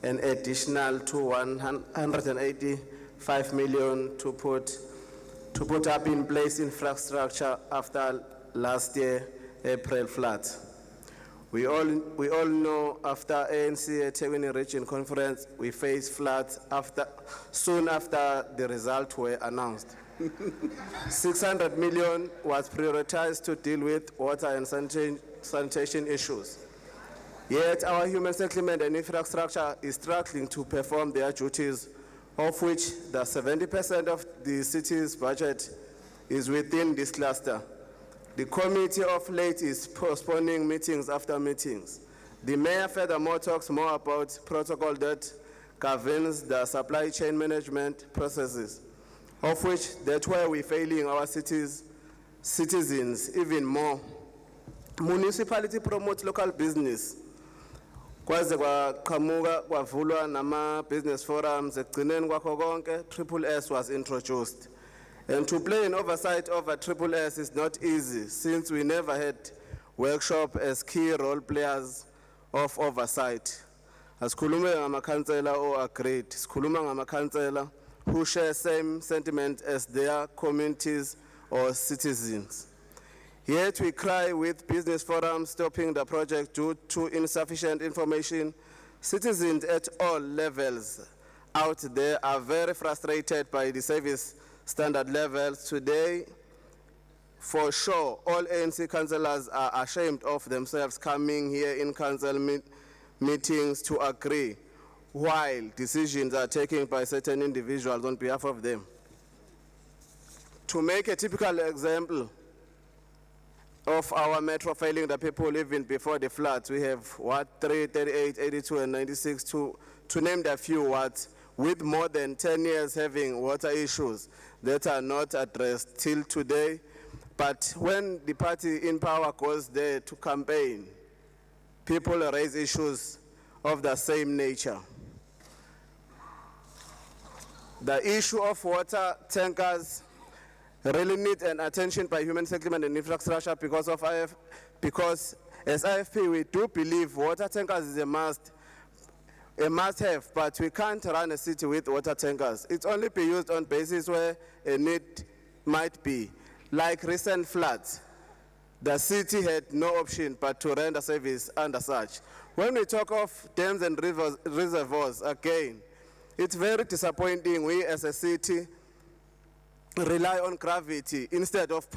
an additional to 185 million to put up in place infrastructure after last year April floods. We all know after ANC eThekwini Region Conference, we faced floods soon after the results were announced. 600 million was prioritized to deal with water and sanitation issues. Yet our human settlement and infrastructure is struggling to perform their duties, of which the 70% of the city's budget is within this cluster. The committee of late is postponing meetings after meetings. The mayor furthermore talks more about protocol that governs the supply chain management processes, of which that's where we're failing our citizens even more. Municipality promotes local business. Kwaze kwaqhamuka kwavulwa nama business forums ekugcineni kwakho konke Triple S was introduced. And to play an oversight over Triple S is not easy since we never had workshop as key role players of oversight. Asikhulume ngamakhansela o agreed, sikhuluma ngamakhansela who share same sentiment as their communities or citizens. Yet we cry with business forums stopping the project due to insufficient information. Citizens at all levels out there are very frustrated by the service standard levels. Today, for sure, all ANC councillors are ashamed of themselves coming here in council meetings to agree, while decisions are taken by certain individuals on behalf of them. To make a typical example of our metro failing the people even before the floods, we have Ward 3, 38, 82, and 96, to name the few wards with more than 10 years having water issues that are not addressed till today. But when the party in power goes there to campaign, people raise issues of the same nature. The issue of water tankers really need an attention by human settlement and infrastructure because as IFP we do believe water tankers is a must-have, but we can't run a city with water tankers. It's only be used on basis where a need might be. Like recent floods, the city had no option but to render service under such. When we talk of dams and reservoirs, again, it's very disappointing we as a city rely on gravity instead of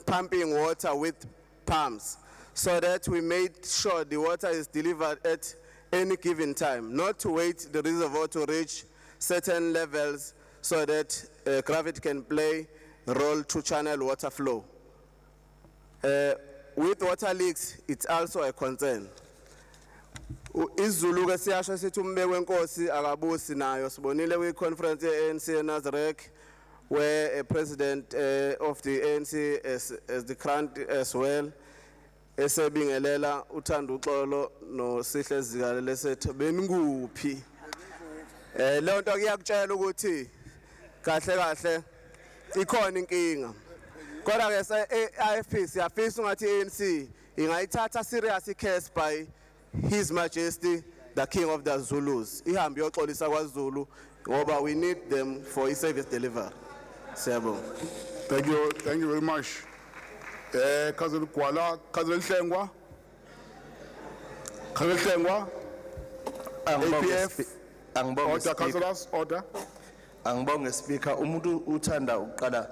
pumping water with pumps, so that we made sure the water is delivered at any given time, not to wait the reservoir to reach certain levels so that gravity can play a role to channel water flow. With water leaks, it's also a concern. Izulu ke siyasho sithi umbeki wenkosi akabusi nayo sibonile kwi conference ye-ANC eNazareth where a president of the ANC as the grant as well esebingelela uThando Uxolo no Sihle Zikale lesethu beninguphi le nto kuyakutshela ukuthi kahle kahle ikhona inkinga kodwa ke se-IFP siyafisa ungathi ANC ingayithatha serious case by His Majesty the King of the Zulus ihambe yoxolisa kwaZulu ngoba we need them for service delivery. Thank you very much. Councillor Kuala, Councillor Hlengwa. Councillor Hlengwa. APF. Order, councillors, order. Angibonge speaker, umuntu uthanda uqala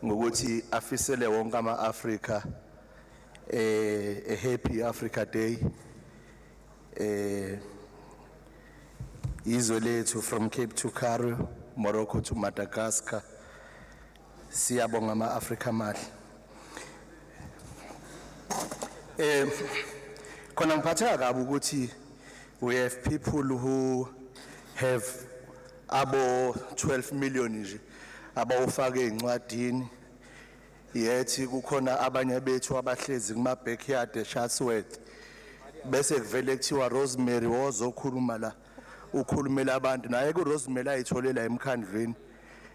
ngokuthi afisele wonke ama-Africa a happy Africa Day. Izwe lethu from Cape to Cairo, Morocco to Madagascar. Siyabonga ama-Africa mahle. Khona ngiphatheka kabi ukuthi we have people who have abo 12 million nje abawufake encwadini yethi kukhona abanye bethu abahlezi kuma backyard eShatsworth bese kuvele kuthiwa Rosemary wozokhuluma la ukhulumela abantu naye ku Rosemary ayitholela emkhandlweni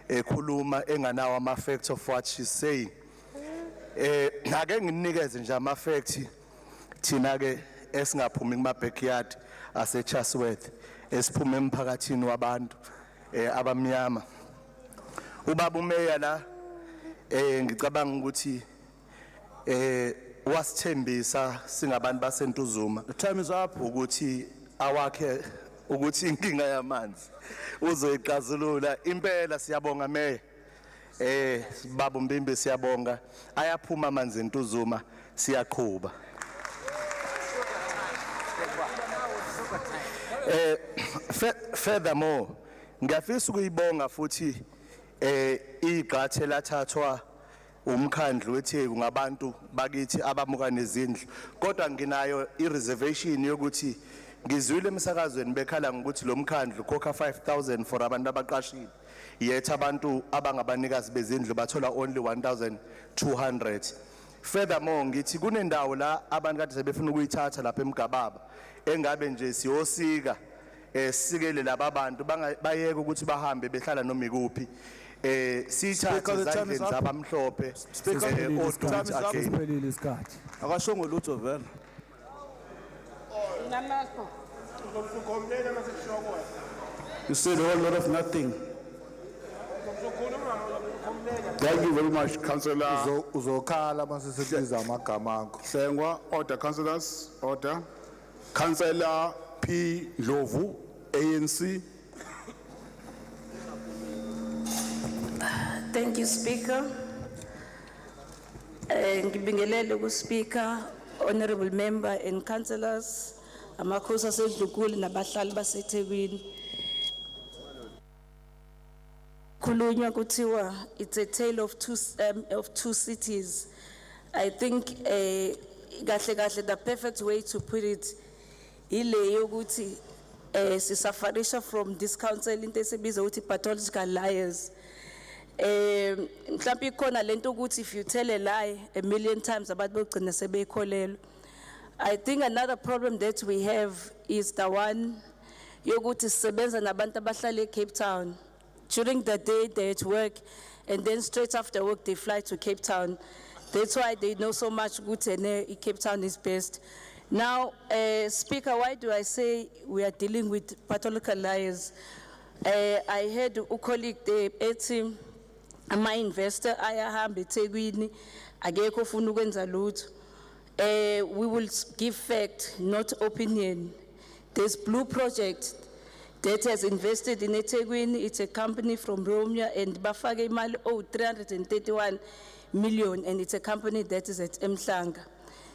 ekhuluma enganawo ama facts of what she's saying ake nginikeze nje ama facts thina ke esingaphumi kuma backyard aseChatsworth esiphuma emphakathini wabantu abamnyama ubaba umeya la ngicabanga ukuthi wasithembisa singabantu baseNtuzuma time is up ukuthi awakhe ukuthi inkinga yamanzi uzoyixazulula impela siyabonga meya baba Mbimbi siyabonga ayaphuma amanzi eNtuzuma siyaqhuba furthermore ngiyafisa ukuyibonga futhi igqathe lathathwa umkhandlu weTheku ngabantu bakithi abamuka nezindlu kodwa nginayo ireservation yokuthi ngizwile emsakazweni bekhala ngokuthi lo mkhandlu khokha 5,000 for abantu abaqashile yethu abantu abangabanikazi bezindlu bathola only 1,200 furthermore ngithi kunendawo la abantu kade sebefuna ukuyithatha lapha eMgababa engabe nje siyosika sikele laba bantu bayeke ukuthi bahambe behlala noma ikuphi sithathe izandleni zabamhlophe Siphelile isikhathi. Akashongo lutho vele. You said a whole lot of nothing. Thank you very much, Councillor. Uzokhala masisibiza amagama akho. Hlengwa, order, councillors, order. Councillor P. Ndlovu, ANC. Thank you, Speaker. Ngibingelele ku-Speaker, Honorable Member and Councillors, amakhosi asedlukule nabahlali baseThekwini. Khulunywa kuthiwa it's a tale of two cities. I think kahle kahle the perfect way to put it ile yokuthi sisafarisha from this council into esibiza ukuthi pathological liars. Mhlawumbe ikhona lento ukuthi if you tell a lie a million times abantu begcina sebeyikholelwa. I think another problem that we have is the one yokuthi sisebenza nabantu abahlala eCape Town. During the day they're at work and then straight after work they fly to Cape Town. That's why they know so much good and Cape Town is best. Now, Speaker, why do I say we are dealing with pathological liars? I heard a colleague, the team, my investor, ayahambe eThekwini, akekho ufuna ukwenza lutho. We will give fact, not opinion. There's Blue Project that has invested in eThekwini. It's a company from Romeo and bafake imali 331 million, and it's a company that is at Mhlanga.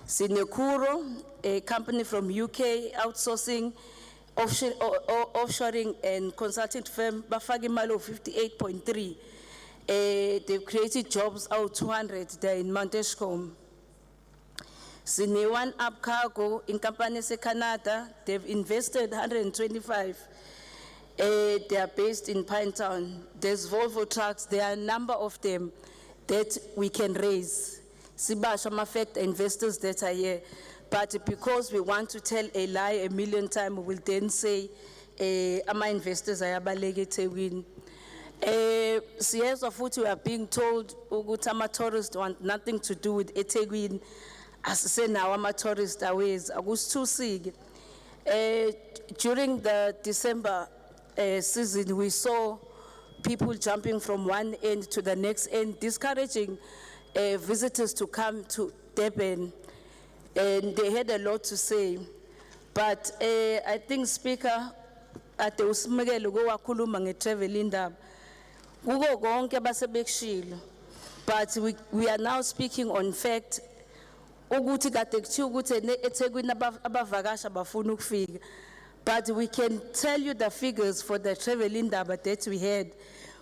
Sinekuro, a company from UK, outsourcing, offshoring and consulting firm, bafake imali 58.3. They've created jobs out 200 there in Mount Ashcombe. Sine One Up Cargo in companies in Canada, they've invested 125. They are based in Pinetown. There's Volvo trucks, there are a number of them that we can raise. Sibasha affect investors that are here. But because we want to tell a lie a million times, we will then say, ama investors are eThekwini. Siyezwa futhi we are being told ukuthi ama-tourists want nothing to do with eThekwini. Asisenawo ama-tourist aways, akusithusike. During the December season, we saw people jumping from one end to the next end, discouraging visitors to come to Durban, and they had a lot to say. But I think Speaker, ade usimekele ukwakhuluma nge-travel indaba. Kuko konke abasebekushilo. But we are now speaking on fact. Ukuthi kade kuthiwa ukuthi eThekwini abavakashi abafuna ukufika. But we can tell you the figures for the travel indaba that we had.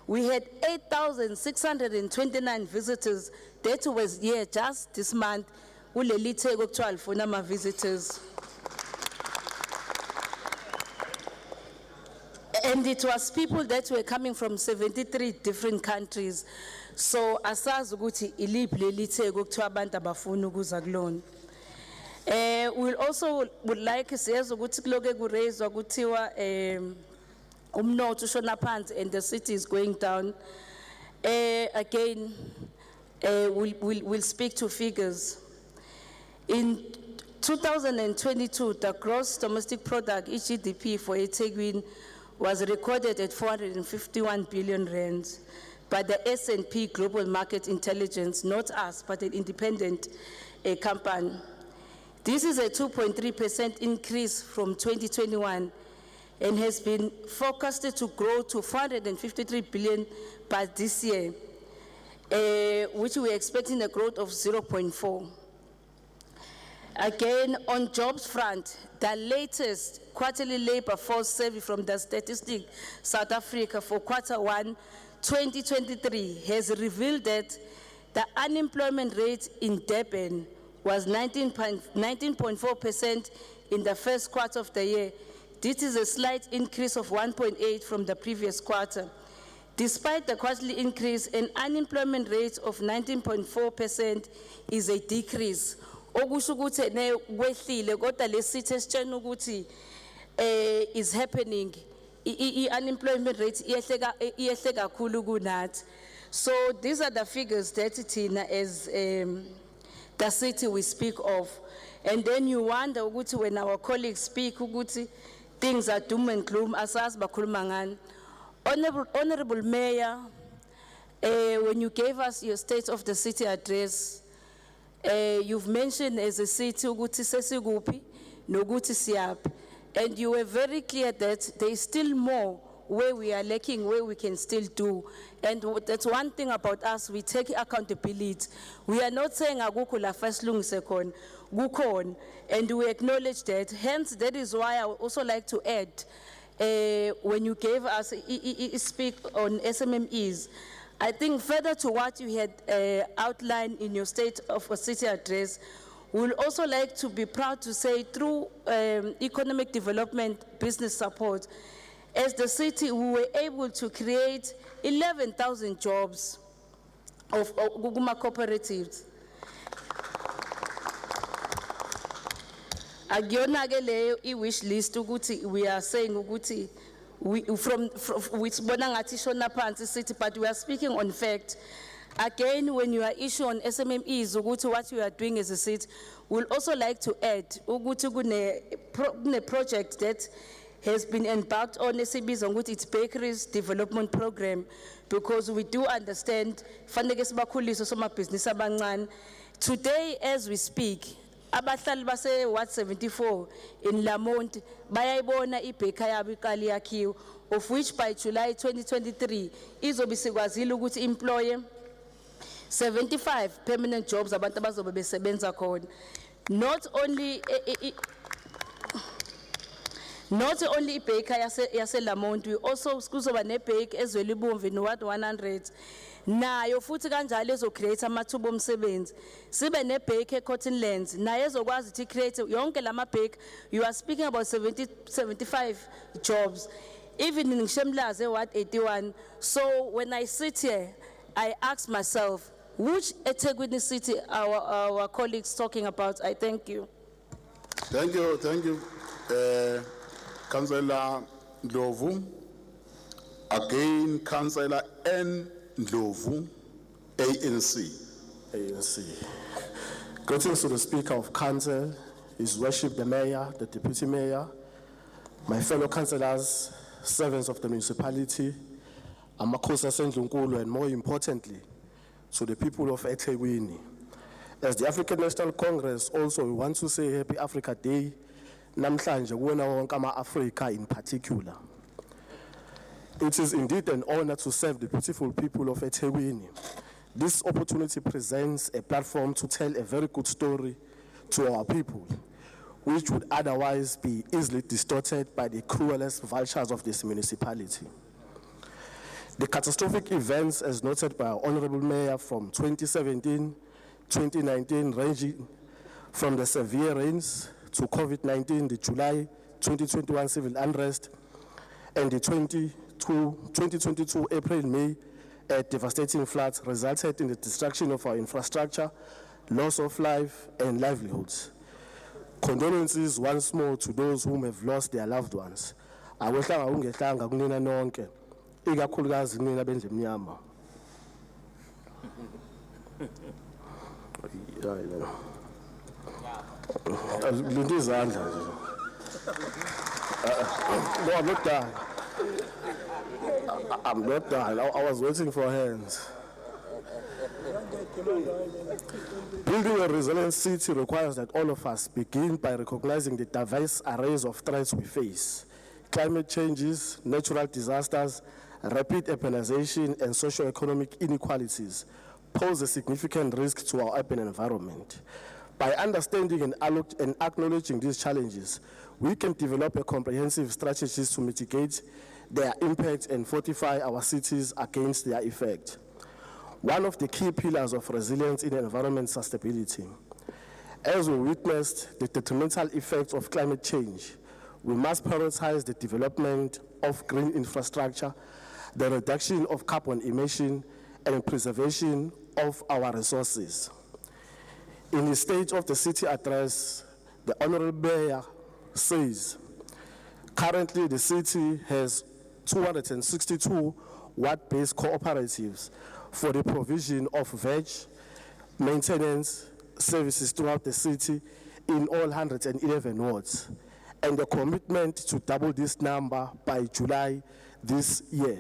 We had 8,629 visitors that was here just this month. Kuleli Theku kuthiwa lifuna ama-visitors. And it was people that were coming from 73 different countries. So asazi ukuthi iliphi leli Theku kuthiwa abantu abafuna ukuza kulona. We'll also would like siyezwa ukuthi kuloke kuraiswa kuthiwa umnotho ushona phansi and the city is going down. Again, we'll speak to figures. In 2022, the gross domestic product, GDP for eThekwini, was recorded at 451 billion rands by the S&P Global Market Intelligence, not us, but an independent company. This is a 2.3% increase from 2021 and has been forecasted to grow to 453 billion by this year, which we're expecting a growth of 0.4. Again, on jobs front, the latest quarterly labor force survey from the Statistics South Africa for Q1 2023 has revealed that the unemployment rate in Durban was 19.4% in the first quarter of the year. This is a slight increase of 1.8 from the previous quarter. Despite the quarterly increase, an unemployment rate of 19.4% is a decrease. Okusho ukuthi ne kwehlile kodwa lesithi esitshena ukuthi is happening. Unemployment rate iyehle kakhulu kunathi. So these are the figures that thina as the city we speak of. And then you wonder ukuthi when our colleagues speak ukuthi things are doom and gloom, asazi bakhuluma ngani. Honorable Mayor, when you gave us your State of the City address, you've mentioned as a city ukuthi sesikuphi nokuthi siyaphi, and you were very clear that there is still more where we are lacking, where we can still do. And that's one thing about us, we take accountability. We are not saying akukho la first lungise khona, kukhona, and we acknowledge that. Hence, that is why I would also like to add, when you gave us speak on SMMEs, I think further to what you had outlined in your State of the City address, we would also like to be proud to say through economic development, business support, as the city we were able to create 11,000 jobs of Guguma cooperatives. Agiyona ke leyo I-wish list ukuthi we are saying ukuthi from which bona ngathi shona phansi city, but we are speaking on fact. Again, when you are issuing on SMMEs ukuthi what you are doing as a city, we'll also like to add ukuthi kune project that has been embarked on esibizwa ukuthi it's bakeries development program, because we do understand fanele sibakhulise somabhizinisi abancane. Today as we speak, abahlali base Ward 74 in Lamont bayayibona ibheka yabo iqali yakhiwe, of which by July 2023 izobe sikwazile ukuthi employ 75 permanent jobs abantu abazobe besebenza khona. Not only ibheka yase Lamont, we also kuzoba nebheka eZwelibomvu in Ward 100. Nayo futhi kanjalo ezo-create amathuba omsebenzi. Sibe nebheka eCottonlands, nayo ezokwazi ukuthi create yonke lamabheka. You are speaking about 75 jobs. Even in Shemlaze, Ward 81. So when I sit here, I ask myself, which eThekwini city our colleagues talking about? I thank you. Thank you, Councillor Ndlovu. Again, Councillor N. Ndlovu, ANC. Greetings to the Speaker of Council, His Worship the Mayor, the Deputy Mayor, my fellow councillors, servants of the municipality, Amakhosi aseNdlunkulu, and more importantly, to the people of eThekwini. As the African National Congress also, we want to say Happy Africa Day, namhlanje kuwona wonke ama-Africa in particular. It is indeed an honor to serve the beautiful people of eThekwini. This opportunity presents a platform to tell a very good story to our people, which would otherwise be easily distorted by the cruelest vultures of this municipality. The catastrophic events, as noted by our Honorable Mayor, from 2017-2019, ranging from the severe rains to COVID-19, the July 2021 civil unrest, and the 2022 April-May devastating floods resulted in the destruction of our infrastructure, loss of life and livelihoods. Condolences once more to those whom have lost their loved ones. Awehlanga ungehlanga kunina nonke, ikakhulukazi nina bendle mnyama. Linda izandla nje. No, I'm not done. I'm not done. I was waiting for hands. Building a resilient city requires that all of us begin by recognizing the diverse arrays of threats we face. Climate changes, natural disasters, rapid urbanization, and socio-economic inequalities pose a significant risk to our urban environment. By understanding and acknowledging these challenges, we can develop a comprehensive strategies to mitigate their impact and fortify our cities against their effect. One of the key pillars of resilience in environment sustainability. As we witnessed the detrimental effects of climate change, we must prioritize the development of green infrastructure, the reduction of carbon emission, and preservation of our resources. In his State of the City address, the Honorable Mayor says, currently the city has 262 ward-based cooperatives for the provision of veg maintenance services throughout the city in all 111 wards, and the commitment to double this number by July this year.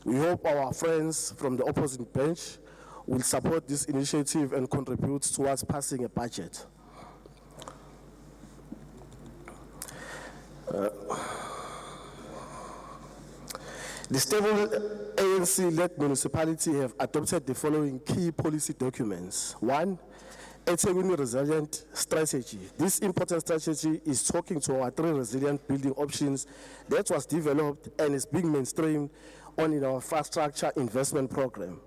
We hope our friends from the opposing bench will support this initiative and contribute towards passing a budget. The stable ANC-led municipality have adopted the following key policy documents. One, eThekwini Resilient Strategy. This important strategy is talking to our 3 resilient building options that was developed and is being mainstreamed in our infrastructure investment program.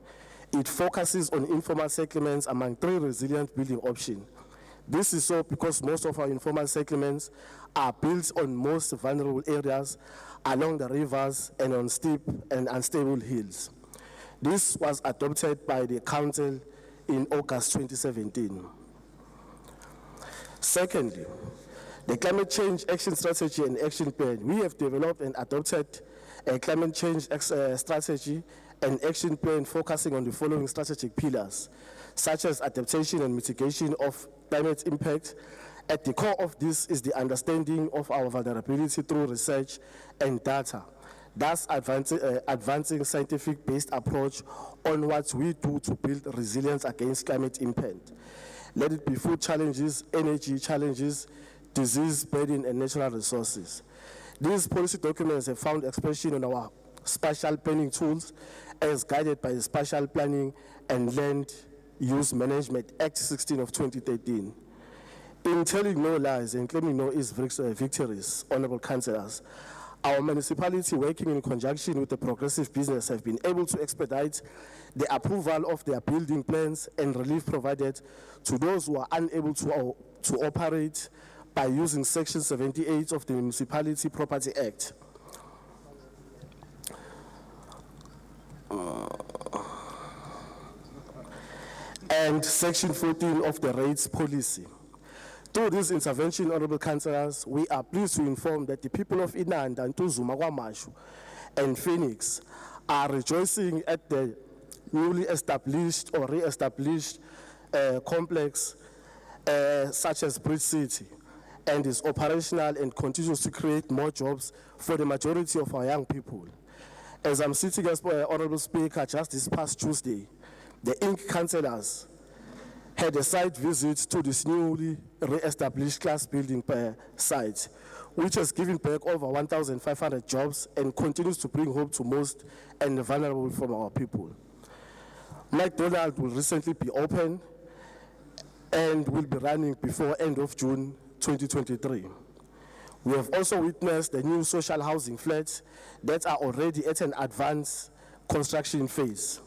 It focuses on informal settlements among 3 resilient building options. This is so because most of our informal settlements are built on most vulnerable areas along the rivers and on steep and unstable hills. This was adopted by the Council in August 2017. Secondly, the Climate Change Action Strategy and Action Plan. We have developed and adopted a climate change strategy and action plan focusing on the following strategic pillars, such as adaptation and mitigation of climate impact. At the core of this is the understanding of our vulnerability through research and data, thus advancing scientific-based approach on what we do to build resilience against climate impact. Let it be food challenges, energy challenges, disease burden, and natural resources. These policy documents have found expression on our spatial planning tools as guided by the Spatial Planning and Land Use Management Act 16 of 2013. In telling no lies and claiming no is victories, honorable councillors, our municipality, working in conjunction with the progressive business, have been able to expedite the approval of their building plans and relief provided to those who are unable to operate by using Section 78 of the Municipality Property Act. And Section 14 of the Rates Policy. Through this intervention, honorable councillors, we are pleased to inform that the people of Inanda, Ntuzuma, KwaMashu, and Phoenix are rejoicing at the newly established or re-established complex such as Bridge City, and is operational and continues to create more jobs for the majority of our young people. As I'm sitting as Honorable Speaker, just this past Tuesday, the Inc. councillors had a site visit to this newly re-established class building site, which has given back over 1,500 jobs and continues to bring hope to most and the vulnerable from our people. McDonald's will recently be open and will be running before end of June 2023. We have also witnessed the new social housing flats that are already at an advanced construction phase,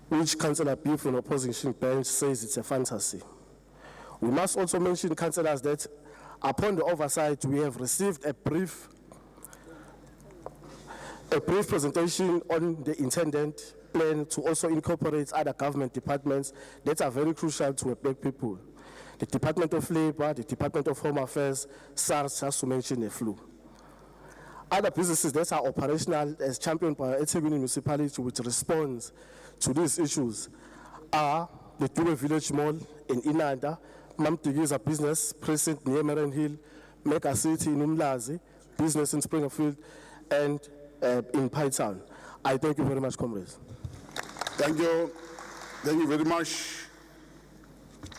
which Councillor B from the opposition bench says it's a fantasy. We must also mention, councillors, that upon the oversight, we have received a brief presentation on the intended plan to also incorporate other government departments that are very crucial to Black people. The Department of Labor, the Department of Home Affairs, SARS, just to mention a few. Other businesses that are operational as championed by eThekwini Municipality which responds to these issues are the Dube Village Mall in Inanda, Mamtigiza Business Precinct near Meren Hill, Mega City in Umlazi, business in Springfield, and in Pytown. I thank you very much, comrades. Thank you. Thank you very much,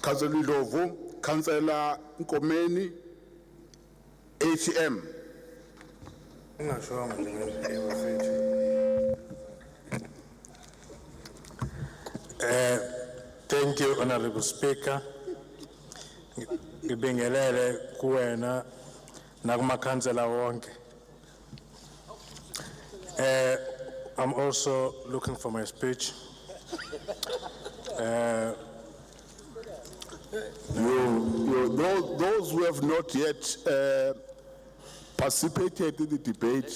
Councillor Ndlovu. Councillor Nkomeni, ATM. Thank you, Honorable Speaker. Ngibingelele kuwena nakumakhansela wonke. I'm also looking for my speech. Those who have not yet participated in the debate,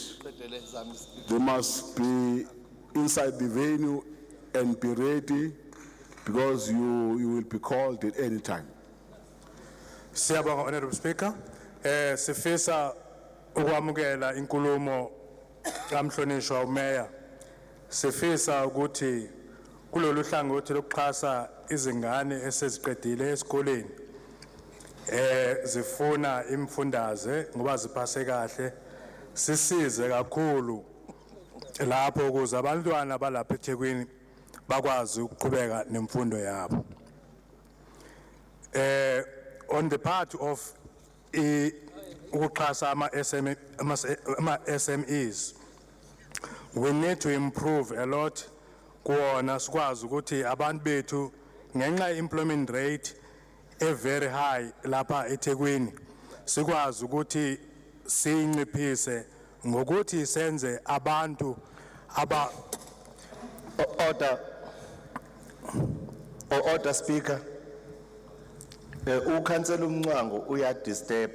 they must be inside the venue and be ready because you will be called at any time. Siyabonga, Honorable Speaker. Sifisa ukwamukela inkulumo kamhlonishwa uMeya. Sifisa ukuthi kulolu hlangothi lokuxhasa izingane eseziqedile esikoleni zifuna imfundaze ngoba ziphase kahle, sisize kakhulu lapho ukuze abantwana balapha eThekwini bakwazi ukuqhubeka nemfundo yabo. On the part of ukuxhasa ama SMEs, we need to improve a lot kuona sikwazi ukuthi abantu bethu ngenxa employment rate very high lapha eThekwini sikwazi ukuthi sinciphise ngokuthi senze abantu aba order speaker. Ukhansela uMncango uya disturb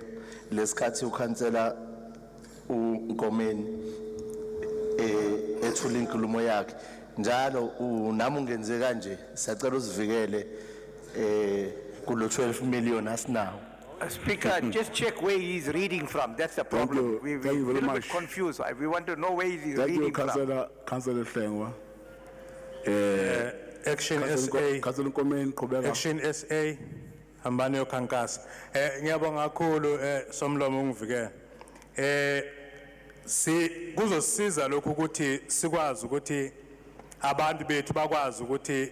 lesikhathi ukhansela uNkomeni ethula inkulumo yakhe njalo nami ungenze kanje siyacela usivikele kulo 12 million asinawo. Speaker, just check where he's reading from. That's the problem. We're a little bit confused. We want to know where he's reading from. Councillor Hlengwa. Action SA. Councillor Nkomeni qhubeka. Action SA. Hambani yokhankasa. Ngiyabonga kakhulu Somlomo ungivikele. Kuzosiza lokhu ukuthi sikwazi ukuthi abantu bethu bakwazi ukuthi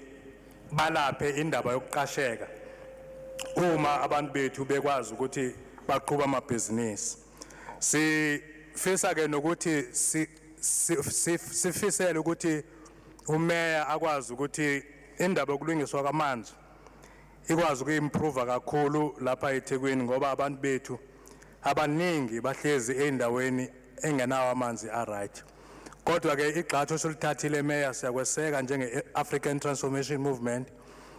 balaphe indaba yokuqasheka. Uma abantu bethu bekwazi ukuthi baqhuba amabhizinisi. Sifisa ke nokuthi sifisele ukuthi uMeya akwazi ukuthi indaba yokulungiswa kwamanzi ikwazi ukuimprove kakhulu lapha eThekwini ngoba abantu bethu abaningi bahlezi endaweni engenawo amanzi aright. Kodwa ke igxathu solithathile Meya siyakweseka njenge African Transformation Movement.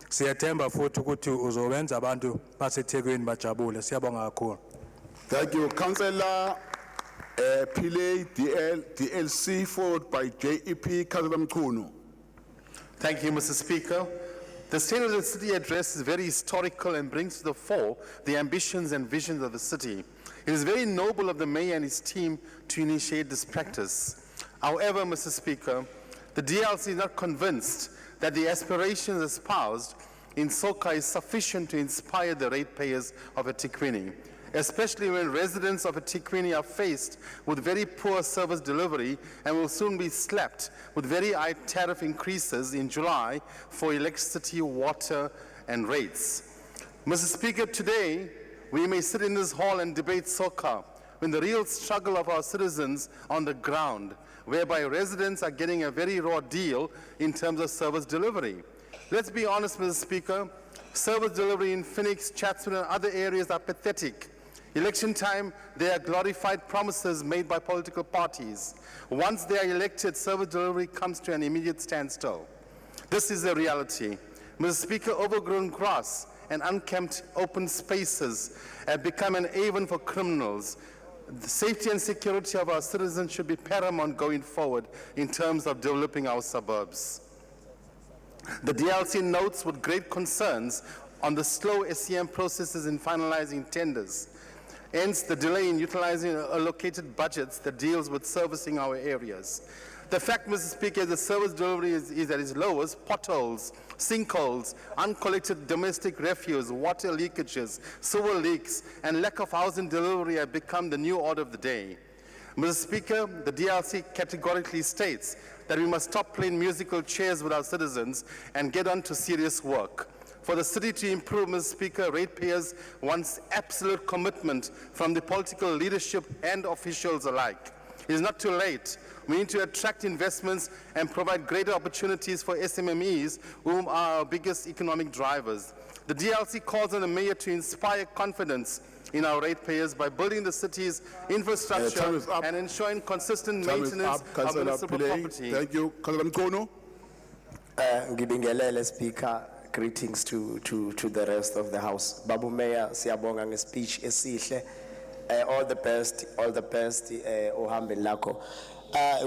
Siyathemba futhi ukuthi uzowenza abantu baseThekwini bajabule. Siyabonga kakhulu. Thank you, Councillor Pillay DLC, followed by JEP Councillor Mchunu. Thank you, Mr. Speaker. The State of the City address is very historical and brings to the fore the ambitions and visions of the city. It is very noble of the Mayor and his team to initiate this practice. However, Mr. Speaker, the DLC is not convinced that the aspirations espoused in SOCA is sufficient to inspire the ratepayers of eThekwini. especially when residents of eThekwini are faced with very poor service delivery and will soon be slapped with very high tariff increases in July for electricity, water, and rates. Mr. Speaker, today we may sit in this hall and debate soccer when the real struggle of our citizens on the ground, whereby residents are getting a very raw deal in terms of service delivery. Let's be honest, Mr. Speaker, service delivery in Phoenix, Chatsworth, and other areas are pathetic. Election time, they are glorified promises made by political parties. Once they are elected, service delivery comes to an immediate standstill. This is the reality. Mr. Speaker, overgrown grass and unkempt open spaces have become an haven for criminals. The safety and security of our citizens should be paramount going forward in terms of developing our suburbs. The DLC notes with great concerns on the slow SCM processes in finalizing tenders. Hence, the delay in utilizing allocated budgets that deals with servicing our areas. The fact, Mr. Speaker, the service delivery is at its lowest. Potholes, sinkholes, uncollected domestic refuse, water leakages, sewer leaks, and lack of housing delivery have become the new order of the day. Mr. Speaker, the DLC categorically states that we must stop playing musical chairs with our citizens and get on to serious work. For the city to improve, Mr. Speaker, ratepayers want absolute commitment from the political leadership and officials alike. It is not too late. We need to attract investments and provide greater opportunities for SMMEs, whom are our biggest economic drivers. The DLC calls on the mayor to inspire confidence in our ratepayers by building the city's infrastructure and ensuring consistent maintenance of municipal property. Thank you. Councillor Mkono. Ngibingelele Speaker, greetings to the rest of the House. Babu Mayor, siyabonga nge-speech esihle. All the best, ohambeni lakho.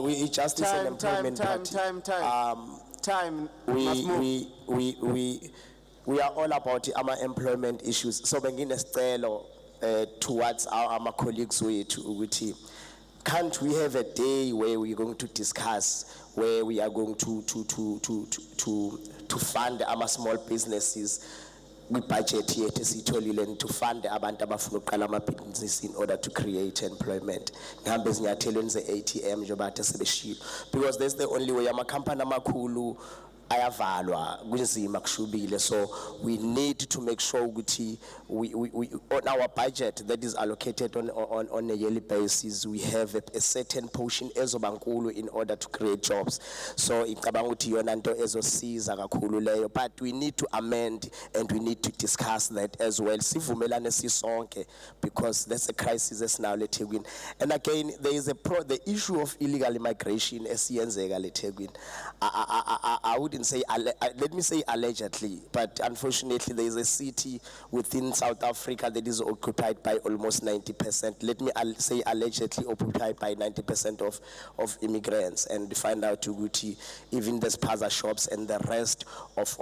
We justice and employment party. Time. We are all about our employment issues. So benginesicelo towards our colleagues ukuthi can't we have a day where we're going to discuss where we are going to fund our small businesses? We budget here to fund abantu abafuna uqala ama-business in order to create employment. Ngihambe ezinyathelweni ze-ATM njengoba sebeshilo, because that's the only way. Amakhampani amakhulu ayavalwa kunzima kushubile, so we need to make sure ukuthi we on our budget that is allocated on a yearly basis, we have a certain portion ezobankulu in order to create jobs. So icabanga ukuthi yona nto ezosiza kakhulu leyo, but we need to amend and we need to discuss that as well. Sivumelane sisonke, because that's a crisis esinayo leThekwini. And again, there is the issue of illegal immigration esiyenzeka leThekwini. I wouldn't say, let me say allegedly, but unfortunately there is a city within South Africa that is occupied by almost 90%. Let me say allegedly occupied by 90% of immigrants, and find out to even the spaza shops and the rest of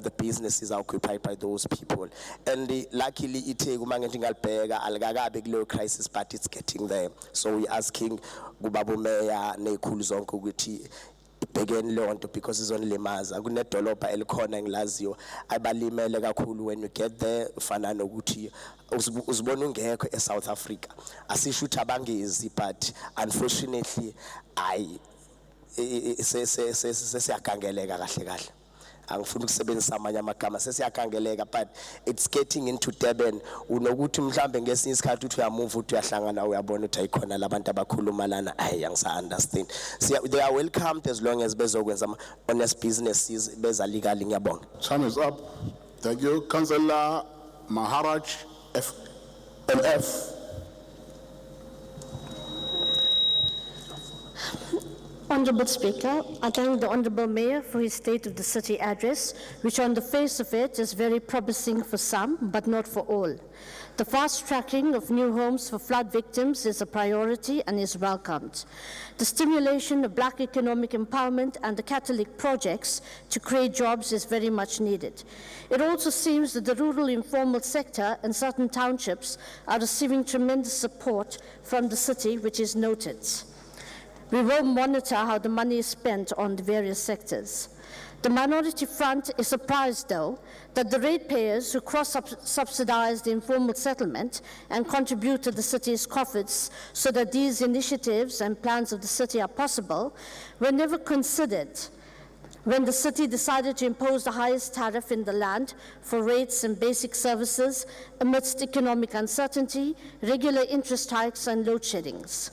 the businesses are occupied by those people. And luckily algagabe crisis, but it's getting there. So we're asking Gubabu Mayor nekhulu zonke ukuthi begin lonto, because it's only maza kunedolobha elikhona engilaziyo abalimele kakhulu. When you get there ufana nokuthi uzibona ungekho eSouth Africa, asisho ukuthi abangezi, but unfortunately sesiyagangeleka kahle kahle. Angifuni ukusebenzisa amanye amagama, sesiyagangeleka, but it's getting into Durban. Unokuthi mhlambe ngesinye isikhathi uthi uyamove uthi uyahlangana uyabona ukuthi ayikhona labantu abakhuluma lana, angisa understand. They are welcomed as long as bezokwenza honest businesses beza legally. Ngiyabonga. Time is up. Thank you. Councillor Maharaj FNF. Honourable Speaker, I thank the Honourable Mayor for his State of the City address, which on the face of it is very promising for some, but not for all. The fast tracking of new homes for flood victims is a priority and is welcomed. The stimulation of black economic empowerment and the Catholic projects to create jobs is very much needed. It also seems that the rural informal sector and certain townships are receiving tremendous support from the city, which is noted. We will monitor how the money is spent on the various sectors. The minority front is surprised, though, that the ratepayers who cross-subsidize the informal settlement and contribute to the city's coffers so that these initiatives and plans of the city are possible were never considered when the city decided to impose the highest tariff in the land for rates and basic services amidst economic uncertainty, regular interest hikes, and load sheddings.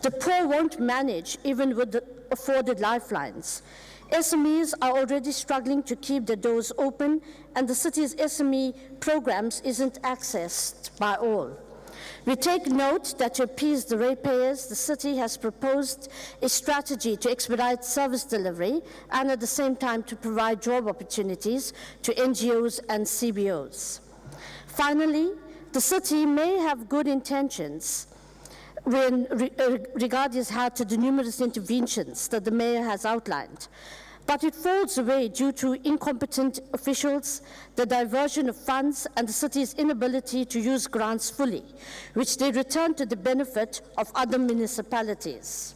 The poor won't manage even with the afforded lifelines. SMEs are already struggling to keep their doors open, and the city's SME programs isn't accessed by all. We take note that to appease the ratepayers, the city has proposed a strategy to expedite service delivery and at the same time to provide job opportunities to NGOs and CBOs. Finally, the city may have good intentions when regard is had to the numerous interventions that the mayor has outlined. But it falls away due to incompetent officials, the diversion of funds, and the city's inability to use grants fully, which they return to the benefit of other municipalities.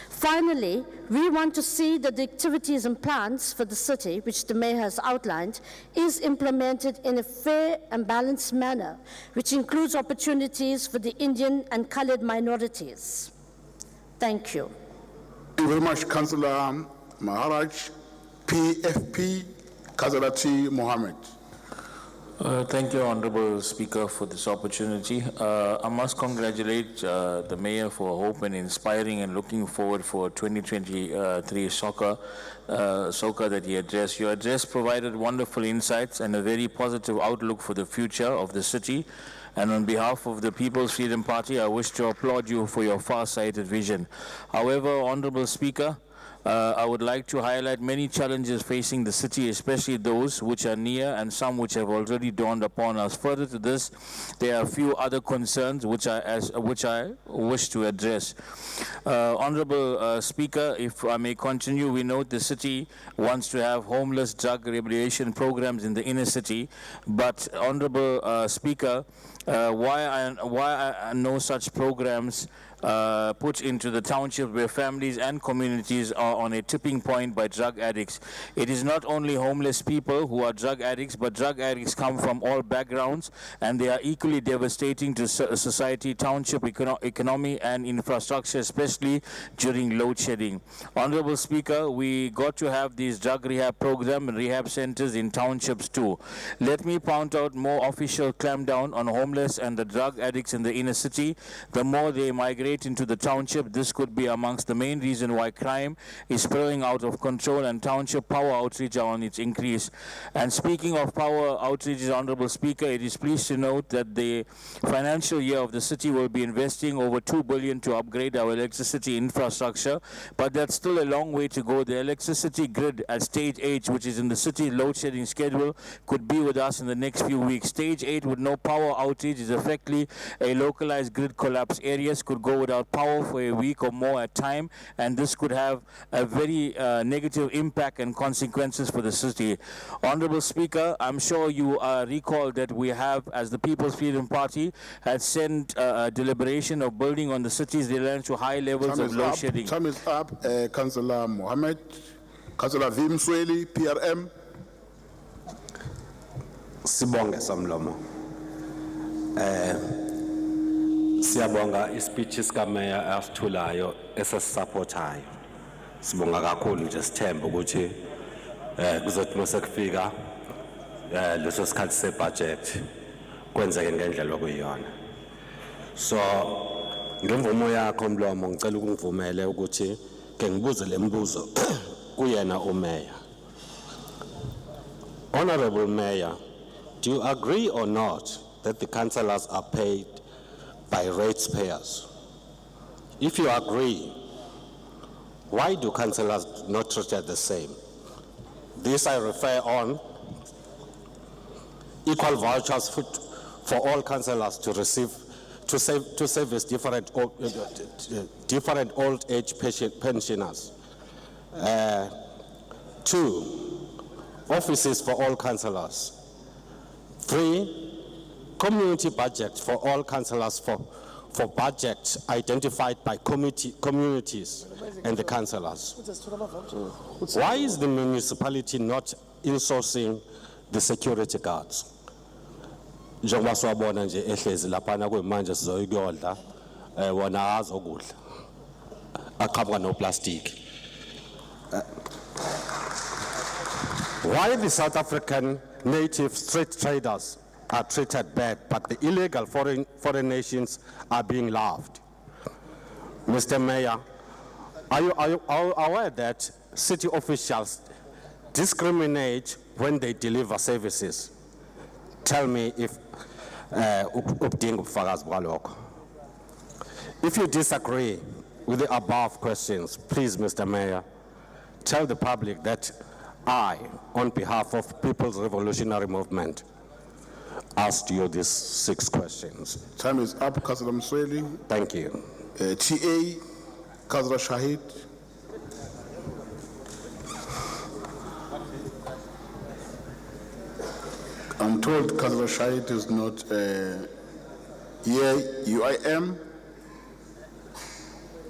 Finally, we want to see that the activities and plans for the city, which the mayor has outlined, is implemented in a fair and balanced manner, which includes opportunities for the Indian and colored minorities. Thank you. Thank you very much, Councillor Maharaj. PFP, Councillor T. Mohammed. Thank you, Honorable Speaker, for this opportunity. I must congratulate the Mayor for hope and inspiring and looking forward for 2023 soccer that he addressed. Your address provided wonderful insights and a very positive outlook for the future of the city. And on behalf of the People's Freedom Party, I wish to applaud you for your far-sighted vision. However, Honorable Speaker, I would like to highlight many challenges facing the city, especially those which are near and some which have already dawned upon us. Further to this, there are a few other concerns which I wish to address. Honorable Speaker, if I may continue, we note the city wants to have homeless drug rehabilitation programs in the inner city, but Honorable Speaker, why are no such programs put into the township where families and communities are on a tipping point by drug addicts? It is not only homeless people who are drug addicts, but drug addicts come from all backgrounds, and they are equally devastating to society, township economy and infrastructure, especially during load shedding. Honorable Speaker, we got to have these drug rehab program and rehab centers in townships too. Let me point out more official clampdown on homeless and the drug addicts in the inner city. The more they migrate into the township, this could be amongst the main reason why crime is spilling out of control and township power outreach are on its increase. And speaking of power outreaches, Honorable Speaker, it is pleased to note that the financial year of the city will be investing over 2 billion to upgrade our electricity infrastructure, but that's still a long way to go. The electricity grid at Stage 8, which is in the city load shedding schedule, could be with us in the next few weeks. Stage 8 with no power outage is effectively a localized grid collapse. Areas could go without power for a week or more at time, and this could have a very negative impact and consequences for the city. Honorable Speaker, I'm sure you recall that we have, as the People's Freedom Party, had sent a deliberation of building on the city's reliance to high levels of load shedding. Time is up. Councillor Mohammed. Councillor Vim Sweli, PRM. Sibonge Samlomo. Siyabonga ispeech sikameya asithulayo esasupportayo. Sibonga kakhulu nje sithemba ukuthi kuzothi masekufika leso sikhathi sebudget kwenzeke ngendlela okuyiyona. So ngemvumo yakho Mlomo ngicela ukungivumele ukuthi ke ngibuze lembuzo kuyena umeya. Honorable Mayor, do you agree or not that the councillors are paid by ratepayers? If you agree, why do councillors not treated the same? This I refer on equal vouchers for all councillors to receive to service different old age pensioners. 2, offices for all councillors. 3, community budget for all councillors for budgets identified by communities and the councillors. Why is the municipality not insourcing the security guards? Njengoba siwabona nje ehlezi laphana kuyimanje sizoyikudla wona azokudla aqhamuka no plastic. Why the South African native street traders are treated bad, but the illegal foreign nations are being loved? Mr. Mayor, are you aware that city officials discriminate when they deliver services? Tell me if if you disagree with the above questions, please, Mr. Mayor, tell the public that I, on behalf of People's Revolutionary Movement, asked you these 6 questions. Time is up, Councillor Msweli. Thank you. TA, Councillor Shahid. I'm told Councillor Shahid is not here. UIM,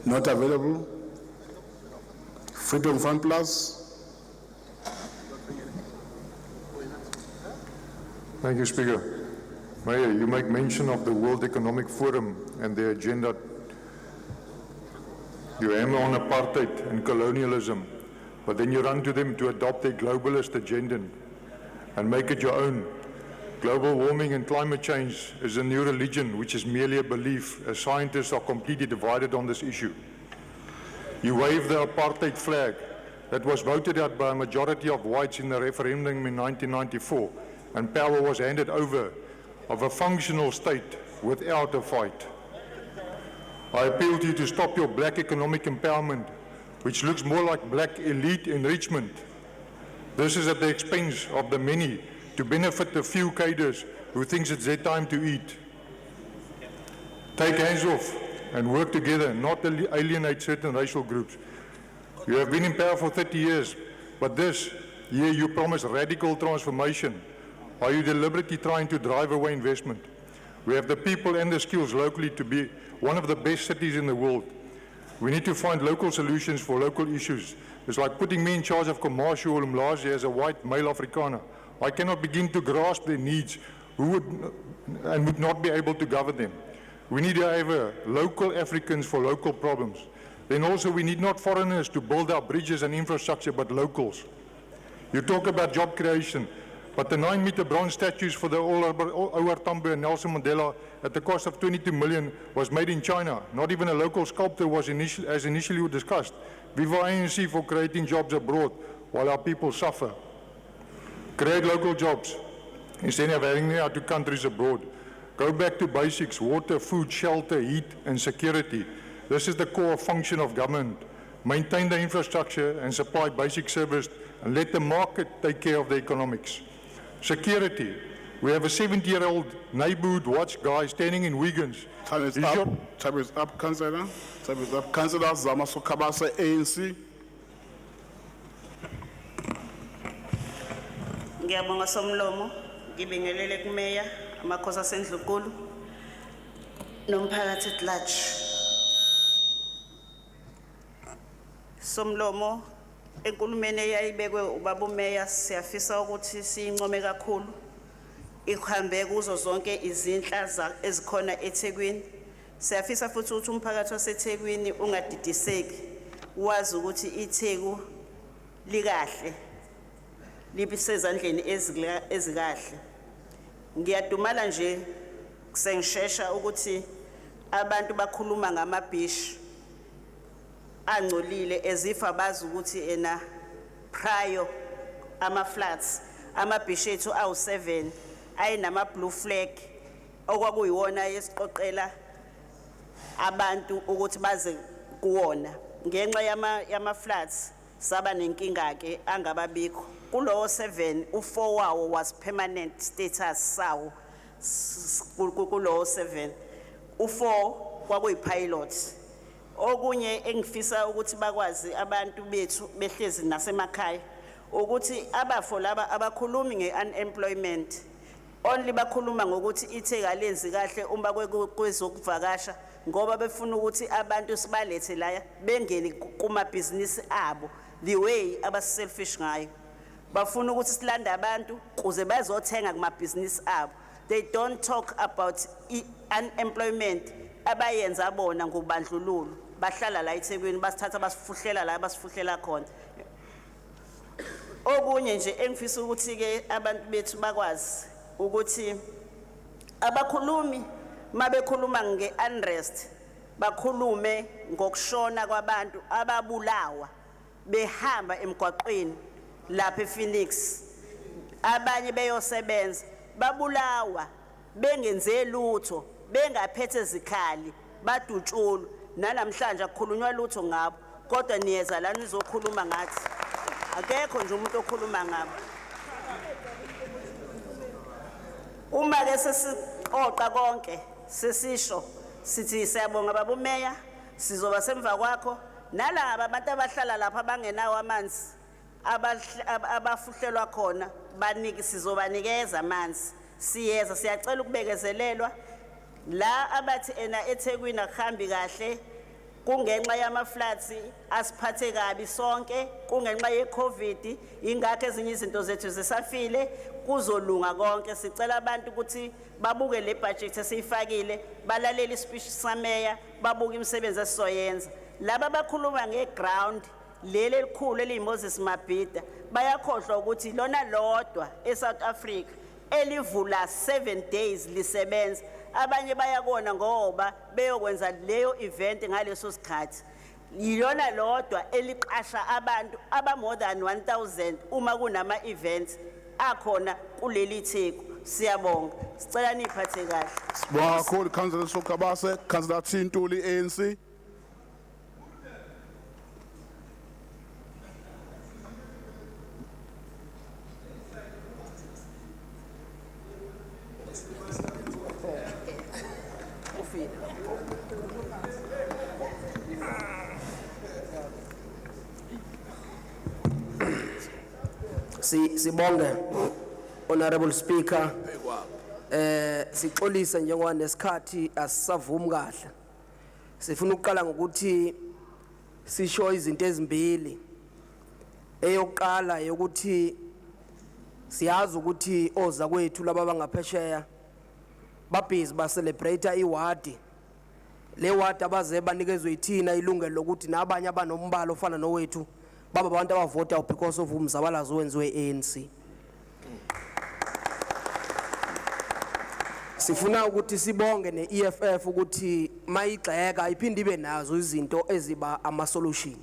not available. Freedom Fund Plus. Thank you, Speaker. Mayor, you make mention of the World Economic Forum and their agenda. You hammer on apartheid and colonialism, but then you run to them to adopt their globalist agenda and make it your own. Global warming and climate change is a new religion, which is merely a belief, as scientists are completely divided on this issue. You wave the apartheid flag that was voted out by a majority of whites in the referendum in 1994, and power was handed over of a functional state without a fight. I appeal to you to stop your black economic empowerment, which looks more like black elite enrichment. This is at the expense of the many to benefit the few cadres who thinks it's their time to eat. Take hands off and work together, not alienate certain racial groups. You have been in power for 30 years, but this year you promised radical transformation. Are you deliberately trying to drive away investment? We have the people and the skills locally to be one of the best cities in the world. We need to find local solutions for local issues. It's like putting me in charge of commercial or Mlazi as a white male Afrikaner. I cannot begin to grasp their needs who would not be able to govern them. We need to have local Africans for local problems. Then also we need not foreigners to build our bridges and infrastructure, but locals. You talk about job creation, but the 9-meter bronze statues for the Oliver Tambo and Nelson Mandela at the cost of 22 million was made in China. Not even a local sculptor was as initially discussed. Viva ANC for creating jobs abroad while our people suffer. Create local jobs instead of having them out to countries abroad. Go back to basics: water, food, shelter, heat, and security. This is the core function of government. Maintain the infrastructure and supply basic service, and let the market take care of the economics. Security. We have a 70-year-old neighborhood watch guy standing in Wiggins. Time is up. Time is up, Councillor. Time is up. Councillor Zamaso Kabase, ANC. Ngiyabonga Somlomo, ngibingelele kumeya, amakhosi asendlunkulu, nomphakathi at large. Somlomo, enkulumeni eyayibekwe ubaba umeya siyafisa ukuthi siyincome kakhulu ikuhambe kuzo zonke izinhla ezikhona eThekwini. Siyafisa futhi ukuthi umphakathi waseThekwini ungadidiseki, wazi ukuthi iTheku likahle libisezandleni ezikahle. Ngiyadumala nje kusengishesha ukuthi abantu bakhuluma ngamabhishi angcolile ezifa bazi ukuthi prior ama-flats amabhishi ethu awu-7 ayinama-blue flag okwakuyiwona yesiqoqela abantu ukuthi baze kuwona. Ngenxa yama-flats saba nenkinga-ke angababikho. Kulowo 7 u4 wawo was permanent status sawo kulowo 7 u4 kwakuyi-pilot. Okunye engifisa ukuthi bakwazi abantu bethu behlezi nasemakhaya ukuthi abafo laba abakhulumi nge-unemployment only bakhuluma ngokuthi itheka lenzi kahle uma kwezokuvakasha ngoba befuna ukuthi abantu sibalethe la bengene kuma business abo the way aba selfish ngayo bafuna ukuthi silanda abantu kuze bazothenga kuma business abo. They don't talk about unemployment abayenza bona ngobandlululo bahlala la eThekwini basithatha basifuhlela la basifuhlela khona. Okunye nje engifisa ukuthi ke abantu bethu bakwazi ukuthi abakhulumi mabekhuluma ngeunrest bakhulume ngokushona kwabantu ababulawa behamba emgwaqweni lapha ePhoenix abanye beyosebenza babulawa bengenze lutho bengaphethe izikhali badutshulu namhlanje akukhulunywa lutho ngabo kodwa niyeza la nizokhuluma ngathi akekho nje umuntu okhuluma ngabo. Uma ke sesixoxa konke sesisho sithi siyabonga baba umeya sizoba semva kwakho nalabo abantu abahlala lapha bangenawo amanzi abafuhlelwa khona baniki sizobanikeza amanzi siyeza siyacela ukubekezelelwa la abathi ena eThekwini akuhambi kahle kungenxa yama floods asiphathe kabi sonke kungenxa ye COVID ingakho ezinye izinto zethu zisafile kuzolunga konke sicela abantu ukuthi babuke le budget esiyifakile balalela ispeech sameya babuke imisebenzi esizoyenza laba bakhuluma ngeground leli elikhulu eliMoses Mabhida bayakhohlwa ukuthi lona lodwa eSouth Africa elivula 7 days lisebenza abanye bayakona ngoba beyokwenza leyo event ngaleso sikhathi yilona lodwa eliqasha abantu aba more than 1000 uma kunama events akhona kuleli Theku. Siyabonga sicela niphathe kahle. Sibonga kakhulu Councillor Sokabase, Councillor Thintuli ANC. Sibonge Honorable Speaker sixolisa njengoba nesikhathi asisavumi kahle sifuna ukuqala ngokuthi sisho izinto ezimbili eyokuqala yokuthi siyazi ukuthi oza kwethu laba bangaphesheya babhizi ba celebrate iwadi le wadi abaze banikezwe ithina ilungelo lokuthi nabanye abanombalo ofana nowethu baba abantu abavota because of umzabalazo wenziwe ANC. Sifuna ukuthi sibonge neEFF ukuthi mayigxeka iphinde ibe nazo izinto eziba ama solution.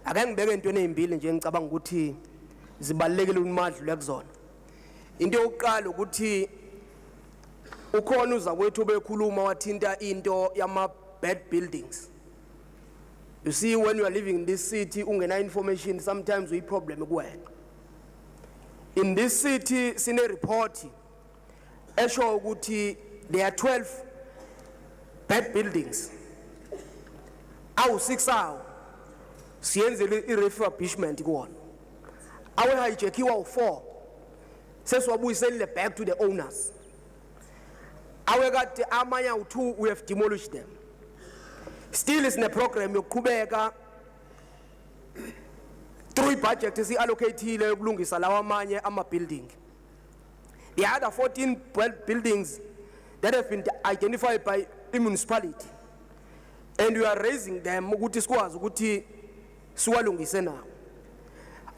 Ake ngibeke into ezimbili nje ngicabanga ukuthi zibalekile umadlule kuzona. Into yokuqala ukuthi ukhona uza kwethu bekhuluma wathinta into yama bad buildings. You see, when you are living in this city, ungena information, sometimes we problem kuwena. In this city, sine report, esho ukuthi there are 12 bad buildings. Awu 6 awu, siyenzele i-refurbishment kuwona. Awe hijackiwa u4, sesiwabuyisele back to the owners. Awe kade amanye u2, we have demolished them. Still is in a program yokuqhubeka 3 budget is allocated ukulungisa lawa amanye ama building. The other 14 buildings that have been identified by the municipality and we are raising them ukuthi sikwazi ukuthi siwalungise nawo.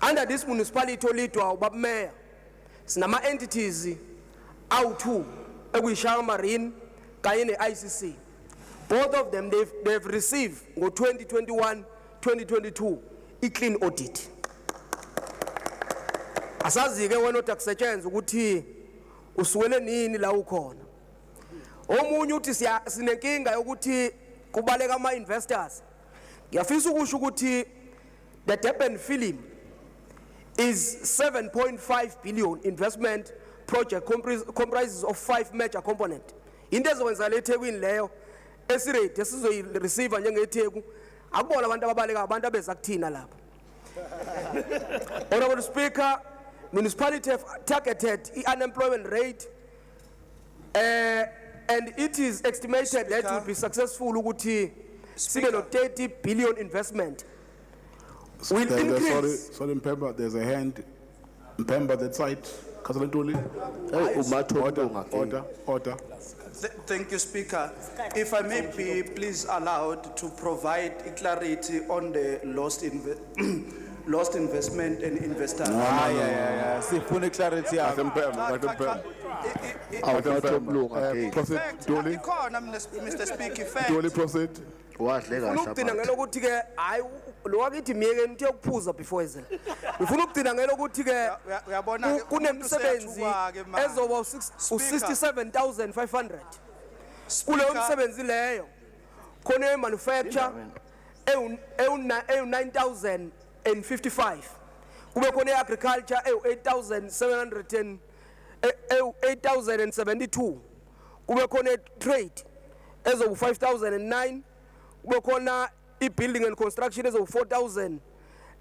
Under this municipality olidwa ubaba mayor sinama entities awu2 ekuyishaka Marine kanye neICC. Both of them, they've received ngo 2021, 2022, a clean audit. Asazi ke wena otakusetshenzwa ukuthi usuwele nini la ukhona. Omunye uthi sinenkinga yokuthi kubaleka ama investors. Ngiyafisa ukusho ukuthi the Durban film is 7.5 billion investment project comprises of 5 major components. Into ezokwenza le eThekwini leyo esirate esizoyireceive njengeTheku akubona abantu ababaleka abantu abeza kuthina lapha. Honorable Speaker, municipality have targeted the unemployment rate And it is estimated that will be successful ukuthi sibe no 30 billion investment. Will increase. Sorry, Mpemba, there's a hand. Mpemba, that side. Councillor Ntuli. Order. Thank you, Speaker. If I may be please allowed to provide clarity on the lost investment and investors. Sifuna clarity yakho. Proceed, Ntuli. Mr. Speaker, Ntuli, proceed. Ufuna ukugcina ngelokuthi ke hayi lo wakithi miyeke into yokuphuza before ezela. Ufuna ukugcina ngelokuthi ke kunemsebenzi ezoba u-67,500. Kuleyo msebenzi leyo khona manufacture ewu-9,055. Kube khona agriculture ewu-8,072. Kube khona trade ezobu-5,009. Kube khona i-building and construction ezobu-4,000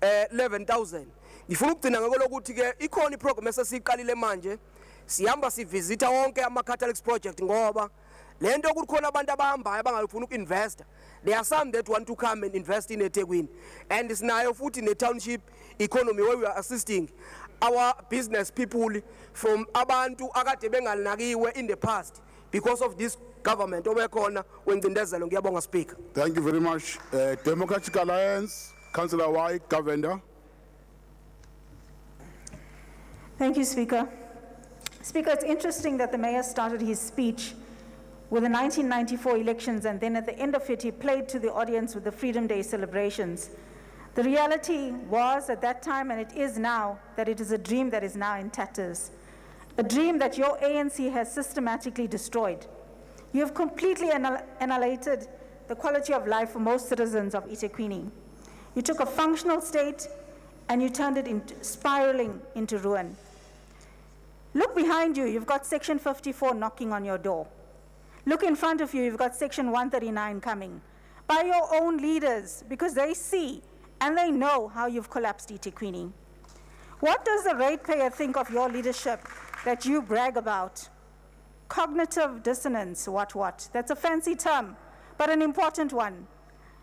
11,000. Ngifuna ukugcina ngeko lokuthi ke ikhona iprogram esesiqalile manje sihamba sivisita wonke ama-catalyst project ngoba lento ukuthi khona abantu abahambayo abangafuna uku-investa. There are some that want to come and invest in eThekwini, and sinayo futhi ne-township economy where we are assisting our business people from abantu akade bengalinakiwe in the past because of this government obekhona wencindezelo. Ngiyabonga Speaker. Thank you very much. Democratic Alliance, Councillor White, Governor. Thank you, Speaker. Speaker, it's interesting that the mayor started his speech with the 1994 elections, and then at the end of it, he played to the audience with the Freedom Day celebrations. The reality was at that time, and it is now, that it is a dream that is now in tatters. A dream that your ANC has systematically destroyed. You have completely annihilated the quality of life for most citizens of eThekwini. You took a functional state and you turned it into spiraling into ruin. Look behind you, you've got Section 54 knocking on your door. Look in front of you, you've got Section 139 coming. By your own leaders, because they see and they know how you've collapsed eThekwini. What does the ratepayer think of your leadership that you brag about? Cognitive dissonance, what? That's a fancy term, but an important one.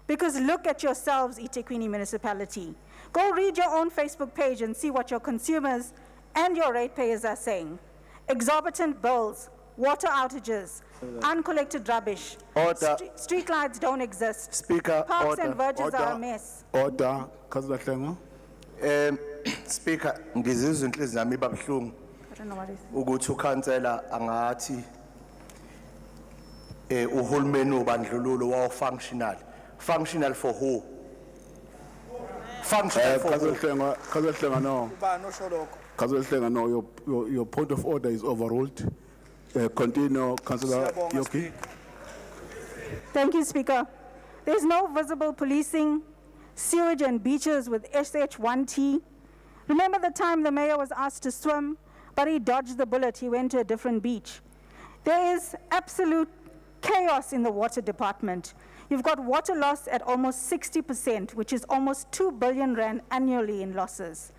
Because look at yourselves, eThekwini municipality. Go read your own Facebook page and see what your consumers and your ratepayers are saying. Exorbitant bills, water outages, uncollected rubbish. Order. Street lights don't exist. Speaker, Parks order. and verges are a mess. Order. Councillor Hlengo. Speaker, ngizizwa inhliziyo yami iba buhlungu I don't know what it is. ukuthi ukhansela angathi uhulumeni ubandlululo wawo functional for who? Functional for who? Councillor Hlengo, no. Councillor Hlengo, no. Your point of order is overruled. Continue, Councillor Yoki. Thank you, Speaker. There's no visible policing, sewage and beaches with SH1T. Remember the time the mayor was asked to swim, but he dodged the bullet, he went to a different beach. There is absolute chaos in the water department. You've got water loss at almost 60%, which is almost 2 billion rand annually in losses.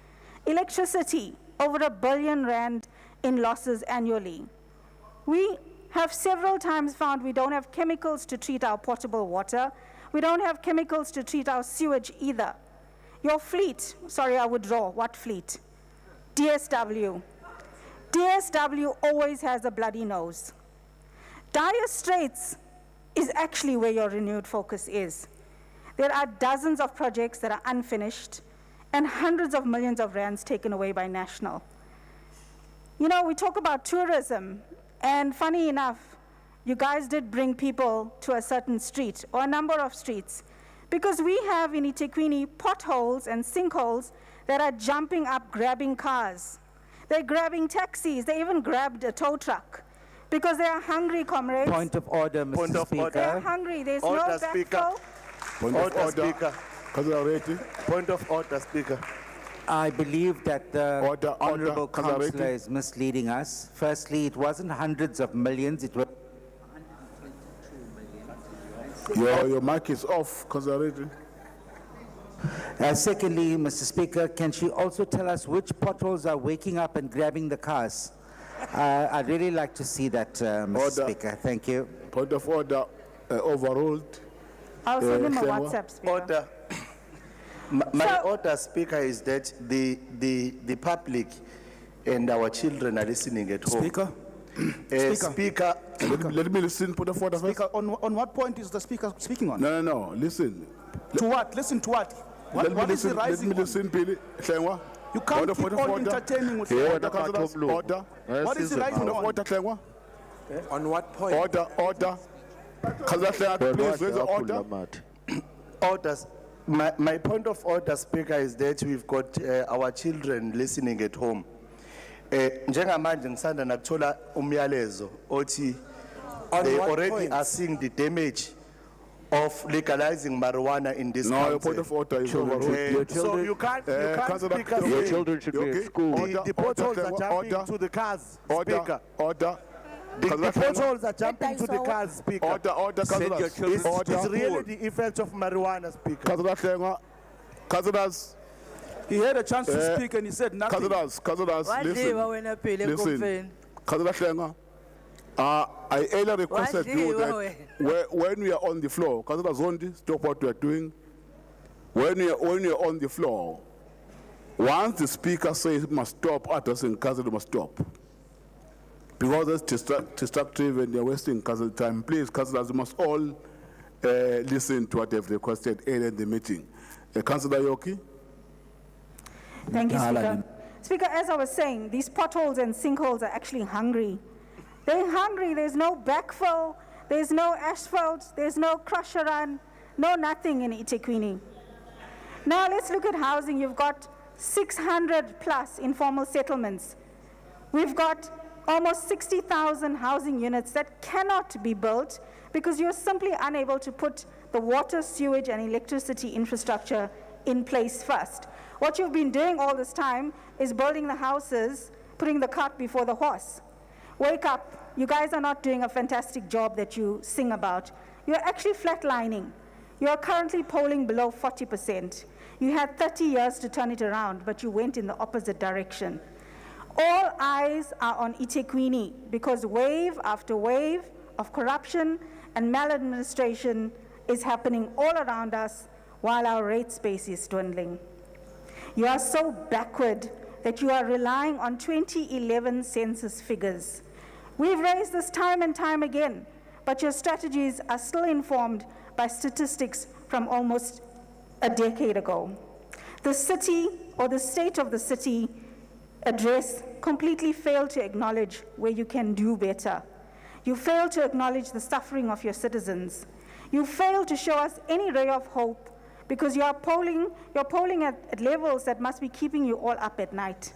Electricity, over R1 billion in losses annually. We have several times found we don't have chemicals to treat our potable water. We don't have chemicals to treat our sewage either. Your fleet, sorry, I withdraw, what fleet? DSW. DSW always has a bloody nose. Dire Straits is actually where your renewed focus is. There are dozens of projects that are unfinished and hundreds of millions of rands taken away by National. You know, we talk about tourism, and funny enough, you guys did bring people to a certain street or a number of streets, because we have in eThekwini potholes and sinkholes that are jumping up, grabbing cars. They're grabbing taxis. They even grabbed a tow truck because they are hungry, comrades. Point of order, Mr. Speaker. They're hungry. There's no backflow. Point of order. Councillor Reti. Point of order, Speaker. I believe that the Honourable Councillor Councillor Reti. is misleading us. Firstly, it wasn't hundreds of millions, it was Your mic is off, Councillor Reti. Secondly, Mr. Speaker, can she also tell us which potholes are waking up and grabbing the cars? I'd really like to see that, Mr. Order. Speaker. Thank you. Point of order, overruled. I'll send him a Hlengwa. WhatsApp, Speaker. Order. My order, Speaker, is that the public and our children are listening at home. Speaker? Speaker, Let me listen, point of order first. Speaker, on what point is the speaker speaking on? No, listen. To what? Listen to what? What is he Let rising me on? listen, Billy. Hlengwa. You can't Order, keep point of on order. entertaining with Order, councillors, order. What is he rising Point of on? order, Hlengwa. On what point? Order. Councillor Hlengwa, please raise the order. orders. My point of order, Speaker, is that we've got our children listening at home. Njengamanje ngisanda nakuthola umyalezo othi they what already point? are seeing the damage of legalizing marijuana in this No, your country. point of order is overruled. So you can't Councillor, speak as your if children should be at school. The potholes are jumping Order. to the cars, Order, Speaker. order. The Councillor potholes are jumping to the cars, Speaker. Order, councillors. It's really the effect of marijuana, Speaker. Councillor Hlengwa, councillors, He had a chance to speak and he said nothing. councillors, listen. Councillor Hlengwa, I earlier requested you that when we are on the floor, Councillor Zondi, stop what we are doing. When we are on the floor, once the speaker says it must stop, addressing council must stop. Because it's destructive and they're wasting council time. Please, councillors, you must all listen to what they've requested earlier in the meeting. Councillor Yoki? Thank you, Speaker. Speaker, as I was saying, these potholes and sinkholes are actually hungry. They're hungry. There's no backfill. There's no asphalt. There's no crusher run. No nothing in eThekwini. Now let's look at housing. You've got 600 plus informal settlements. We've got almost 60,000 housing units that cannot be built because you're simply unable to put the water, sewage, and electricity infrastructure in place first. What you've been doing all this time is building the houses, putting the cart before the horse. Wake up. You guys are not doing a fantastic job that you sing about. You're actually flatlining. You are currently polling below 40%. You had 30 years to turn it around, but you went in the opposite direction. All eyes are on eThekwini because wave after wave of corruption and maladministration is happening all around us while our rate space is dwindling. You are so backward that you are relying on 2011 census figures. We've raised this time and time again, but your strategies are still informed by statistics from almost a decade ago. The city, or the state of the city address, completely failed to acknowledge where you can do better. You failed to acknowledge the suffering of your citizens. You failed to show us any ray of hope because you're polling at levels that must be keeping you all up at night.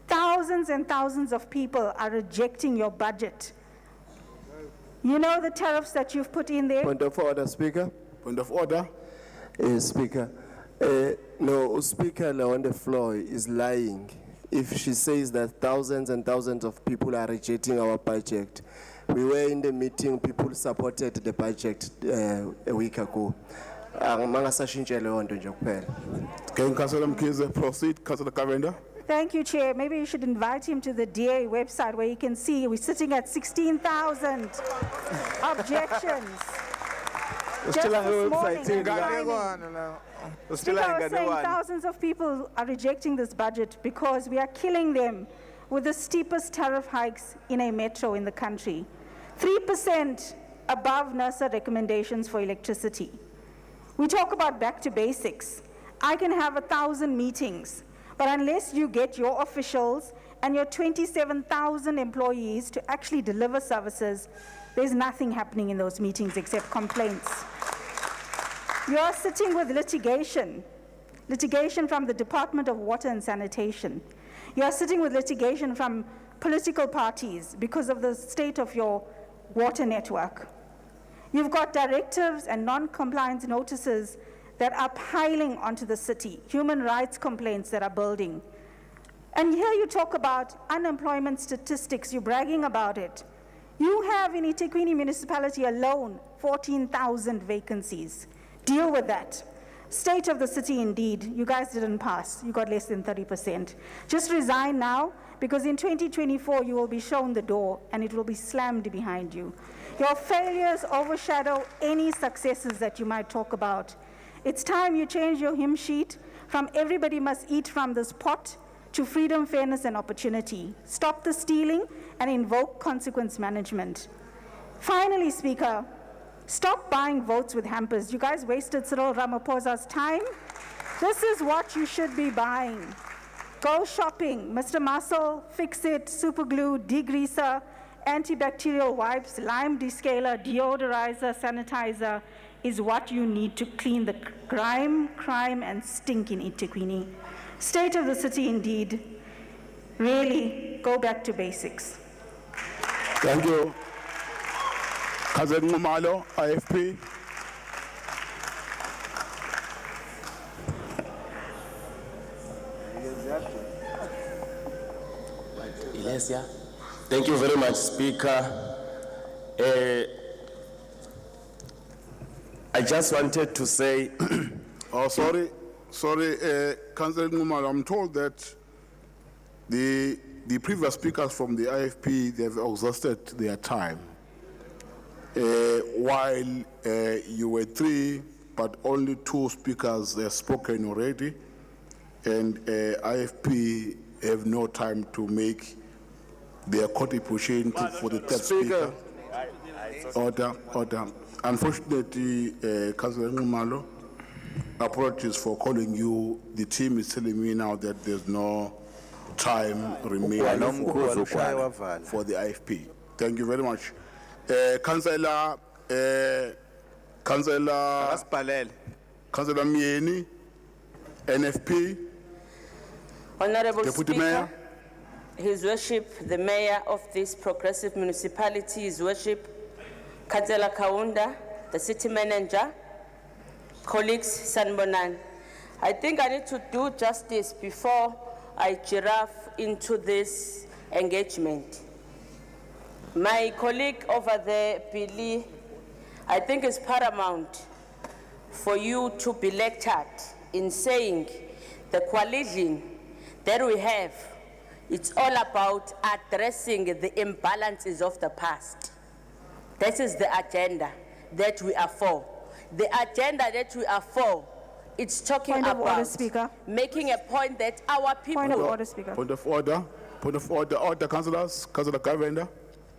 Thousands and thousands of people are rejecting your budget. You know the tariffs that you've put in there? Point of order, Speaker. Point of order. Speaker. No, Speaker on the floor is lying if she says that thousands and thousands of people are rejecting our budget. We were in the meeting, people supported the budget a week ago. Can Councillor Mkhize proceed? Councillor Kavenda? Thank you, Chair. Maybe you should invite him to the DA website where you can see we're sitting at 16,000 objections. Just this morning, Speaker, I was saying thousands of people are rejecting this budget because we are killing them with the steepest tariff hikes in a metro in the country. 3% above NERSA recommendations for electricity. We talk about back to basics. I can have 1,000 meetings, but unless you get your officials and your 27,000 employees to actually deliver services, there's nothing happening in those meetings except complaints. You are sitting with litigation from the Department of Water and Sanitation. You are sitting with litigation from political parties because of the state of your water network. You've got directives and non-compliance notices that are piling onto the city, human rights complaints that are building. And here you talk about unemployment statistics, you're bragging about it. You have in eThekwini municipality alone 14,000 vacancies. Deal with that. State of the city indeed, you guys didn't pass, you got less than 30%. Just resign now, because in 2024 you will be shown the door and it will be slammed behind you. Your failures overshadow any successes that you might talk about. It's time you change your hymn sheet from everybody must eat from this pot to freedom, fairness, and opportunity. Stop the stealing and invoke consequence management. Finally, Speaker, stop buying votes with hampers. You guys wasted Cyril Ramaphosa's time. This is what you should be buying. Go shopping. Mr. Muscle, Fix-It, super glue, degreaser, antibacterial wipes, lime descaler, deodorizer, sanitizer is what you need to clean the crime, and stink in eThekwini. State of the city indeed. Really, go back to basics. Thank you. Cousin Ngumalo, IFP. Ilesia. Thank you very much, Speaker. I just wanted to say, Oh, sorry, Councillor Ngumalo, I'm told that the previous speakers from the IFP, they've exhausted their time. While you were 3, but only 2 speakers have spoken already, and IFP have no time to make their contribution for the 3rd speaker. Order. Unfortunately, Councillor Ngumalo, apologies for calling you. The team is telling me now that there's no time remaining for the IFP. Thank you very much. Councillor Mieni, NFP. Honorable Deputy Speaker, Mayor. His Worship, the Mayor of this progressive municipality, His Worship, Councillor Kaunda, the City Manager, colleagues, Sanbonan. I think I need to do justice before I giraffe into this engagement. My colleague over there, Billy, I think it's paramount for you to be lectured in saying the coalition that we have, it's all about addressing the imbalances of the past. This is the agenda that we are for. The agenda that we are for, it's talking Point of about order, Speaker. making a point that our people... Point of order, Speaker. Point of order. Order, councillors. Councillor Kavenda.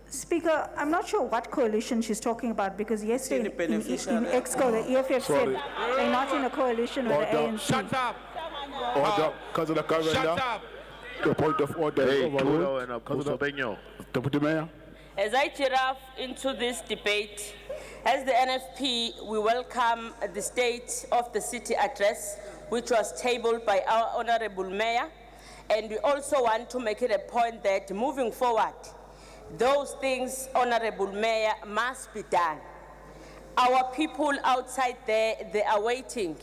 Speaker, I'm not sure what coalition she's talking about because yesterday in EXCO, the EFF Sorry. said they're not in a coalition with the ANC. Shut up. Order, Councillor Kavenda. Shut up. The point of order is overruled. Councillor Deputy Mayor. As I giraffe into this debate, as the NFP, we welcome the State of the City address, which was tabled by our Honorable Mayor, and we also want to make it a point that moving forward, those things, Honorable Mayor, must be done. Our people outside there, they are waiting.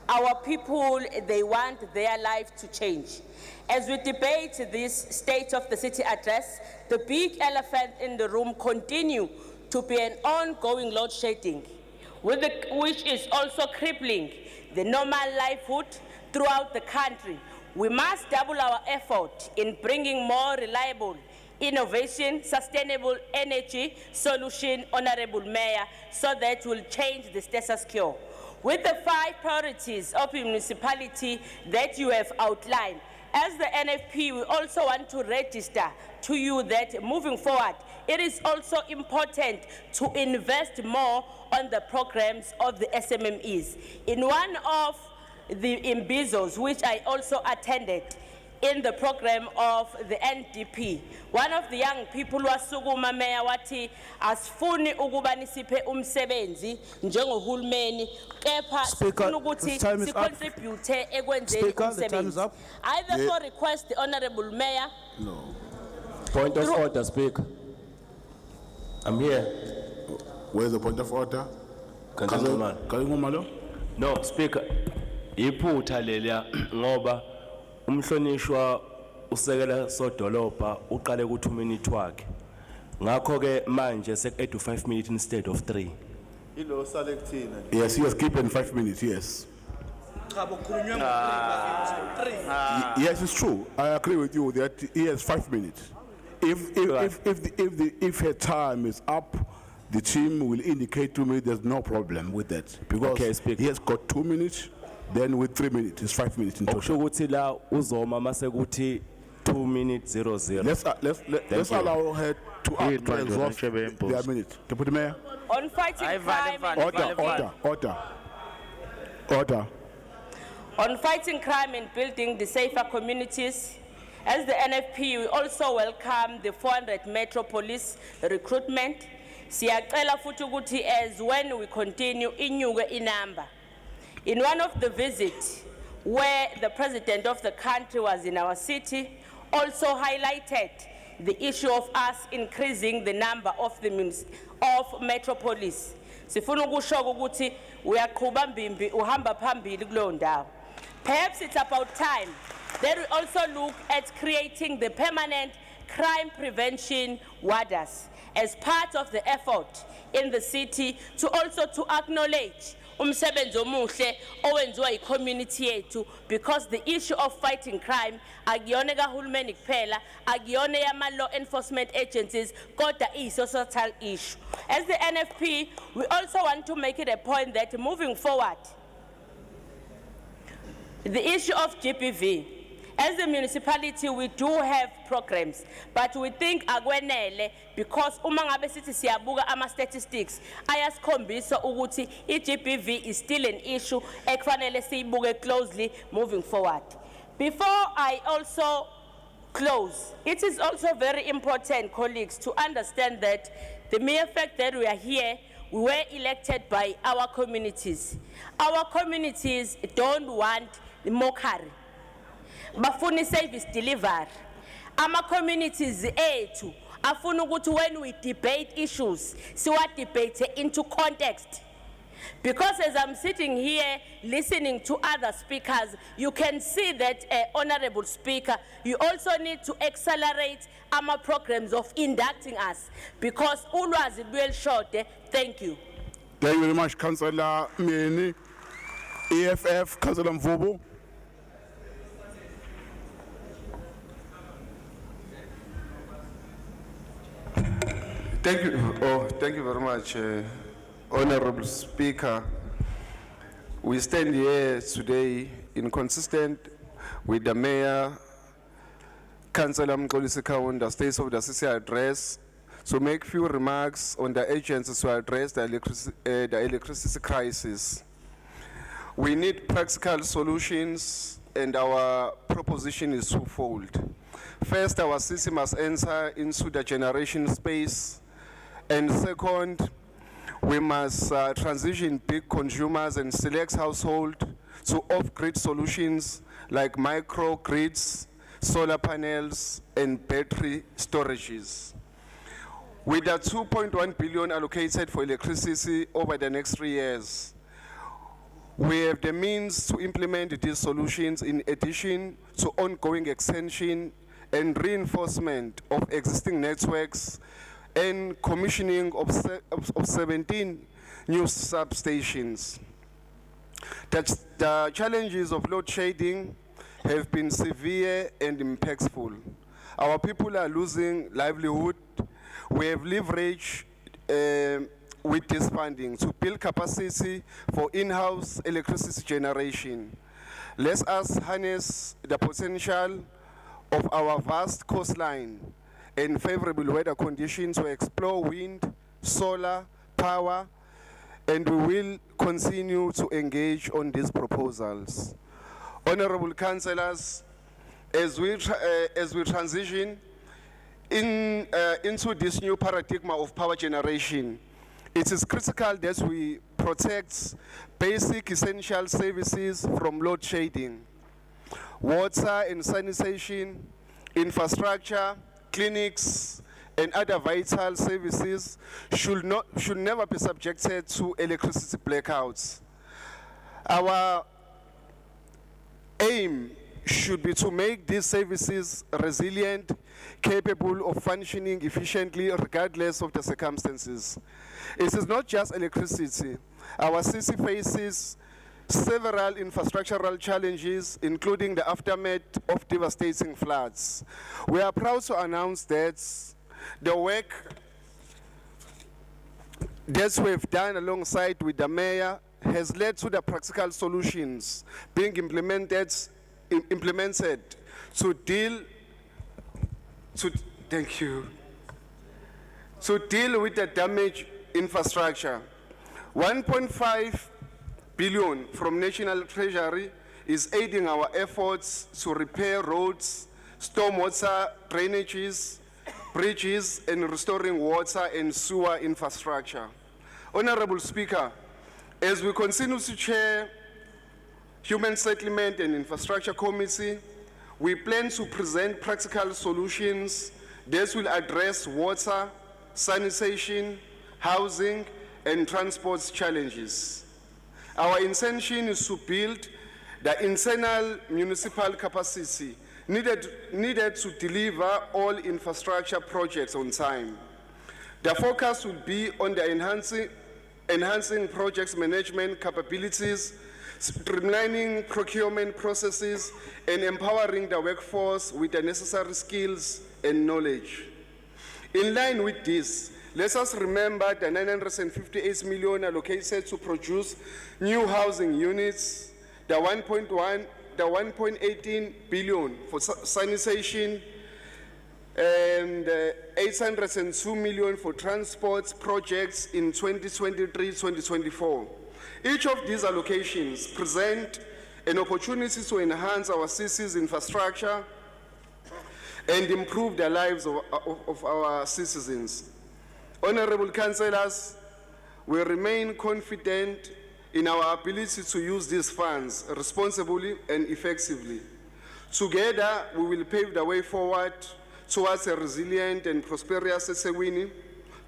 Our people, they want their life to change. As we debate this State of the City address, the big elephant in the room continue to be an ongoing load shedding, which is also crippling the normal livelihood throughout the country. We must double our effort in bringing more reliable, innovation, sustainable energy solution, Honorable Mayor, so that we'll change the status quo. With the 5 priorities of the municipality that you have outlined, as the NFP, we also want to register to you that moving forward, it is also important to invest more on the programs of the SMMEs. In one of the imbizos, which I also attended, in the program of the NDP, one of the young people wasukuma Mayor wathi asifuni ukuba nisiphe umsebenzi njengohulumeni kepha sifuna ukuthi sicontribute ekwenzeni umsebenzi. I therefore request the Honorable Mayor. no. Point of order, Speaker. I'm here. Where's the point of order? Councillor Ngumalo. No, Speaker. Iphutha lelia ngoba umhlonishwa usekela sodolopha uqale ku2 minutes wakhe. Ngakho ke manje sek 5 minutes instead of 3. Yes, he was given 5 minutes, yes. Yes, it's true. I agree with you that he has 5 minutes. If her time is up, the team will indicate to me there's no problem with that. Because Okay, Speaker. he has got 2 minutes, then with 3 minutes, it's 5 minutes in total. Okusho ukuthi la uzoma mase kuthi 2 minutes 00. Let's you. allow her to exhaust their minutes. Deputy Mayor? On fighting crime and Order. On fighting crime and building the safer communities, as the NFP, we also welcome the 400 Metro Police recruitment. Siyacela futhi ukuthi as when we continue inyuke inamba. In one of the visits where the President of the country was in our city, also highlighted the issue of us increasing the number of Metro Police. Sifuna ukusho ukuthi uyaqhubha mbimbi uhamba phambili kulo ndawo. Perhaps it's about time that we also look at creating the permanent crime prevention warders as part of the effort in the city to also to acknowledge umsebenzi omuhle owenziwa yi-community yethu, because the issue of fighting crime akuyona kahulumeni kuphela, akuyona yama-law enforcement agencies, kodwa iyi-societal issue. As the NFP, we also want to make it a point that moving forward, the issue of GBV, as a municipality, we do have programs, but we think akwenele because uma ngabe sithi siyabuka ama statistics ayasikhombisa ukuthi i-GBV is still an issue ekufanele siyibuke closely moving forward. Before I also close, it is also very important, colleagues, to understand that the mere fact that we are here, we were elected by our communities. Our communities don't want mockery. Bafuni service delivery. Ama communities ethu afuna ukuthi when we debate issues, siwa debate into context. Because as I'm sitting here listening to other speakers, you can see that, Honorable Speaker, you also need to accelerate our programs of inducting us, because ulwazi luel short. Thank you. Thank you very much, Councillor Meni. EFF, Councillor Mvubu. Thank you very much, Honorable Speaker. We stand here today inconsistent with the Mayor, Councillor Mxolisi Kaunda, State of the City address, to make few remarks on the agencies to address the electricity crisis. We need practical solutions, and our proposition is twofold. First, our city must enter into the generation space. And second, we must transition big consumers and select households to off-grid solutions like microgrids, solar panels, and battery storages. With the 2.1 billion allocated for electricity over the next 3 years, we have the means to implement these solutions in addition to ongoing extension and reinforcement of existing networks and commissioning of 17 new substations. The challenges of load shedding have been severe and impactful. Our people are losing livelihood. We have leveraged with this funding to build capacity for in-house electricity generation. Let us harness the potential of our vast coastline and favorable weather conditions to explore wind, solar, power, and we will continue to engage on these proposals. Honorable Councillors, as we transition into this new paradigm of power generation, it is critical that we protect basic essential services from load shedding. Water and sanitation, infrastructure, clinics, and other vital services should never be subjected to electricity blackouts. Our aim should be to make these services resilient, capable of functioning efficiently regardless of the circumstances. It is not just electricity. Our city faces several infrastructural challenges, including the aftermath of devastating floods. We are proud to announce that the work that we've done alongside with the mayor has led to the practical solutions being implemented to deal with the damaged infrastructure. 1.5 billion from National Treasury is aiding our efforts to repair roads, stormwater drainages, bridges, and restoring water and sewer infrastructure. Honorable Speaker, as we continue to chair Human Settlement and Infrastructure Committee, we plan to present practical solutions that will address water, sanitation, housing, and transport challenges. Our intention is to build the internal municipal capacity needed to deliver all infrastructure projects on time. The focus will be on the enhancing projects management capabilities, streamlining procurement processes, and empowering the workforce with the necessary skills and knowledge. In line with this, let us remember the 958 million allocated to produce new housing units, the 1.18 billion for sanitation, and 802 million for transport projects in 2023-2024. Each of these allocations present an opportunity to enhance our city's infrastructure and improve the lives of our citizens. Honorable Councillors, we remain confident in our ability to use these funds responsibly and effectively. Together, we will pave the way forward towards a resilient and prosperous eThekwini.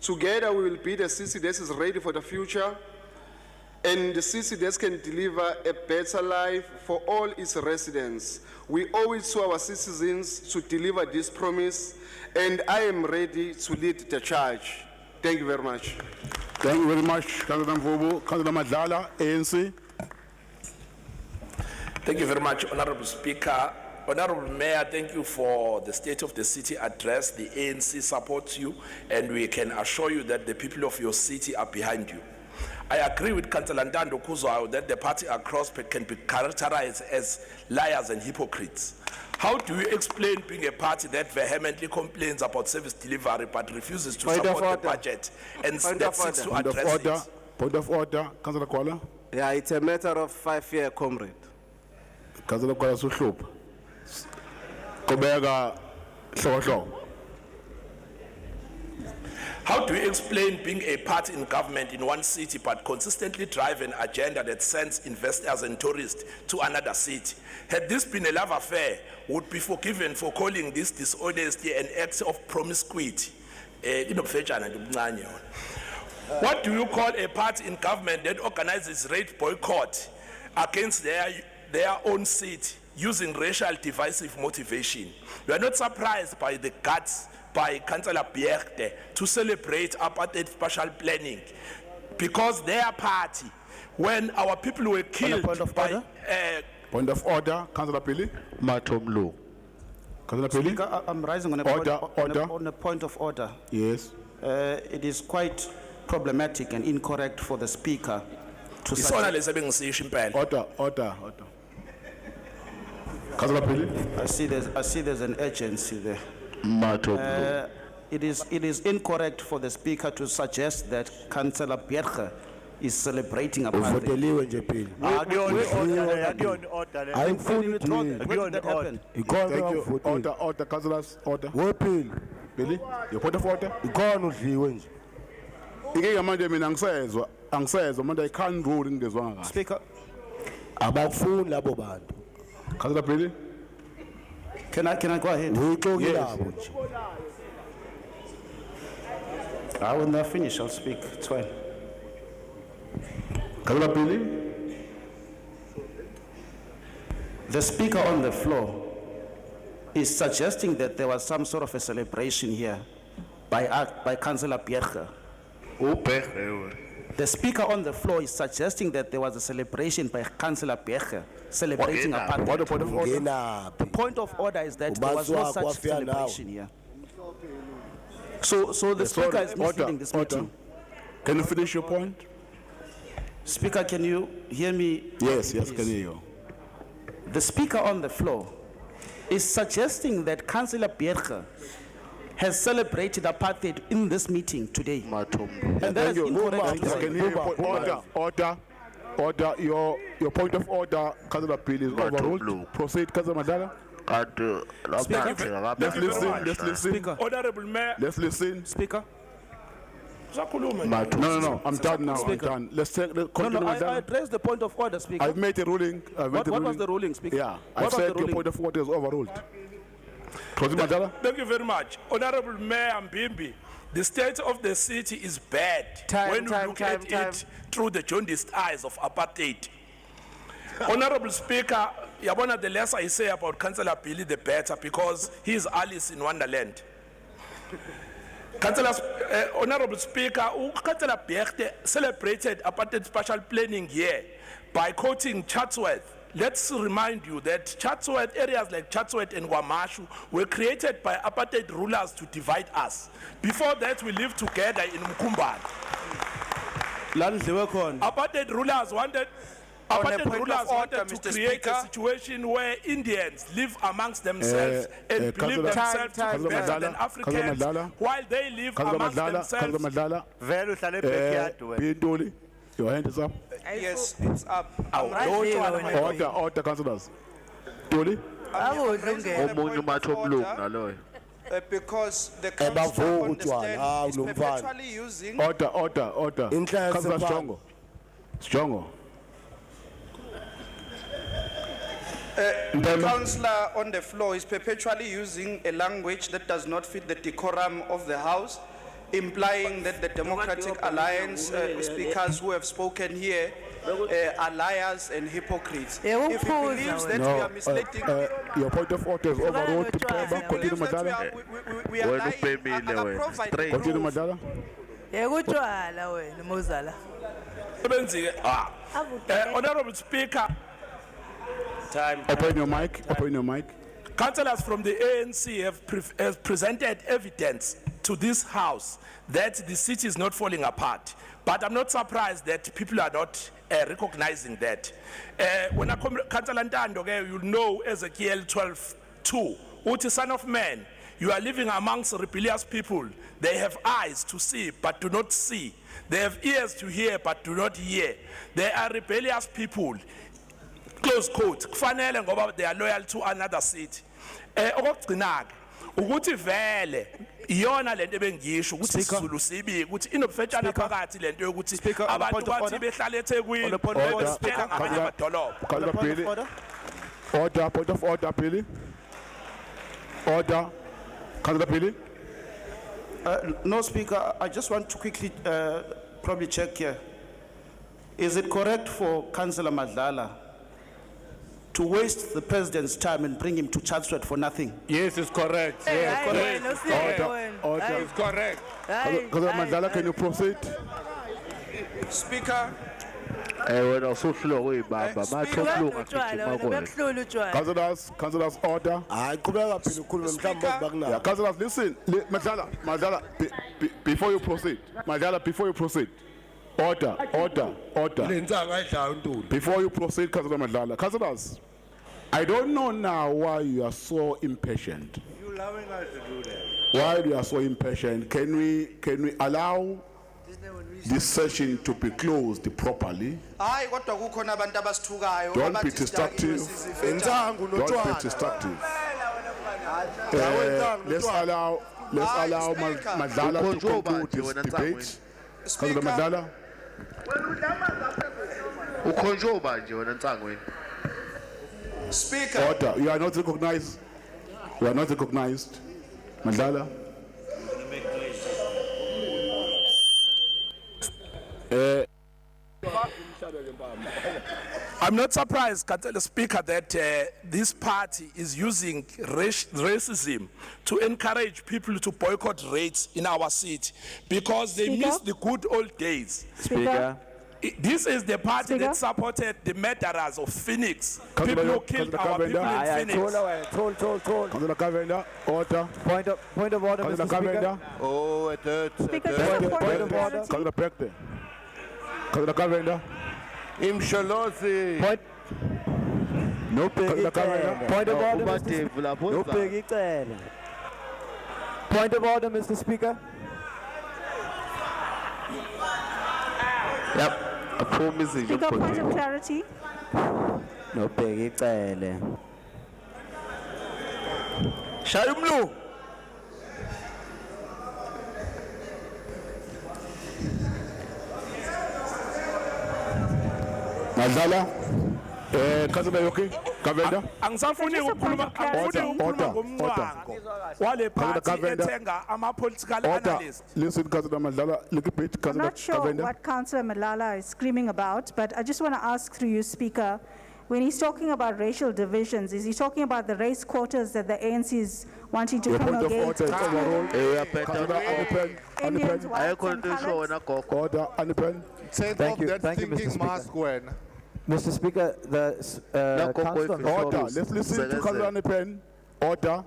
Together, we will build a city that is ready for the future and the city that can deliver a better life for all its residents. We owe it to our citizens to deliver this promise, and I am ready to lead the charge. Thank you very much. Thank you very much, Councillor Mvubu. Councillor Madlala, ANC. Thank you very much, Honorable Speaker. Honorable Mayor, thank you for the State of the City address. The ANC supports you, and we can assure you that the people of your city are behind you. I agree with Councillor Ntando Kuzwayo that the party across can be characterized as liars and hypocrites. How do you explain being a party that vehemently complains about service delivery but refuses to support the budget and that seeks to address it? Point of order, Councillor Kuala. Yeah, it's a matter of 5-year comrade. Councillor Kuala Suhlup. Kobega Hlogo. How do you explain being a party in government in one city but consistently drive an agenda that sends investors and tourists to another city? Had this been a love affair, would be forgiven for calling this dishonesty an act of promiscuity. What do you call a party in government that organizes raid boycott against their own city using racial divisive motivation? We are not surprised by the guts by Councillor Biergte to celebrate apartheid spatial planning, because their party, when our people were killed by... Point of order, Councillor Pili. Matomlu. Councillor Pili. Speaker, I'm rising on a, on a point of order. Yes. It is quite problematic and incorrect for the Speaker to Order. Councillor Pili. I see there's an urgency there. It is incorrect for the Speaker to suggest that Councillor Bierge is celebrating apartheid. Order, councillors, order. Billy, your point of order? Speaker. Councillor Billy? Can I go ahead? Yes. When they're finished, I'll speak. It's fine. Councillor Billy? The Speaker on the floor is suggesting that there was some sort of a celebration here by Councillor Bierge. The speaker on the floor is suggesting that there was a celebration by Councillor Becher celebrating apartheid. What the point of order? The point of order is that there was no Ubazwa such kwafika now. celebration here. So the speaker is misleading this meeting. Can you finish your point? Speaker, can you hear me? Yes, yes, please? can hear you. The speaker on the floor is suggesting that Councillor Becher has celebrated apartheid in this meeting today. And that is incorrect. I can hear you. Order. Your point of order, Councillor Bill, is overruled. Proceed, Councillor Madala. Let's listen. Speaker. Honorable Mayor. Let's listen. Speaker. No, I'm done now. Speaker. I'm done. Let's continue, I Madala. addressed the point of order, Speaker. I've made a ruling. What was the ruling, Speaker? Yeah, What I was the said your ruling? point of order is overruled. Proceed, Madala. Thank you very much. Honorable Mayor Mbimbi, the state of the city is bad when you look at it through the jaundiced eyes of apartheid. Honorable Speaker, yabona, the less I say about Councillor Billy, the better, because he is Alice in Wonderland. Honorable Speaker, Councillor Bechte celebrated apartheid special planning year by quoting Chatsworth. Let's remind you that Chatsworth, areas like Chatsworth and Wamashu were created by apartheid rulers to divide us. Before that, we lived together in Mkumbane. Apartheid rulers wanted to create a situation where Indians live amongst themselves and believe themselves to be better than Africans, while they live amongst themselves. Bintuli, your hand is up. Yes, it's up. Order, councillors. Tuli. Because the council understand is perpetually using. Order. Councillor Strongo. The councillor on the floor is perpetually using a language that does not fit the decorum of the House, implying that the Democratic Alliance speakers who have spoken here are liars and hypocrites. If he believes that we are misleading, your point of order is overruled. Continue, Madala. we are lying. Continue, Madala. Honorable Speaker, Open your mic. councillors from the ANC have presented evidence to this House that the city is not falling apart. But I'm not surprised that people are not recognizing that. When I come, Councillor Ntando, you'll know Ezekiel 12:2. Uthi, son of man, you are living amongst rebellious people. They have eyes to see, but do not see. They have ears to hear, but do not hear. They are rebellious people. Close quote. Kufanele ngoba they are loyal to another city. Okugcina-ke ukuthi vele iyona lento bengisho ukuthi isiZulu sibi ukuthi inobufetshana phakathi lento yokuthi abantu bathi behlala eThekwini besibheka ngamanye amadolobha. Order, point of order, Billy. Order. Councillor Billy. No, Speaker, I just want to quickly probably check here. Is it correct for Councillor Madlala to waste the president's time and bring him to Chatsworth for nothing? Yes, it's correct. Yes, correct. Order. It's correct. Councillor Madlala, can you proceed? Speaker, Councillors, order. Yeah, councillors, listen. Madlala, before you proceed. Madlala, before you proceed. Order. Before you proceed, Councillor Madlala. Councillors, I don't know now why you are so impatient. You're allowing us to do that. Why you are so impatient? Can we allow this session to be closed properly? hayi kodwa kukhona abantu abasithukayo Don't be destructive. Don't be destructive. Let's allow Madlala to conclude this debate. Councillor Madlala. Speaker. Order. You are not recognized. Madlala. I'm not surprised, Councillor Speaker, that this party is using racism to encourage people to boycott rates in our city because they Speaker? miss the good old days. Speaker. This is the party Speaker? that supported the murderers of Phoenix. People who killed our people in Phoenix. Councillor Kavenda, order. Point of order, Councillor Mr. Speaker. Kavenda. Oh, a third. Speaker, just a point of clarity. Councillor Pekte. Councillor Kavenda. Imsholozi. Point. No Councillor Kavenda. Point of order, Mr. Speaker. No peggy. Point of order, Mr. Speaker. Yep. Speaker, point of clarity. No peggy. Shayumlu. Madlala. Councillor Yoki. Kavenda. Angisafuni ukukhuluma Order. ngomnqwango wale party ethenga ama-political analyst. Listen, Councillor Madlala, little bit. I'm Councillor not sure Kavenda. what Councillor Malala is screaming about, but I just want to ask through you, Speaker, when he's talking about racial divisions, is he talking about the race quotas that the ANC is wanting to Your point of promulgate? order is overruled. Councillor Indians, Anipen. whites, and colours? Order, Anipen. Thank you, Mr. Speaker. Mr. Speaker, the council on the floor Order. is- Let's listen to Councillor Anipen. Order.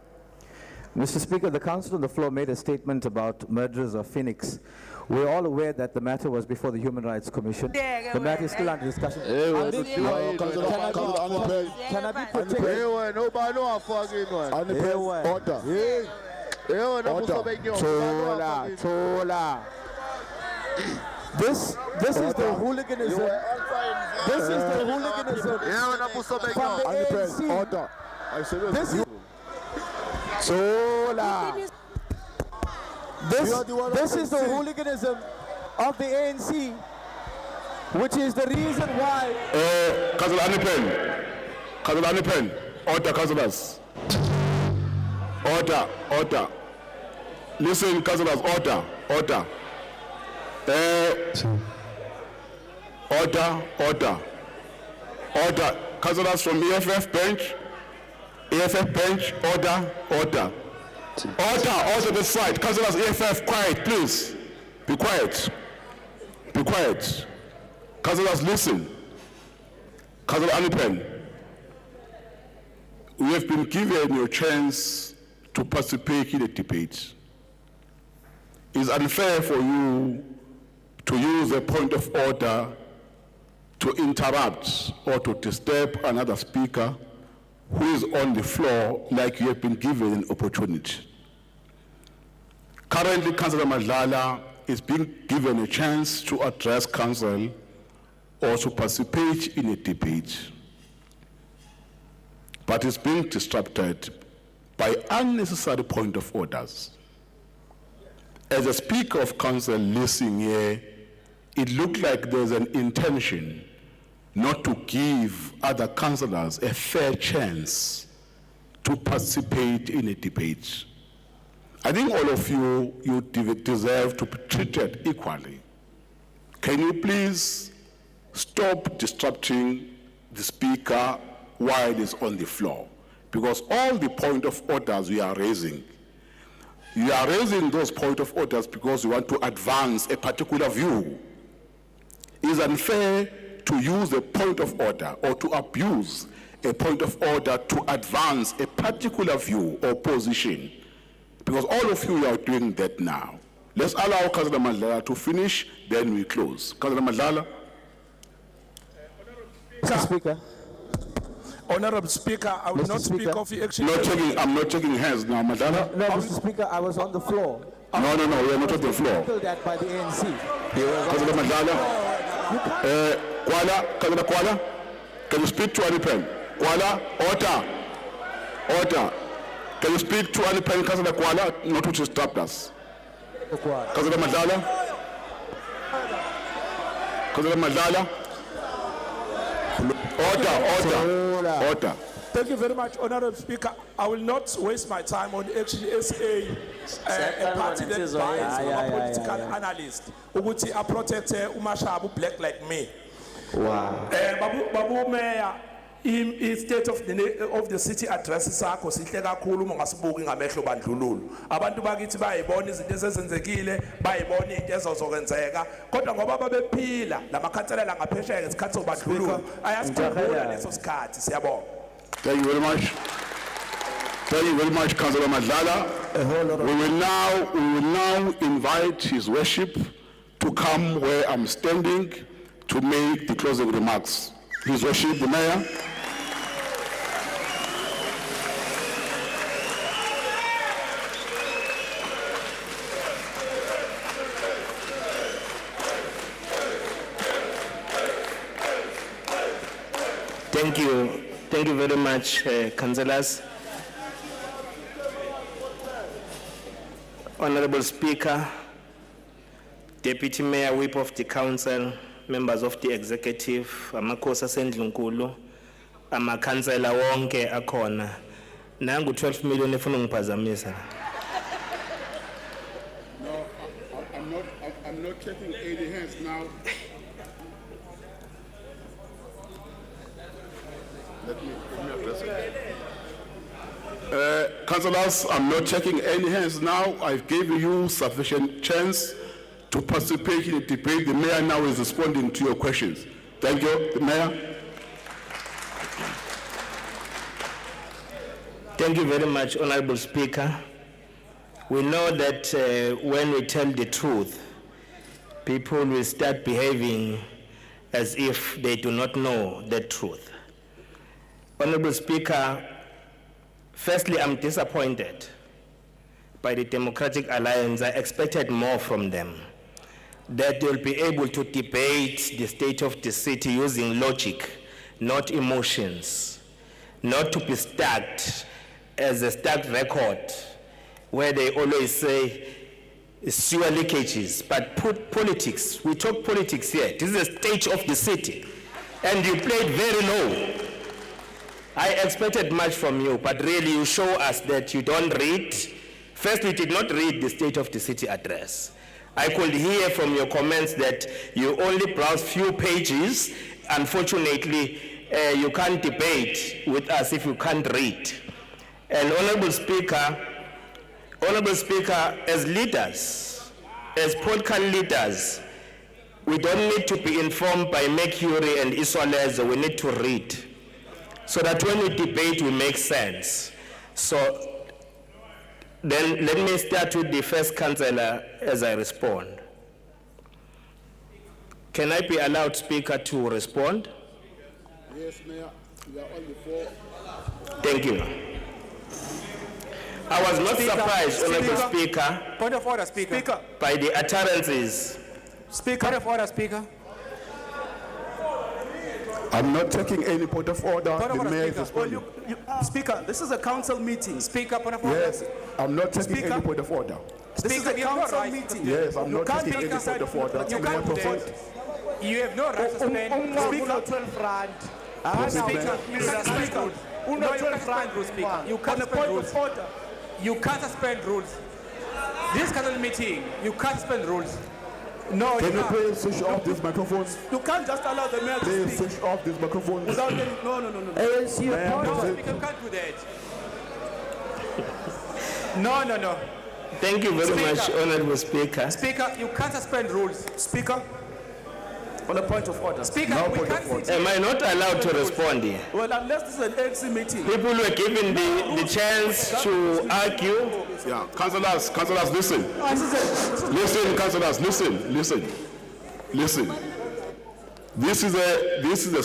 Mr. Speaker, the council on the floor made a statement about murderers of Phoenix. We're all aware that the matter was before the Human Rights Commission. The matter is still under discussion. Can I be protected? Order. This is the hooliganism. This is the hooliganism from the ANC. Order. I say This is This is the hooliganism of the ANC, which is the reason why. Councillor Anipen. Order, councillors. Order. Listen, councillors, order. Order. Councillors from EFF bench, order. Order this side. Councillors EFF, quiet, please. Be quiet. Councillors, listen. Councillor Anipen, we have been given your chance to participate in the debate. It's unfair for you to use a point of order to interrupt or to disturb another speaker who is on the floor like you have been given an opportunity. Currently, Councillor Madlala is being given a chance to address council or to participate in a debate, but is being disrupted by unnecessary point of orders. As a Speaker of Council listening here, it looked like there's an intention not to give other councillors a fair chance to participate in a debate. I think all of you deserve to be treated equally. Can you please stop disrupting the Speaker while he's on the floor? Because all the point of orders we are raising, you are raising those point of orders because you want to advance a particular view. It is unfair to use a point of order or to abuse a point of order to advance a particular view or position, because all of you are doing that now. Let's allow Councillor Madlala to finish, then we close. Councillor Madlala. Mr. Speaker. Honorable Speaker, I will not speak of the action. I'm not checking hands now, Madlala. No, Mr. Speaker, I was on the floor. No, you are not on the floor. That by the ANC. Councillor Madlala. Councillor Kuala, can you speak to Anipen? Kuala, order. Can you speak to Anipen, Councillor Kuala, not to disrupt us? Councillor Madlala. Order. Thank you very much, Honorable Speaker. I will not waste my time on actually SA, a party that buys our political analyst, Uguti, a protector, Umashabu, black like me. Wow. Babu Mayor, state of the city address sakho sihle kakhulu uma ngasibuki ngamehlo bandlululo. Abantu bakithi bayibona izinto ezenzekile, bayibona izinto ezozokwenzeka, kodwa ngoba babephila lamakhanselela ngaphesheya ngesikhathi sobandlululo, ayasikhumbula leso sikhathi. Siyabonga. Thank you very much. Thank you very much, Councillor Madlala. We will now invite His Worship to come where I'm standing to make the closing remarks. His Worship, the Mayor. Thank you very much, councillors. Honorable Speaker, Deputy Mayor, Whip of the Council, members of the Executive, amakhosi asendlunkulu, amakhansela wonke akhona. Nangu 12 million efuna ungiphazamisa. No, I'm not taking any hands now. Let me address it. Councillors, I'm not checking any hands now. I've given you sufficient chance to participate in the debate. The Mayor now is responding to your questions. Thank you, the Mayor. Thank you very much, Honorable Speaker. We know that when we tell the truth, people will start behaving as if they do not know the truth. Honorable Speaker, firstly, I'm disappointed by the Democratic Alliance. I expected more from them, that they'll be able to debate the state of the city using logic, not emotions, not to be stacked as a stacked record where they always say sewer leakages, but put politics. We talk politics here. This is the state of the city, and you played very low. I expected much from you, but really you show us that you don't read. First, you did not read the State of the City address. I could hear from your comments that you only browse few pages. Unfortunately, you can't debate with us if you can't read. And Honorable Speaker, as leaders, as political leaders, we don't need to be informed by Mercury and Isolezo. We need to read, so that when we debate, we make sense. So then let me start with the first councillor as I respond. Can I be allowed, Speaker, to respond? Yes, Mayor, you are on the floor. Thank you. I was not surprised, Honorable Speaker. Point of order, Speaker. By the utterances. Point of order, Speaker. I'm not taking any point of order. Point of The order, Mayor is Speaker. responding. Speaker, this is a council meeting. Speaker, point of order. Yes, I'm not taking Speaker. any point of order. This is a you have no council right. meeting. Yes, I'm not can't taking make any us point of order. You can't do that. You have no right to spend. Speaker, 12 rand. Speaker, you can't suspend rules. No, you can't suspend rules, Speaker. You can't suspend rules. You can't suspend rules. This council meeting, you can't suspend rules. No, Can you can't. please switch off these microphones? You can't just allow the mayor to Please speak switch off these microphones. without any, no. No, Mayor, Speaker, you can't do that. No. Thank you very Speaker. much, Honorable Speaker. Speaker, you can't suspend rules. Speaker, on a point of order. Speaker, No we point can't of order. sit Am I not allowed to respond here? Well, unless this is an AC meeting. People were given the chance to argue. Yeah, councillors, listen. Listen, councillors, listen. This is a